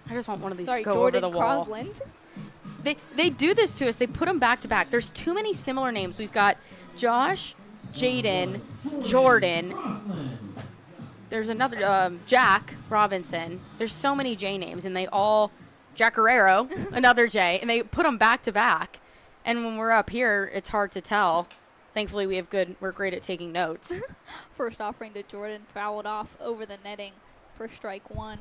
S2: I just want one of these to go
S1: Jordan
S2: over the wall.
S1: Crosland.
S2: They do this to us. They put them back to back. There's too many similar names. We've got Josh, Jaden, Jordan. There's another Jack Robinson. There's so many J names, and they all Jack Guerrero, another J, and they put them back to back. And when we're up here, it's hard to tell. Thankfully, we're great at taking notes.
S1: First offering to Jordan, fouled off over the netting for strike 1.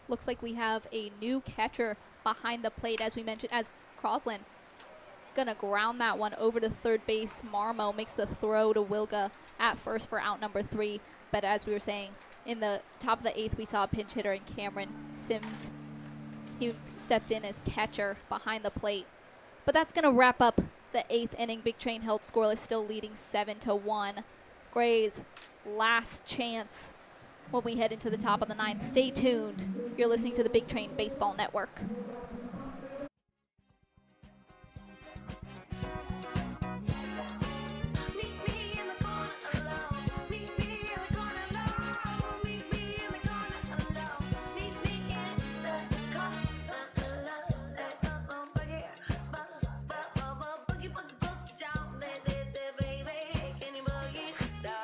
S1: Looks like we have a new catcher behind the plate, as we mentioned, as Crosland. Gonna ground that one over to third base. Marmo makes the throw to Wilga at first for out number 3. But as we were saying, in the top of the 8th, we saw a pinch hitter in Cameron Sims. He stepped in as catcher behind the plate. But that's gonna wrap up the 8th inning. Big Train held scoreless, still leading 7-1. Gray's last chance when we head into the top of the 9th. Stay tuned. You're listening to the Big Train Baseball Network.
S3: Meet me in the corner alone. Meet me in the corner alone. Meet me in the corner alone. Meet me in the corner alone. Boogie, boogie down. Baby, can you boogie down?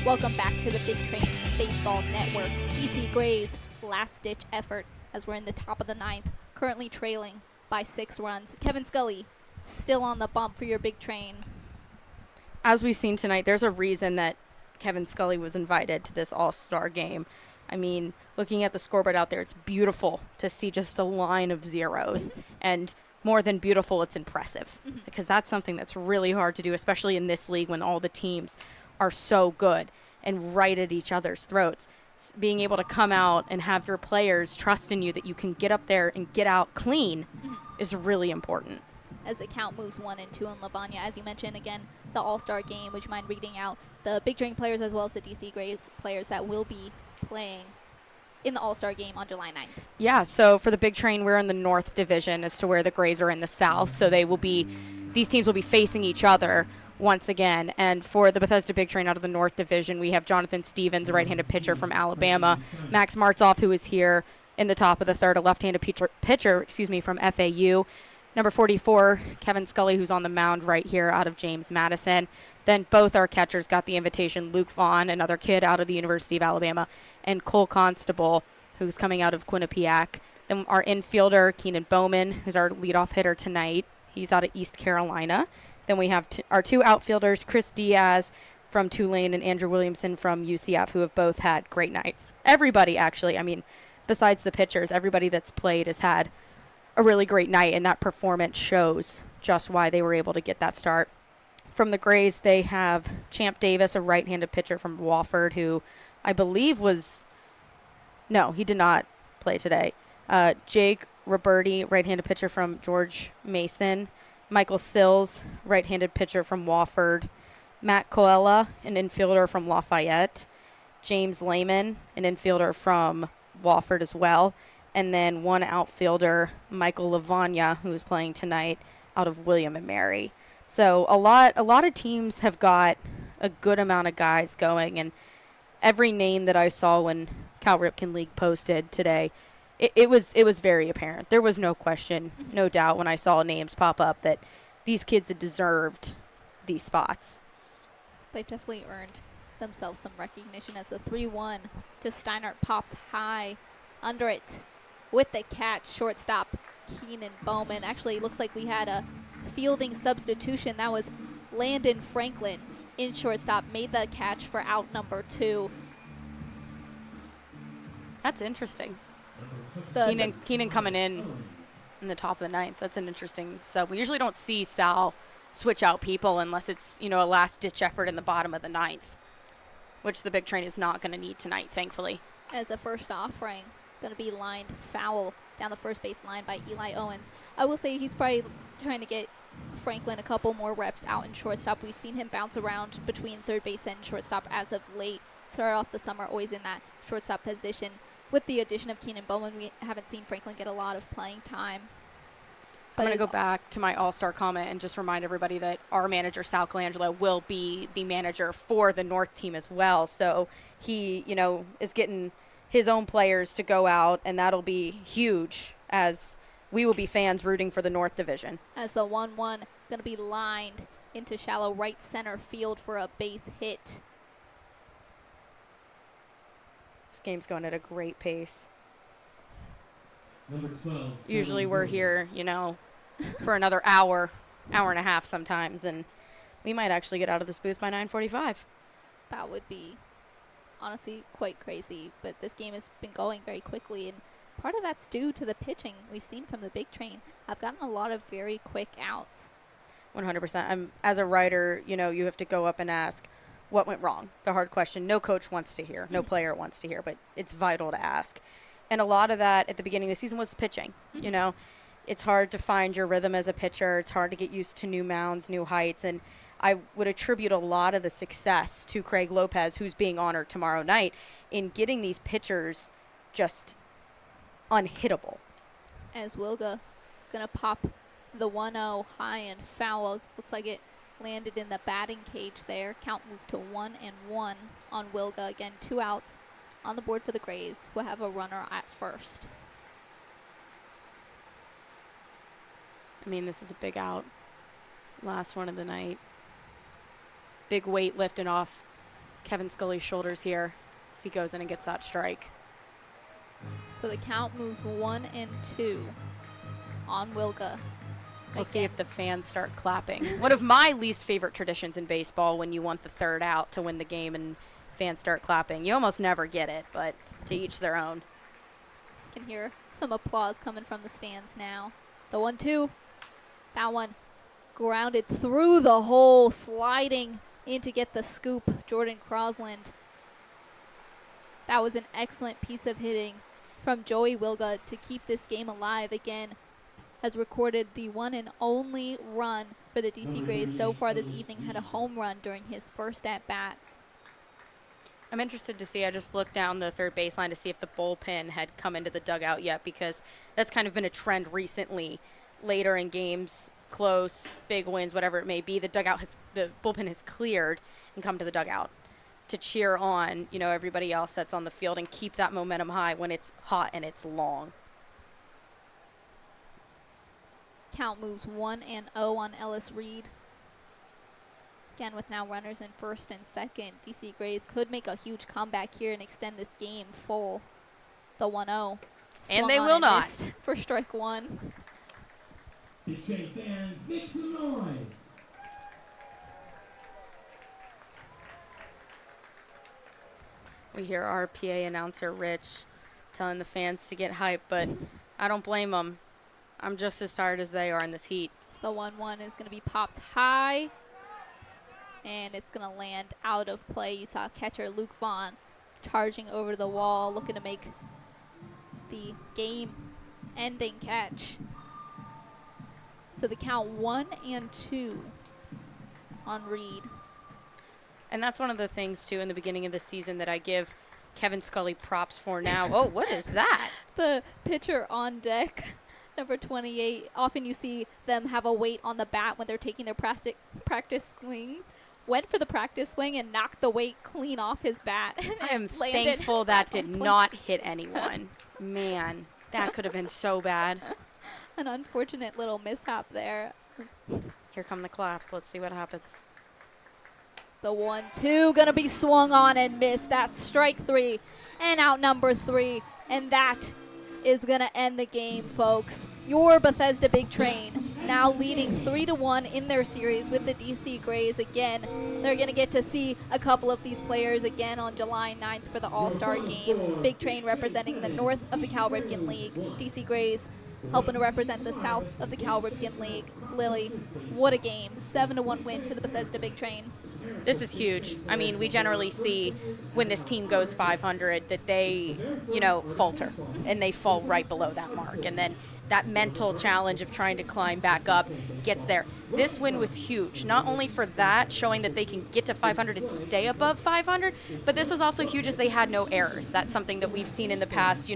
S1: Welcome back to the Big Train Baseball Network. DC Gray's last-ditch effort as we're in the top of the 9th, currently trailing by 6 runs. Kevin Scully still on the bump for your Big Train.
S2: As we've seen tonight, there's a reason that Kevin Scully was invited to this all-star game. I mean, looking at the scoreboard out there, it's beautiful to see just a line of zeros. And more than beautiful, it's impressive. Because that's something that's really hard to do, especially in this league when all the teams are so good and right at each other's throats. Being able to come out and have your players trust in you that you can get up there and get out clean is really important.
S1: As the count moves 1 and 2 in Lavanya, as you mentioned, again, the All-Star game. Would you mind reading out the Big Train players as well as the DC Grays players that will be playing in the All-Star game on July 9th?
S2: Yeah, so for the Big Train, we're in the North Division as to where the Grays are in the South. So these teams will be facing each other once again. And for the Bethesda Big Train out of the North Division, we have Jonathan Stevens, a right-handed pitcher from Alabama, Max Martzoff, who is here in the top of the third, a left-handed pitcher from FAU. Number 44, Kevin Scully, who's on the mound right here out of James Madison. Then both our catchers got the invitation, Luke Vaughn, another kid out of the University of Alabama, and Cole Constable, who's coming out of Quinnipiac. Then our infielder, Keenan Bowman, who's our leadoff hitter tonight. He's out of East Carolina. Then we have our two outfielders, Chris Diaz from Tulane and Andrew Williamson from UCF, who have both had great nights. Everybody, actually, besides the pitchers, everybody that's played has had a really great night, and that performance shows just why they were able to get that start. From the Grays, they have Champ Davis, a right-handed pitcher from Wofford, who I believe he did not play today. Jake Roberti, right-handed pitcher from George Mason. Michael Sills, right-handed pitcher from Wofford. Matt Coella, an infielder from Lafayette. James Lehman, an infielder from Wofford as well. And then one outfielder, Michael Lavagna, who is playing tonight out of William and Mary. So a lot of teams have got a good amount of guys going, and every name that I saw when Cal Ripken League posted today, it was very apparent. There was no question, no doubt when I saw names pop up that these kids had deserved these spots.
S1: They've definitely earned themselves some recognition as the 3-1 to Steinert popped high under it with the catch. Shortstop Keenan Bowman. Actually, looks like we had a fielding substitution. That was Landon Franklin in shortstop. Made the catch for out number 2.
S2: That's interesting.
S1: The
S2: Keenan coming in the top of the ninth. That's an interesting sub. We usually don't see Sal switch out people unless it's, a last-ditch effort in the bottom of the ninth, which the Big Train is not going to need tonight, thankfully.
S1: As a first offering, going to be lined foul down the first base line by Eli Owens. I will say he's probably trying to get Franklin a couple more reps out in shortstop. We've seen him bounce around between third base and shortstop as of late. Started off the summer always in that shortstop position. With the addition of Keenan Bowman, we haven't seen Franklin get a lot of playing time.
S2: I'm going to go back to my all-star comment and just remind everybody that our manager, Sal Colangelo, will be the manager for the North team as well. So he, is getting his own players to go out, and that'll be huge as we will be fans rooting for the North Division.
S1: As the 1-1 going to be lined into shallow right center field for a base hit.
S2: This game's going at a great pace.
S6: Number 12.
S2: Usually we're here, for another hour and a half sometimes, and we might actually get out of this booth by 9:45.
S1: That would be honestly quite crazy, but this game has been going very quickly, and part of that's due to the pitching we've seen from the Big Train. I've gotten a lot of very quick outs.
S2: 100%. As a writer, you have to go up and ask, what went wrong? The hard question no coach wants to hear, no player wants to hear, but it's vital to ask. And a lot of that at the beginning of the season was the pitching. It's hard to find your rhythm as a pitcher. It's hard to get used to new mounds, new heights. And I would attribute a lot of the success to Craig Lopez, who's being honored tomorrow night, in getting these pitchers just unhittable.
S1: As Wilga going to pop the 1-0 high and foul. Looks like it landed in the batting cage there. Count moves to 1-1 on Wilga. Again, 2 outs on the board for the Grays, who have a runner at first.
S2: This is a big out. Last one of the night. Big weight lifting off Kevin Scully's shoulders here as he goes in and gets that strike.
S1: So the count moves 1-2 on Wilga.
S2: We'll see if the fans start clapping. One of my least favorite traditions in baseball, when you want the third out to win the game and fans start clapping. You almost never get it, but to each their own.
S1: Can hear some applause coming from the stands now. The 1-2 That one grounded through the hole, sliding in to get the scoop, Jordan Crosland. That was an excellent piece of hitting from Joey Wilga to keep this game alive. Again, has recorded the one and only run for the DC Grays so far this evening, had a home run during his first at-bat.
S2: I'm interested to see. I just looked down the third baseline to see if the bullpen had come into the dugout yet, because that's kind of been a trend recently. Later in games, close, big wins, whatever it may be, the bullpen has cleared and come to the dugout to cheer on, everybody else that's on the field and keep that momentum high when it's hot and it's long.
S1: Count moves 1-0 on Ellis Reed. Again, with now runners in first and second, DC Grays could make a huge comeback here and extend this game full. The 1-0.
S2: And they will not.
S1: For strike one.
S6: Big Train fans, make some noise.
S2: We hear our PA announcer, Rich, telling the fans to get hyped, but I don't blame them. I'm just as tired as they are in this heat.
S1: So the 1-1 is going to be popped high, and it's going to land out of play. You saw catcher Luke Vaughn charging over the wall, looking to make the game-ending catch. So the count 1-2 on Reed.
S2: And that's one of the things, too, in the beginning of the season that I give Kevin Scully props for now. Oh, what is that?
S1: The pitcher on deck, number 28. Often you see them have a weight on the bat when they're taking their practice swings. Went for the practice swing and knocked the weight clean off his bat.
S2: I am thankful that did not hit anyone. Man, that could have been so bad.
S1: An unfortunate little mishap there.
S2: Here come the claps. Let's see what happens.
S1: The 1-2 gonna be swung on and missed. That's strike three and out number 3. And that is gonna end the game, folks. Your Bethesda Big Train now leading 3-1 in their series with the DC Grays. Again, they're gonna get to see a couple of these players again on July 9th for the All-Star game. Big Train representing the north of the Cal Ripken League. DC Grays helping to represent the south of the Cal Ripken League. Lily, what a game. 7-1 win for the Bethesda Big Train.
S2: This is huge. I mean, we generally see when this team goes 500 that they, falter and they fall right below that mark. And then that mental challenge of trying to climb back up gets there. This win was huge, not only for that, showing that they can get to 500 and stay above 500, but this was also huge as they had no errors. That's something that we've seen in the past,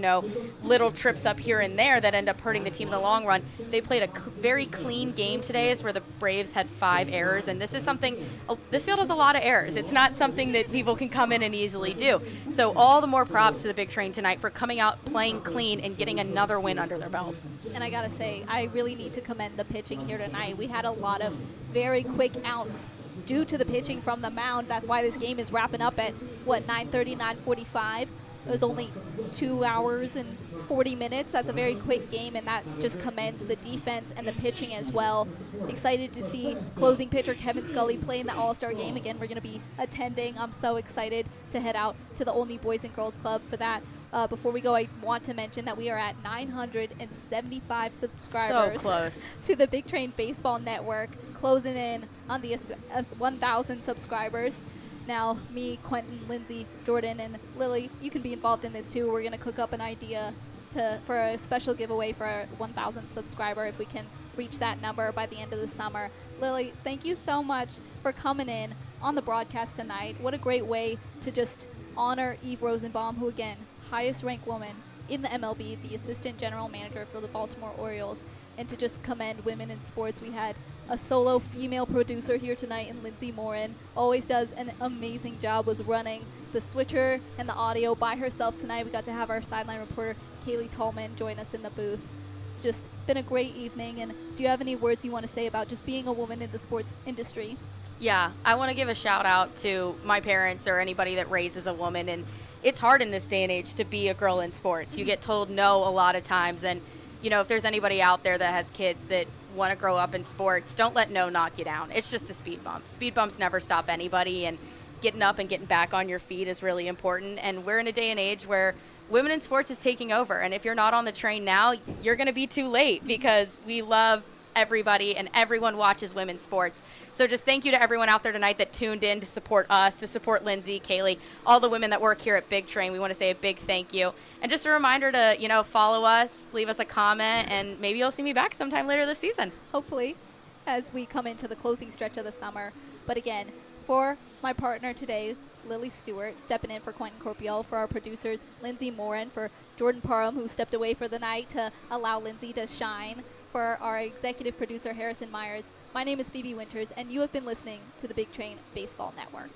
S2: little trips up here and there that end up hurting the team in the long run. They played a very clean game today, where the Braves had 5 errors, and this is something, this field has a lot of errors. It's not something that people can come in and easily do. So all the more props to the Big Train tonight for coming out, playing clean, and getting another win under their belt.
S1: And I gotta say, I really need to commend the pitching here tonight. We had a lot of very quick outs due to the pitching from the mound. That's why this game is wrapping up at, 9:30, 9:45. It was only 2 hours and 40 minutes. That's a very quick game, and that just commends the defense and the pitching as well. Excited to see closing pitcher Kevin Scully play in the All-Star game. Again, we're going to be attending. I'm so excited to head out to the Olney Boys and Girls Club for that. Before we go, I want to mention that we are at 975 subscribers.
S2: So close.
S1: To the Big Train Baseball Network, closing in on the 1,000 subscribers. Now, me, Quentin, Lindsay, Jordan, and Lily, you can be involved in this too. We're going to cook up an idea for a special giveaway for our 1,000 subscriber if we can reach that number by the end of the summer. Lily, thank you so much for coming in on the broadcast tonight. What a great way to just honor Eve Rosenbaum, who, again, highest ranked woman in the MLB, the assistant general manager for the Baltimore Orioles, and to just commend women in sports. We had a solo female producer here tonight in Lindsay Morin. Always does an amazing job, was running the switcher and the audio by herself tonight. We got to have our sideline reporter, Kaylee Tallman, join us in the booth. It's just been a great evening. And do you have any words you want to say about just being a woman in the sports industry?
S2: Yeah, I want to give a shout out to my parents or anybody that raises a woman. And it's hard in this day and age to be a girl in sports. You get told no a lot of times. And, if there's anybody out there that has kids that want to grow up in sports, don't let no knock you down. It's just a speed bump. Speed bumps never stop anybody. And getting up and getting back on your feet is really important. And we're in a day and age where women in sports is taking over. And if you're not on the train now, you're going to be too late, because we love everybody, and everyone watches women's sports. So just thank you to everyone out there tonight that tuned in to support us, to support Lindsay, Kaylee, all the women that work here at Big Train. We want to say a big thank you. And just a reminder to, follow us, leave us a comment, and maybe you'll see me back sometime later this season.
S1: Hopefully, as we come into the closing stretch of the summer. But again, for my partner today, Lily Stewart, stepping in for Quentin Corpiel, for our producers, Lindsay Morin, for Jordan Parham, who stepped away for the night to allow Lindsay to shine, for our executive producer, Harrison Myers. My name is Phoebe Winters, and you have been listening to the Big Train Baseball Network.